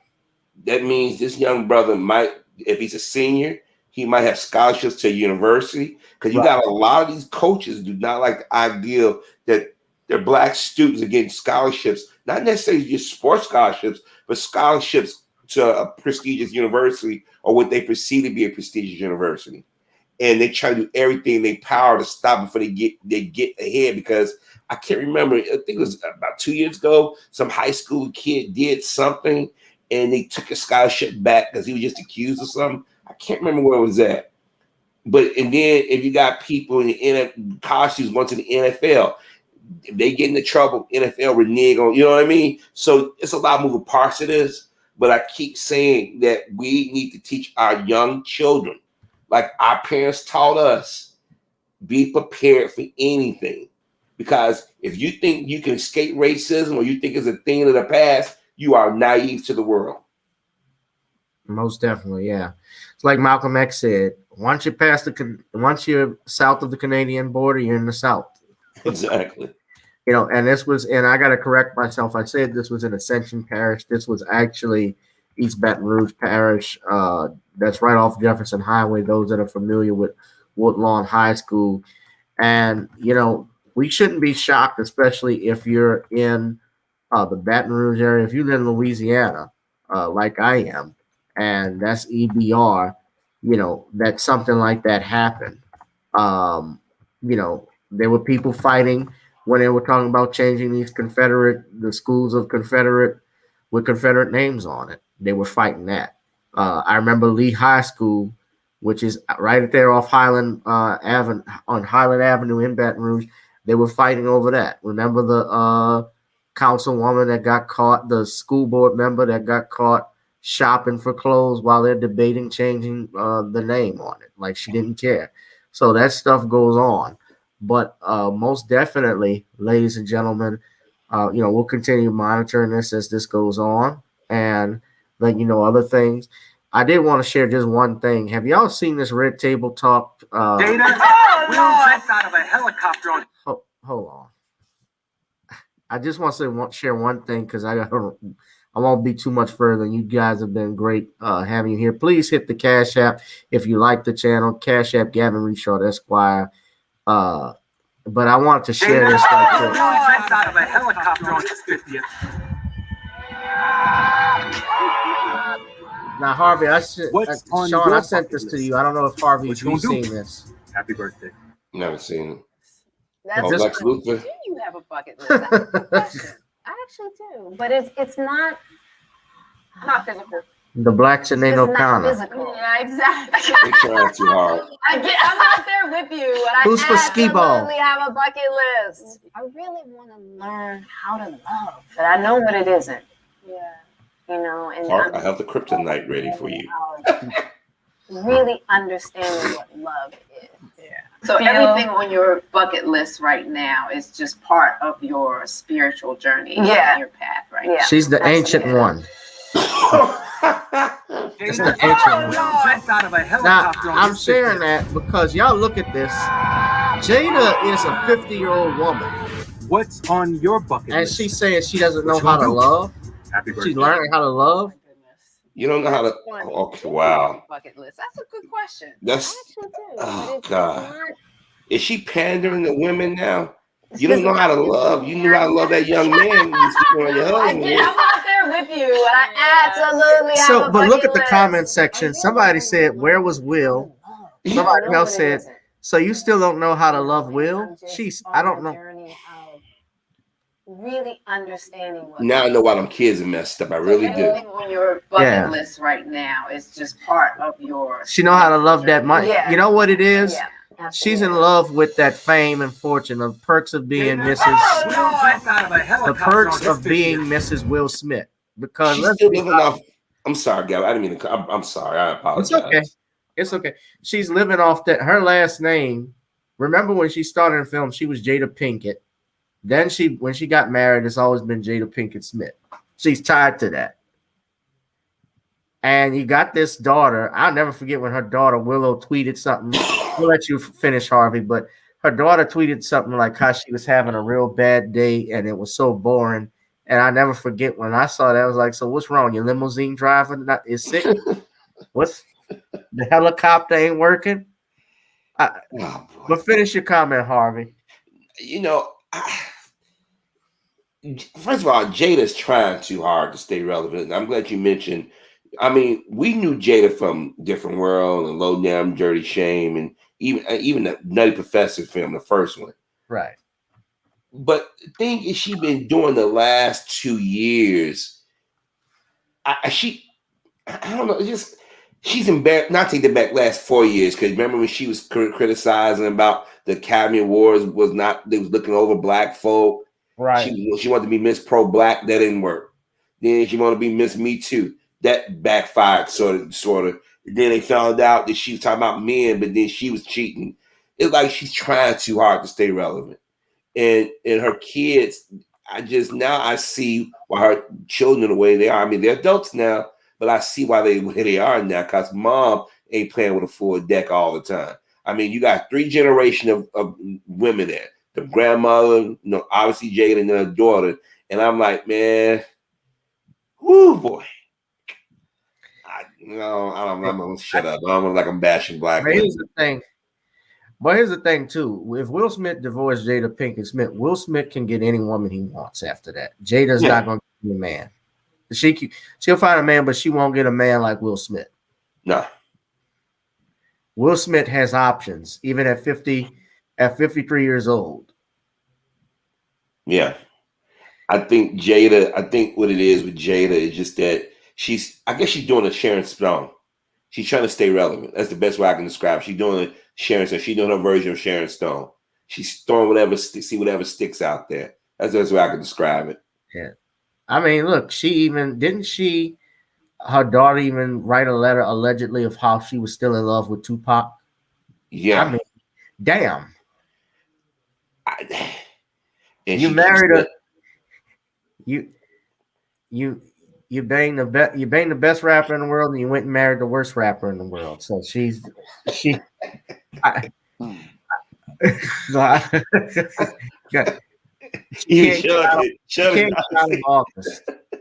That means this young brother might, if he's a senior, he might have scholarships to a university. Because you got a lot of these coaches do not like the idea that their black students are getting scholarships, not necessarily just sports scholarships, but scholarships to a prestigious university or what they perceive to be a prestigious university. And they try to do everything in their power to stop before they get ahead. Because I can't remember, I think it was about 2 years ago, some high school kid did something and they took a scholarship back because he was just accused of something. I can't remember where it was at. But and then if you got people in the college students going to the NFL, if they get into trouble, NFL renege on, you know what I mean? So it's a lot of moving parts of this. But I keep saying that we need to teach our young children, like our parents taught us, be prepared for anything. Because if you think you can escape racism or you think it's a thing of the past, you are naive to the world. Most definitely, yeah. It's like Malcolm X said, once you're south of the Canadian border, you're in the South. Exactly. You know, and I got to correct myself. I said this was in Ascension Parish. This was actually East Baton Rouge Parish. That's right off Jefferson Highway, those that are familiar with Woodlawn High School. And, you know, we shouldn't be shocked, especially if you're in the Baton Rouge area. If you live in Louisiana, like I am, and that's EBR, you know, that something like that happened. You know, there were people fighting when they were talking about changing the schools of Confederate with Confederate names on it. They were fighting that. I remember Lee High School, which is right there off Highland Avenue, on Highland Avenue in Baton Rouge. They were fighting over that. Remember the councilwoman that got caught, the school board member that got caught shopping for clothes while they're debating changing the name on it. Like, she didn't care. So that stuff goes on. But most definitely, ladies and gentlemen, you know, we'll continue monitoring this as this goes on and let you know other things. I did want to share just one thing. Have y'all seen this Red Table Talk? Jada, we jumped out of a helicopter on. Hold on. I just want to share one thing because I won't be too much further. You guys have been great having you here. Please hit the Cash App if you like the channel. Cash App Gavin Richard Esquire. But I wanted to share this. Out of a helicopter on his 50th. Now, Harvey, Shawn, I sent this to you. I don't know if Harvey, you've seen this. Happy birthday. Never seen it. That's Lex Luthor. Do you have a bucket list? That's a good question. I actually do, but it's not physical. The blacks and they know Connor. Yeah, exactly. They trying too hard. I'm out there with you. And Who's for skee ball? I absolutely have a bucket list. I really want to learn how to love, but I know what it isn't. Yeah. You know, and I have the kryptonite ready for you. Really understanding what love is. Yeah. So everything on your bucket list right now is just part of your spiritual journey, your path, right? Yeah. She's the ancient one. It's the ancient one. Now, I'm sharing that because y'all look at this. Jada is a 50-year-old woman. What's on your bucket list? And she's saying she doesn't know how to love. Happy birthday. She's learning how to love. You don't know how to. Okay, wow. Bucket list. That's a good question. That's. Oh God. Is she pandering to women now? You don't know how to love. You knew how to love that young man. You speak on your husband. I'm out there with you, and I absolutely have a But look at the list. comment section. Somebody said, "Where was Will?" Somebody else said, "So you still don't know how to love Will?" I don't know. Really understanding what. Now I know why them kids are messed up. I really do. Everything on your bucket list right now is just part of your. She know how to love that money. Yeah. You know what it is? Yeah. Absolutely. She's in love with that fame and fortune, of perks of being Mrs. The perks of being Mrs. Will Smith. Because she's still living off. I'm sorry, Gab. I didn't mean to. I'm sorry. I apologize. It's okay. It's okay. She's living off that. Her last name remember when she started in film, she was Jada Pinkett. Then when she got married, it's always been Jada Pinkett Smith. She's tied to that. And you got this daughter. I'll never forget when her daughter Willow tweeted something. We'll let you finish, Harvey, but her daughter tweeted something like how she was having a real bad day and it was so boring. And I never forget when I saw that, I was like, so what's wrong? Your limousine driver is sick? What's the helicopter ain't working? But finish your comment, Harvey. You know, first of all, Jada's trying too hard to stay relevant. I'm glad you mentioned. I mean, we knew Jada from Different World and Low Down Dirty Shame, and even the Nutty Professor film, the first one. Right. But the thing is, she's been doing the last 2 years. I don't know. Just she's embarrassed. Not take it back. Last 4 years, because remember when she was criticizing about the Academy Awards they was looking over black folk. Right. She wanted to be Miss Pro Black. That didn't work. Then she wanted to be Miss Me Too. That backfired sort of. Then they found out that she was talking about men, but then she was cheating. It's like she's trying too hard to stay relevant. And her kids, I see why her children are the way they are. I mean, they're adults now, but I see why where they are now, because mom ain't playing with a full deck all the time. I mean, you got 3 generations of women there. The grandmother, obviously Jada and her daughter. And I'm like, man, whoo, boy. I'm going to shut up. I'm like I'm bashing black women. Here's the thing. But here's the thing, too. If Will Smith divorced Jada Pinkett Smith, Will Smith can get any woman he wants after that. Jada's not going to get a man. She'll find a man, but she won't get a man like Will Smith. No. Will Smith has options, even at 53 years old. Yeah. I think what it is with Jada is just that I guess she's doing a Sharon Stone. She's trying to stay relevant. That's the best way I can describe it. She's doing Sharon Stone. She's doing her version of Sharon Stone. She's throwing whatever sticks out there. That's the best way I can describe it. Yeah. I mean, look, her daughter even write a letter allegedly of how she was still in love with Tupac? Yeah. I mean, damn. You married her. You banged the best rapper in the world, and you went and married the worst rapper in the world. So she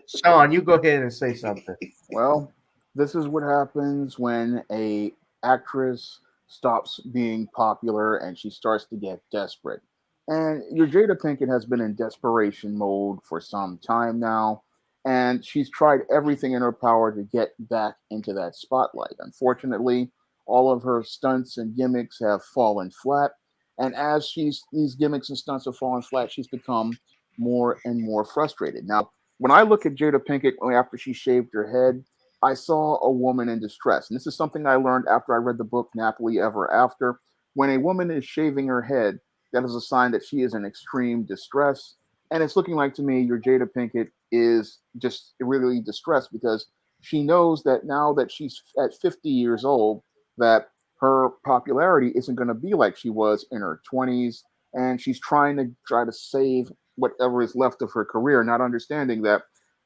Shawn, you go ahead and say something. Well, this is what happens when a actress stops being popular and she starts to get desperate. And your Jada Pinkett has been in desperation mode for some time now, and she's tried everything in her power to get back into that spotlight. Unfortunately, all of her stunts and gimmicks have fallen flat. And as these gimmicks and stunts have fallen flat, she's become more and more frustrated. Now, when I look at Jada Pinkett after she shaved her head, I saw a woman in distress. And this is something I learned after I read the book Nappily Ever After. When a woman is shaving her head, that is a sign that she is in extreme distress. And it's looking like to me your Jada Pinkett is just really distressed because she knows that now that she's at 50 years old, that her popularity isn't going to be like she was in her 20s. And she's trying to save whatever is left of her career, not understanding that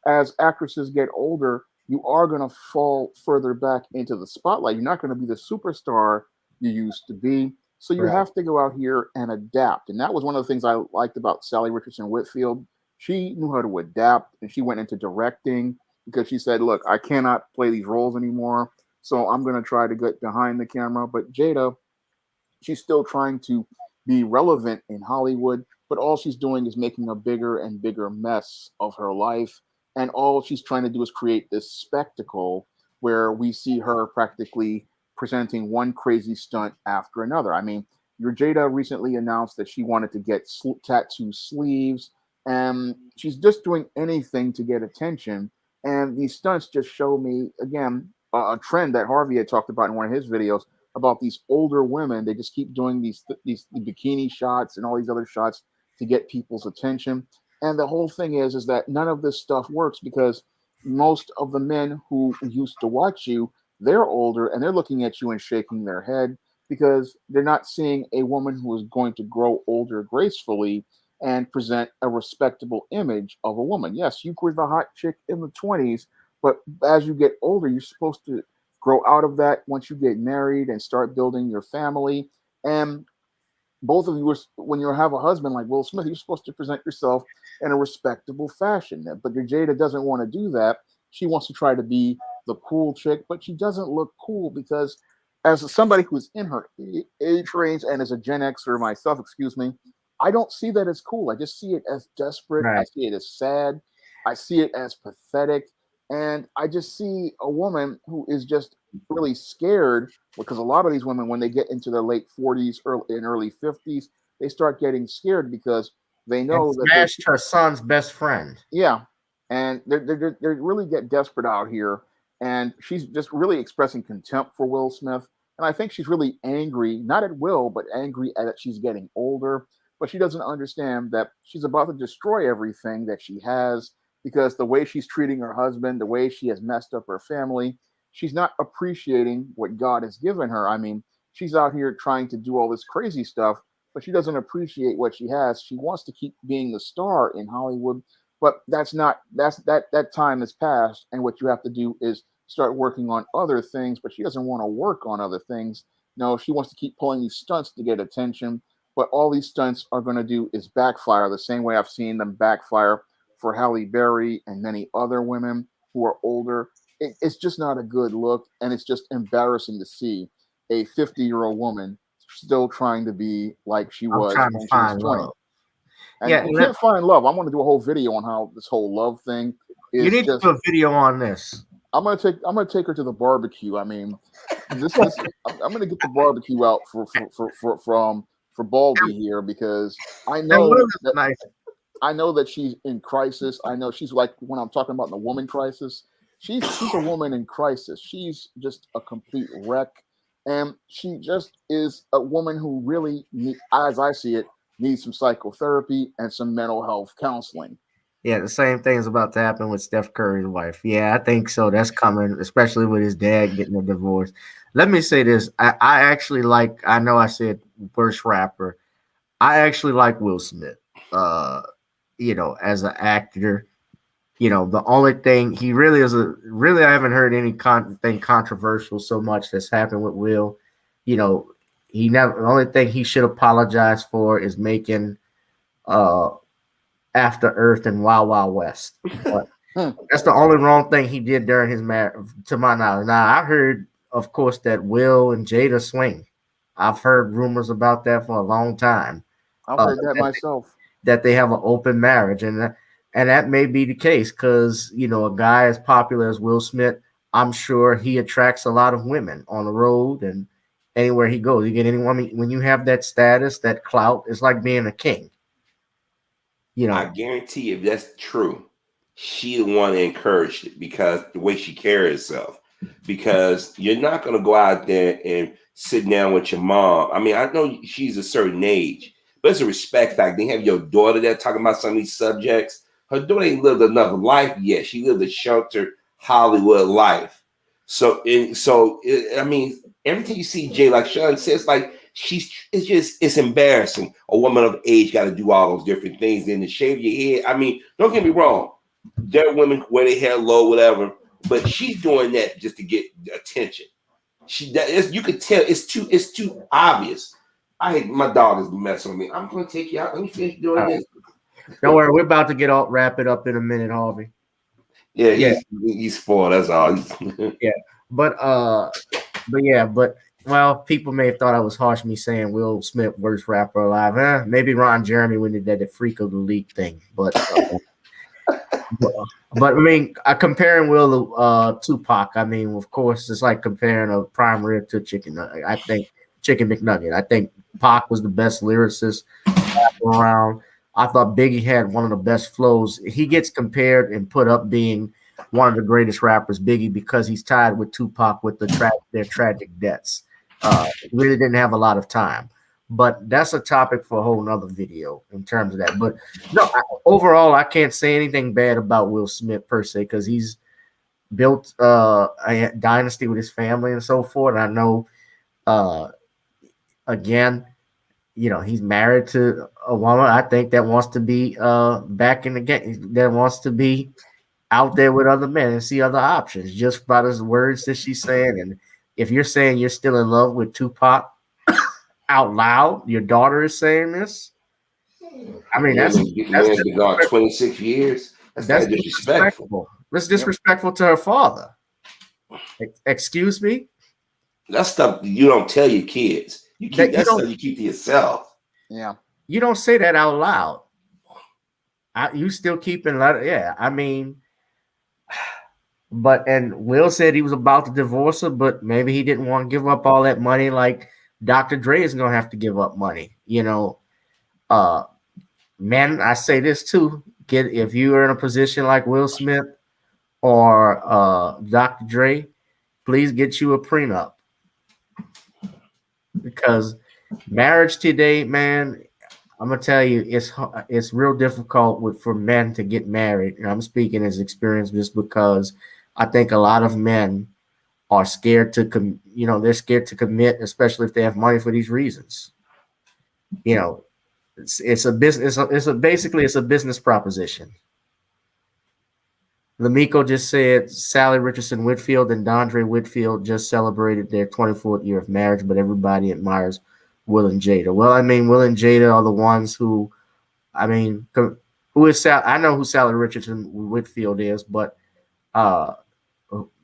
as actresses get older, you are going to fall further back into the spotlight. You're not going to be the superstar you used to be. So you have to go out here and adapt. And that was one of the things I liked about Sally Richardson Whitfield. She knew how to adapt, and she went into directing because she said, look, I cannot play these roles anymore. So I'm going to try to get behind the camera. But Jada, she's still trying to be relevant in Hollywood, but all she's doing is making a bigger and bigger mess of her life. And all she's trying to do is create this spectacle where we see her practically presenting one crazy stunt after another. I mean, your Jada recently announced that she wanted to get tattoo sleeves, and she's just doing anything to get attention. And these stunts just show me, again, a trend that Harvey had talked about in one of his videos about these older women. They just keep doing these bikini shots and all these other shots to get people's attention. And the whole thing is that none of this stuff works because most of the men who used to watch you, they're older and they're looking at you and shaking their head because they're not seeing a woman who is going to grow older gracefully and present a respectable image of a woman. Yes, you were the hot chick in the 20s, but as you get older, you're supposed to grow out of that once you get married and start building your family. And both of you are, when you have a husband like Will Smith, you're supposed to present yourself in a respectable fashion. But your Jada doesn't want to do that. She wants to try to be the cool chick, but she doesn't look cool because, as somebody who's in her age range and as a Gen Xer myself, excuse me, I don't see that as cool. I just see it as desperate. I Right. see it as sad. I see it as pathetic. And I just see a woman who is just really scared, because a lot of these women, when they get into their late 40s early 50s, they start getting scared because they And know that smashed her son's best friend. yeah, and they really get desperate out here, and she's just really expressing contempt for Will Smith, and I think she's really angry, not at Will, but angry at that she's getting older, but she doesn't understand that she's about to destroy everything that she has, because the way she's treating her husband, the way she has messed up her family, she's not appreciating what God has given her. I mean, she's out here trying to do all this crazy stuff, but she doesn't appreciate what she has. She wants to keep being the star in Hollywood, but that time has passed, and what you have to do is start working on other things. But she doesn't want to work on other things. No, she wants to keep pulling these stunts to get attention, but all these stunts are going to do is backfire, the same way I've seen them backfire for Halle Berry and many other women who are older. It's just not a good look, and it's just embarrassing to see a 50-year-old woman still trying to be like she I'm was trying to when she was find 20. love. And Yeah, you can't find love. I want to do a whole video on how this whole love thing you is need to just. do a video on this. I'm gonna take her to the barbecue. I mean, this I'm gonna get the barbecue out for Baldy here, because I And know Will is that nice. I know that she's in crisis. I know she's like, when I'm talking about the woman crisis, she's a woman in crisis. She's just a complete wreck, and she just is a woman who really, as I see it, needs some psychotherapy and some mental health counseling. Yeah, the same thing is about to happen with Steph Curry's wife. Yeah, I think so. That's coming, especially with his dad getting a divorce. Let me say this. I actually like, I know I said worst rapper. I actually like Will Smith. As an actor, the only thing he really is I haven't heard anything controversial so much that's happened with Will. You know, the only thing he should apologize for is making After Earth and Wild Wild West. But that's the only wrong thing he did during his marriage, to my knowledge. Now, I heard, of course, that Will and Jada swing. I've heard rumors about that for a long time. I've heard that myself. That they have an open marriage, and that may be the case because a guy as popular as Will Smith, I'm sure he attracts a lot of women on the road and anywhere he goes. You get anyone when you have that status, that clout. It's like being a king. I guarantee you, if that's true, she the one that encouraged it, because the way she carries herself. Because you're not going to go out there and sit down with your mom. I mean, I know she's a certain age, but it's a respect factor. They have your daughter there talking about some of these subjects. Her daughter ain't lived enough life yet. She lived a sheltered Hollywood life. I mean, everything you see, Jay, like Shawn says, like, it's embarrassing. A woman of age got to do all those different things. Then to shave your head. I mean, don't get me wrong. There are women wear their hair low, whatever, but she's doing that just to get attention. You could tell it's too obvious. My dog is messing with me. I'm going to take you out. Let me finish doing this. Don't worry, we're about to wrap it up in a minute, Harvey. Yeah, he's spoiled. That's all. Yeah, but well, people may have thought I was harsh me saying Will Smith worst rapper alive. Maybe Ron Jeremy when he did that freak of the league thing, but I mean, comparing Will to Tupac, I mean, of course, it's like comparing a prime rib to a chicken nugget. I think Chicken McNugget. I think Pac was the best lyricist around. I thought Biggie had one of the best flows. He gets compared and put up being one of the greatest rappers, Biggie, because he's tied with Tupac with their tragic deaths. Really didn't have a lot of time, but that's a topic for a whole nother video in terms of that. But no, overall, I can't say anything bad about Will Smith per se, because he's built a dynasty with his family and so forth. And I know again, he's married to a woman, I think, that wants to be back in the game, that wants to be out there with other men and see other options, just by the words that she's saying. And if you're saying you're still in love with Tupac out loud, your daughter is saying this. I mean, man's been gone 26 years. That's kind of disrespectful. That's disrespectful to her father. Excuse me? That's stuff you don't tell your kids. That's stuff you keep to yourself. Yeah. You don't say that out loud. You still keeping that. Yeah. I mean, and Will said he was about to divorce her, but maybe he didn't want to give up all that money. Like Dr. Dre is going to have to give up money, Men, I say this too. If you are in a position like Will Smith or Dr. Dre, please get you a prenup. Because marriage today, man, I'm gonna tell you, it's real difficult for men to get married. And I'm speaking as experience just because I think a lot of men are scared to they're scared to commit, especially if they have money for these reasons. It's a business. Basically a business proposition. Lamiko just said Sally Richardson Whitfield and Dondre Whitfield just celebrated their 24th year of marriage, but everybody admires Will and Jada. Well, I mean, Will and Jada are the ones who, who is Sal? I know who Sally Richardson Whitfield is, but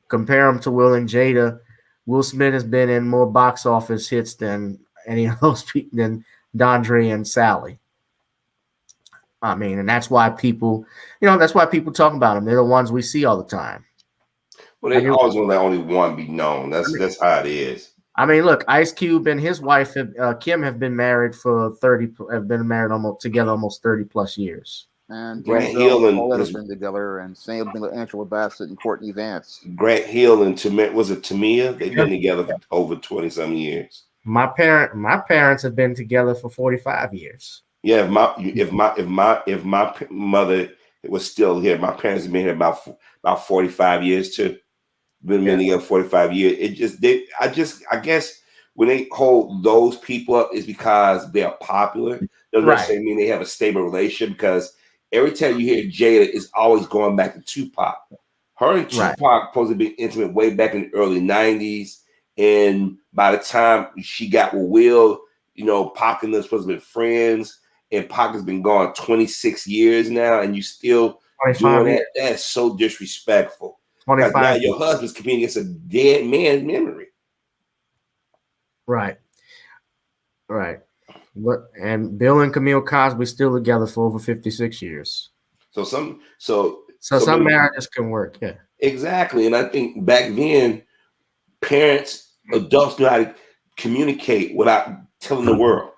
compare them to Will and Jada. Will Smith has been in more box office hits than any of those people, than Dondre and Sally. I mean, and that's why people, talk about them. They're the ones we see all the time. Well, they always want to let only one be known. That's how it is. I mean, look, Ice Cube and his wife Kim have been married almost 30 plus years. And Grant Hill and Paulette have been together, and same thing with Angela Bassett and Courtney Vance. Grant Hill and Tamia? They've been together for over 20-some years. My parents have been together for 45 years. Yeah, if my mother was still here, my parents have been here about 45 years too. Been together 45 years. I guess when they hold those people up, it's because they're popular. Doesn't necessarily mean they have a stable relationship, because every time you hear Jada, it's always going back to Tupac. Her and Tupac supposed to be intimate way back in the early 90s. And by the time she got with Will, Pac and them supposed to be friends. And Pac has been gone 26 years now, and you still doing that. That's so disrespectful. 25. Now your husband's competing against a dead man's memory. Right. And Bill and Camille Cosby still together for over 56 years. So some marriages can work. Yeah. Exactly. And I think back then, adults knew how to communicate without telling the world.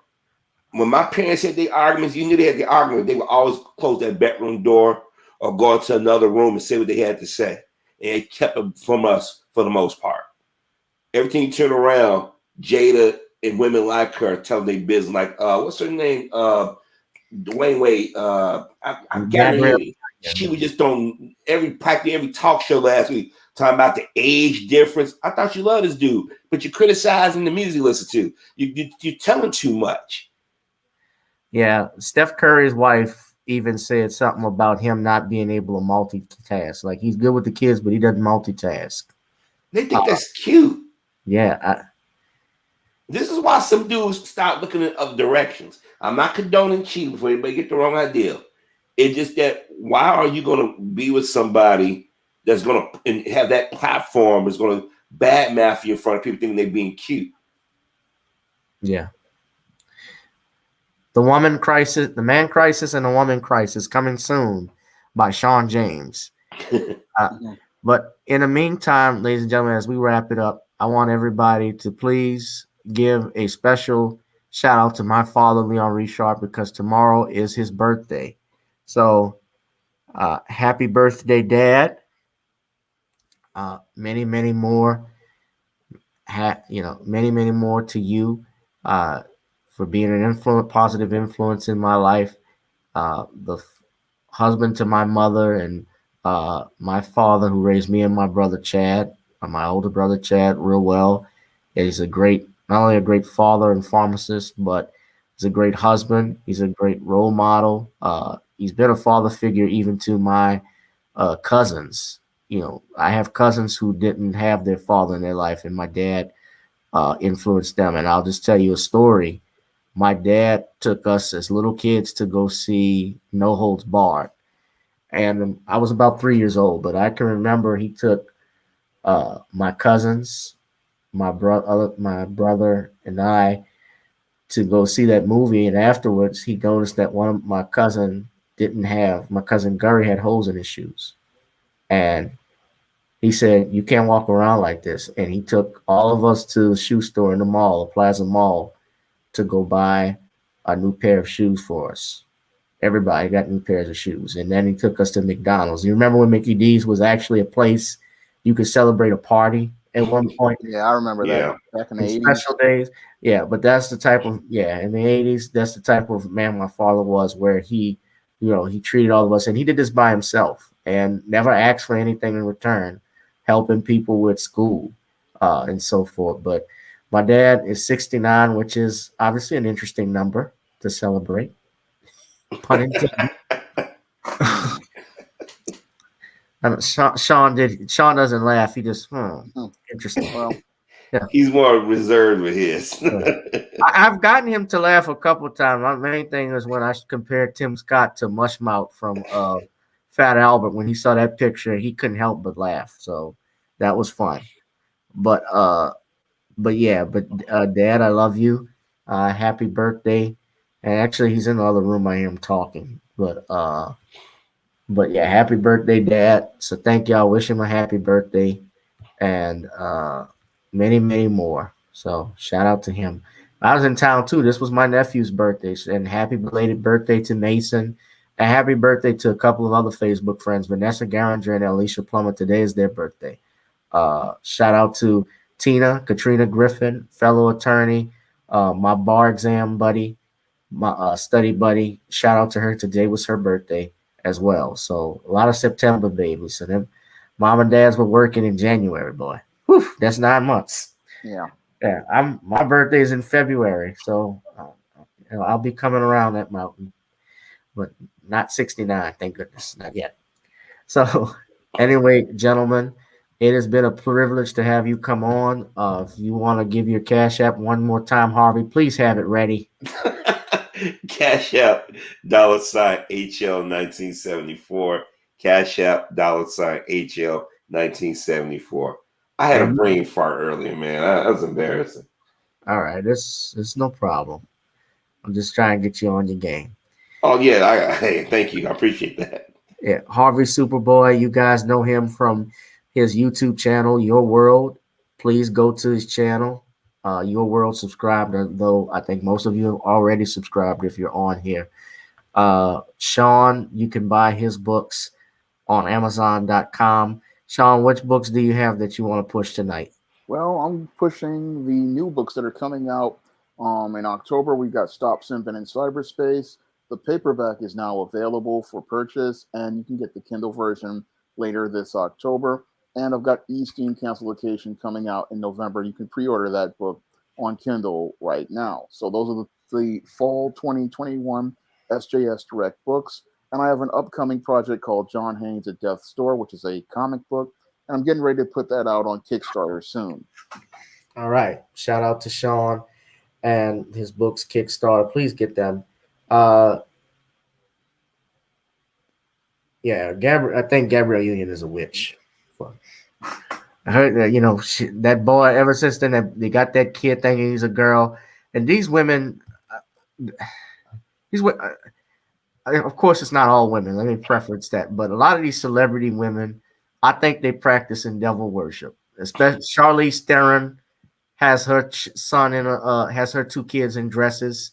When my parents had their arguments, you knew they had the argument. They would always close that bedroom door or go into another room and say what they had to say. And it kept them from us for the most part. Everything you turn around, Jada and women like her tell their business. Like, what's her name? Dwayne Wade. I guarantee she was just on practically every talk show last week talking about the age difference. I thought you loved this dude, but you're criticizing the music you listen to. You're telling too much. Yeah, Steph Curry's wife even said something about him not being able to multitask. Like, he's good with the kids, but he doesn't multitask. They think that's cute. Yeah. This is why some dudes start looking in other directions. I'm not condoning cheating before anybody get the wrong idea. It's just that, why are you going to be with somebody that's going to have that platform is going to badmouth you in front of people thinking they're being cute? Yeah. The Man Crisis and the Woman Crisis, coming soon by Shawn James. But in the meantime, ladies and gentlemen, as we wrap it up, I want everybody to please give a special shout out to my father, Leon Richard, because tomorrow is his birthday. So happy birthday, Dad. Many, many more. Many, many more to you. For being an positive influence in my life, the husband to my mother, and my father who raised me and my brother Chad, my older brother Chad, real well. He's a great not only a great father and pharmacist, but he's a great husband. He's a great role model. He's been a father figure even to my cousins. You know, I have cousins who didn't have their father in their life, and my dad influenced them. And I'll just tell you a story. My dad took us as little kids to go see No Holds Barred, and I was about 3 years old, but I can remember he took my cousins, my brother, and I to go see that movie. And afterwards, he noticed that one of my cousin Gurry had holes in his shoes, and he said, "You can't walk around like this." And he took all of us to the shoe store in the mall, the Plaza Mall, to go buy a new pair of shoes for us. Everybody got new pairs of shoes. And then he took us to McDonald's. You remember when Mickey D's was actually a place you could celebrate a party at one point? Yeah, I remember that back in the 80s. Special days. Yeah, but that's the type of, in the 80s, that's the type of man my father was, where he treated all of us. And he did this by himself and never asked for anything in return, helping people with school and so forth. But my dad is 69, which is obviously an interesting number to celebrate. Pun intended. Shawn doesn't laugh. He just, interesting. Well, yeah. He's more reserved with his. I've gotten him to laugh a couple of times. My main thing is when I compared Tim Scott to Mushmouth from Fat Albert. When he saw that picture, he couldn't help but laugh. So that was fun. But Dad, I love you. Happy birthday. And actually, he's in the other room. I hear him talking. But yeah, happy birthday, Dad. So thank y'all. Wish him a happy birthday, and many, many more. So shout out to him. I was in town too. This was my nephew's birthday, and happy belated birthday to Mason, and happy birthday to a couple of other Facebook friends, Vanessa Garringer and Alicia Plummer. Today is their birthday. Shout out to Tina, Katrina Griffin, fellow attorney, my bar exam buddy, my study buddy. Shout out to her. Today was her birthday as well. So a lot of September babies. So them mom and dads were working in January, boy. Whew, that's 9 months. Yeah. Yeah. My birthday is in February, so I'll be coming around that mountain, but not 69. Thank goodness, not yet. So anyway, gentlemen, it has been a privilege to have you come on. If you want to give your Cash App one more time, Harvey, please have it ready. Cash App $ HL 1974. Cash App $HL 1974. I had a brain fart earlier, man. That was embarrassing. All right, it's no problem. I'm just trying to get you on your game. Oh yeah, hey, thank you. I appreciate that. Yeah, Harvey Superboy. You guys know him from his YouTube channel, Your World. Please go to his channel. Your World, subscribed, though I think most of you have already subscribed if you're on here. Shawn, you can buy his books on Amazon.com. Shawn, which books do you have that you want to push tonight? Well, I'm pushing the new books that are coming out in October. We got Stop Simping in Cyberspace. The paperback is now available for purchase, and you can get the Kindle version later this October. And I've got E-Steam Cancel Location coming out in November. You can pre-order that book on Kindle right now. So those are the fall 2021 SJS Direct books. And I have an upcoming project called John Haynes at Death's Door, which is a comic book. And I'm getting ready to put that out on Kickstarter soon. All right. Shout out to Shawn and his books Kickstarter. Please get them. Yeah, I think Gabrielle Union is a witch. I heard that, that boy, ever since then, they got that kid thinking he's a girl. And these women, of course, it's not all women. Let me preference that. But a lot of these celebrity women, I think they practice in devil worship. Especially Charlize Theron has her son has her 2 kids in dresses,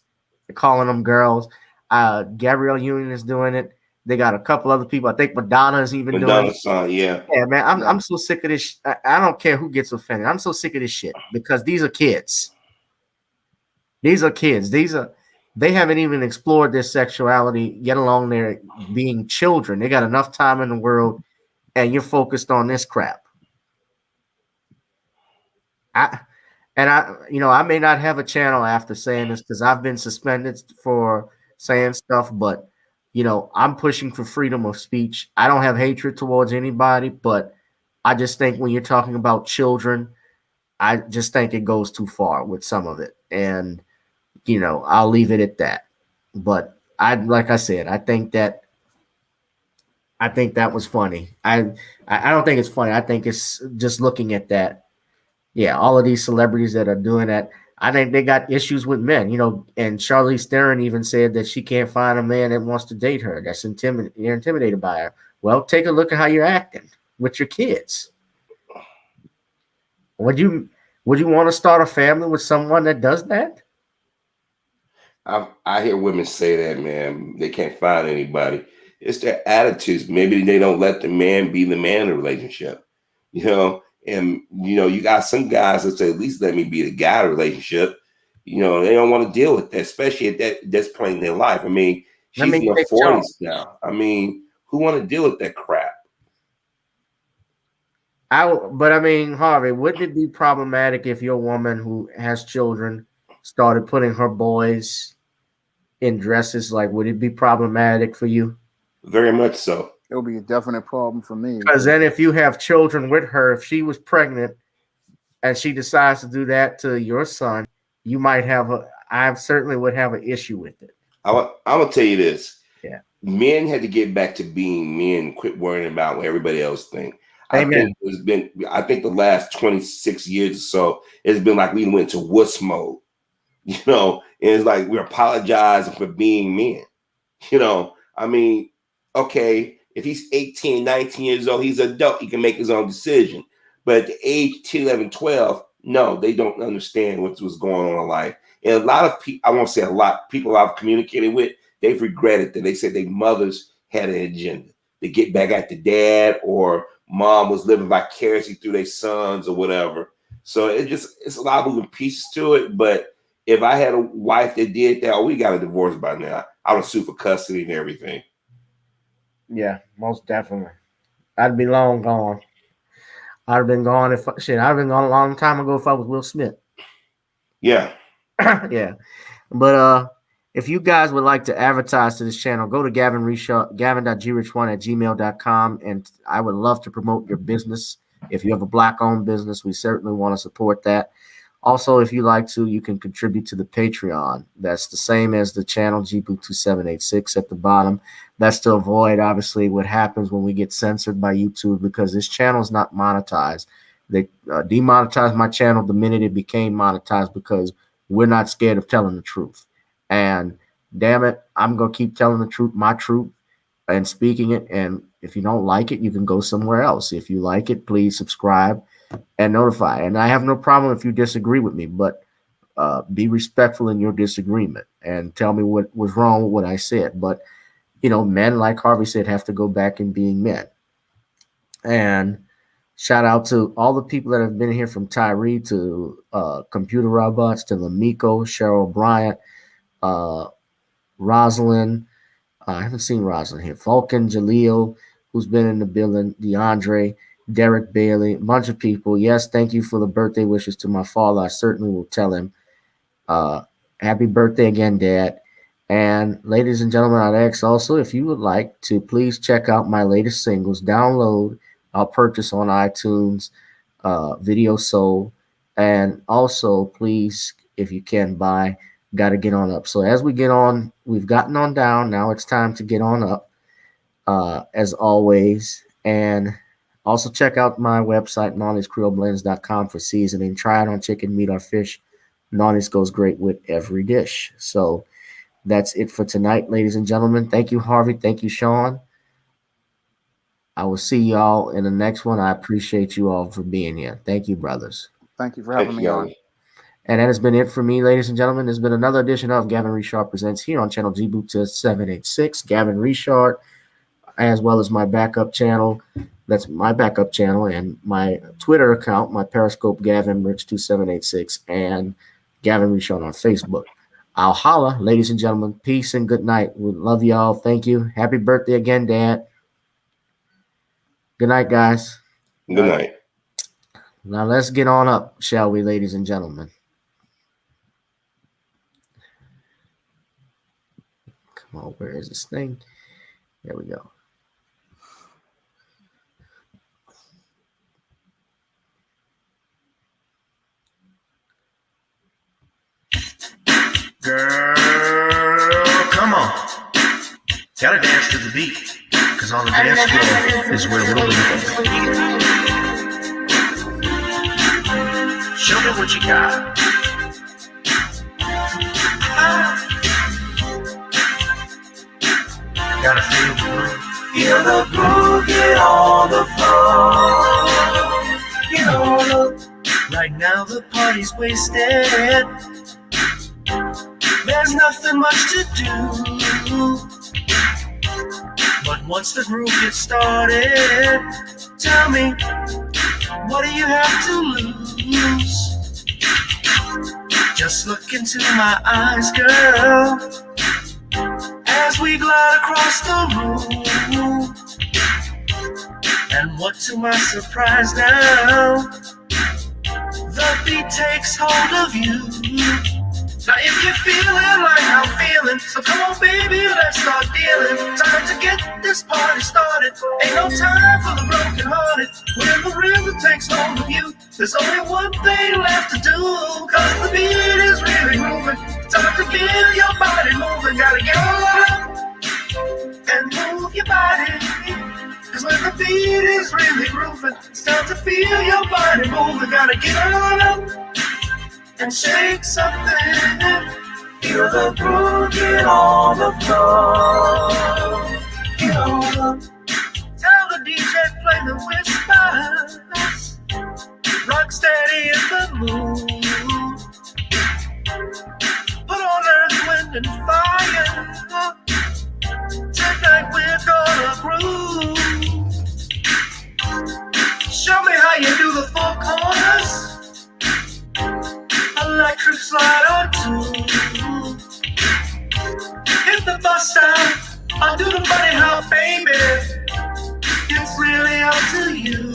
calling them girls. Gabrielle Union is doing it. They got a couple other people. I think Madonna is even doing it. Son, yeah. Yeah, man, I'm so sick of this. I don't care who gets offended. I'm so sick of this shit because these are kids. These are kids. They haven't even explored their sexuality, yet alone they're being children. They got enough time in the world, and you're focused on this crap. And I may not have a channel after saying this because I've been suspended for saying stuff, but I'm pushing for freedom of speech. I don't have hatred towards anybody, but I just think when you're talking about children, I just think it goes too far with some of it. And I'll leave it at that. But like I said, I think that was funny. I don't think it's funny. I think it's just looking at that. Yeah, all of these celebrities that are doing that, I think they got issues with men, and Charlize Theron even said that she can't find a man that wants to date her. That's you're intimidated by her. Well, take a look at how you're acting with your kids. Would you want to start a family with someone that does that? I hear women say that, man. They can't find anybody. It's their attitudes. Maybe they don't let the man be the man in the relationship, And you got some guys that say, at least let me be the guy in the relationship. They don't want to deal with that, especially at that's point in their life. I mean, she's in her 40s now. I mean, who want to deal with that crap? But I mean, Harvey, wouldn't it be problematic if your woman who has children started putting her boys in dresses? Like, would it be problematic for you? Very much so. It'll be a definite problem for me. Because then if you have children with her, if she was pregnant and she decides to do that to your son, you might have I certainly would have an issue with it. I'm going to tell you this. Yeah. Men had to get back to being men, quit worrying about what everybody else thinks. I think the last 26 years or so, it's been like we went to wuss mode, and it's like we're apologizing for being men, I mean, okay, if he's 18, 19 years old, he's an adult, he can make his own decision. But at the age 10, 11, 12, no, they don't understand what's going on in life. And a lot of people, I won't say a lot, people I've communicated with, they've regretted that. They said their mothers had an agenda to get back at the dad, or mom was living vicariously through their sons or whatever. So it's a lot of moving pieces to it. But if I had a wife that did that, we got a divorce by now. I would sue for custody and everything. Yeah, most definitely. I'd be long gone. I'd have been gone I'd have been gone a long time ago if I was Will Smith. Yeah. Yeah. But if you guys would like to advertise to this channel, go to gavin.grich1@gmail.com, and I would love to promote your business. If you have a Black-owned business, we certainly want to support that. Also, if you like to, you can contribute to the Patreon. That's the same as the channel, GBoo2786 at the bottom. That's to avoid, obviously, what happens when we get censored by YouTube, because this channel is not monetized. They demonetized my channel the minute it became monetized because we're not scared of telling the truth. And damn it, I'm going to keep telling the truth, my truth, and speaking it. And if you don't like it, you can go somewhere else. If you like it, please subscribe and notify. And I have no problem if you disagree with me, but be respectful in your disagreement and tell me what was wrong with what I said. But, men, like Harvey said, have to go back in being men. And shout out to all the people that have been here, from Tyree to Computer Robots to Lamiko, Cheryl Bryant, Rosalind. I haven't seen Rosalind here. Falcon, Jaleel, who's been in the building, DeAndre, Derek Bailey, a bunch of people. Yes, thank you for the birthday wishes to my father. I certainly will tell him. Happy birthday again, Dad. And ladies and gentlemen, I'd ask also if you would like to please check out my latest singles. Download, I'll purchase on iTunes, Video Soul, and also please, if you can, buy Gotta Get On Up. So as we get on, we've gotten on down. Now it's time to get on up, as always. And also check out my website, Nawny'sCreoleBlends.com, for seasoning. Try it on chicken, meat, or fish. Nawny's goes great with every dish. So that's it for tonight, ladies and gentlemen. Thank you, Harvey. Thank you, Shawn. I will see y'all in the next one. I appreciate you all for being here. Thank you, brothers. Thank you for having me on. And that has been it for me, ladies and gentlemen. There's been another edition of Gavin Richard Presents here on channel GBoo2786. Gavin Richard, as well as my backup channel. That's my backup channel, and my Twitter account, my Periscope, Gavin Rich 2786, and Gavin Richard on Facebook. I'll holla, ladies and gentlemen. Peace and good night. We love y'all. Thank you. Happy birthday again, Dad. Good night, guys. Good night. Now let's get on up, shall we, ladies and gentlemen? Come on, where is this thing? There we go. Girl, come on. Gotta dance to the beat, cause on the dance floor is where we'll leave. Show me what you got. Gotta feel the groove. Feel the groove, get on the floor. Get on up. Right now the party's wasted. There's nothing much to do. But once the groove gets started, tell me, what do you have to lose? Just look into my eyes, girl, as we glide across the room. And what to my surprise now, the beat takes hold of you. Now if you're feeling like I'm feeling, so come on baby, let's start dealing. Time to get this party started. Ain't no time for the broken hearted. When the rhythm takes hold of you, there's only one thing left to do. Cause the beat is really moving. Time to feel your body moving. Gotta get on up and move your body. Cause when the beat is really grooving, it's time to feel your body moving. Gotta get on up and shake something. Feel the groove, get on the floor. Get on up. Tell the DJ play the whispers. Rock steady in the mood. Put on earth, wind, and fire. Tonight we're gonna groove. Show me how you do the four corners. Electric slide or two. Hit the bus stop, I'll do the bunny hop, baby. It's really up to you.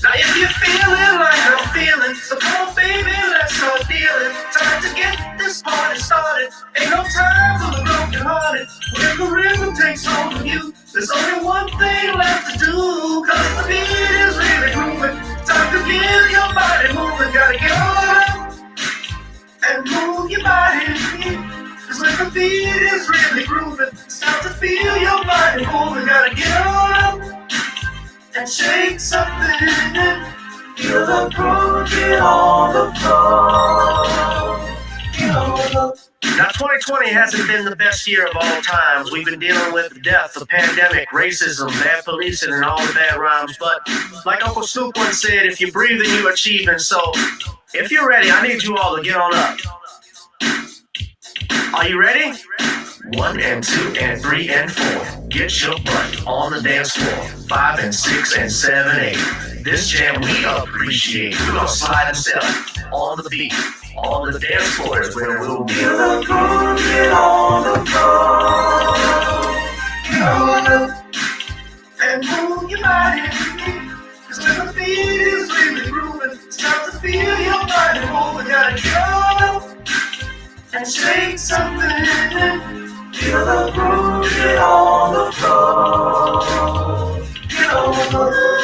Now if you're feeling like I'm feeling, so come on baby, let's start dealing. Time to get this party started. Ain't no time for the broken hearted. When the rhythm takes hold of you, there's only one thing left to do. Cause the beat is really grooving. Time to feel your body moving. Gotta get on and move your body. Cause when the beat is really grooving, it's time to feel your body moving. Gotta get on up and shake something. Feel the groove, get on the floor. Get on up. Now 2020 hasn't been the best year of all times. We've been dealing with the death, the pandemic, racism, bad policing, and all the bad rhymes. But like Uncle Snoop once said, if you breathe, then you achieve. And so if you're ready, I need you all to get on up. Are you ready? 1 and 2 and 3 and 4. Get your butt on the dance floor. 5 and 6 and 7, 8. This jam we appreciate. We're gonna slide and step on the beat. On the dance floor is where we'll be. Feel the groove, get on the floor. Get on up and move your body. Cause when the beat is really grooving, it's time to feel your body moving. Gotta get on up and shake something. Feel the groove, get on the floor. Get on up.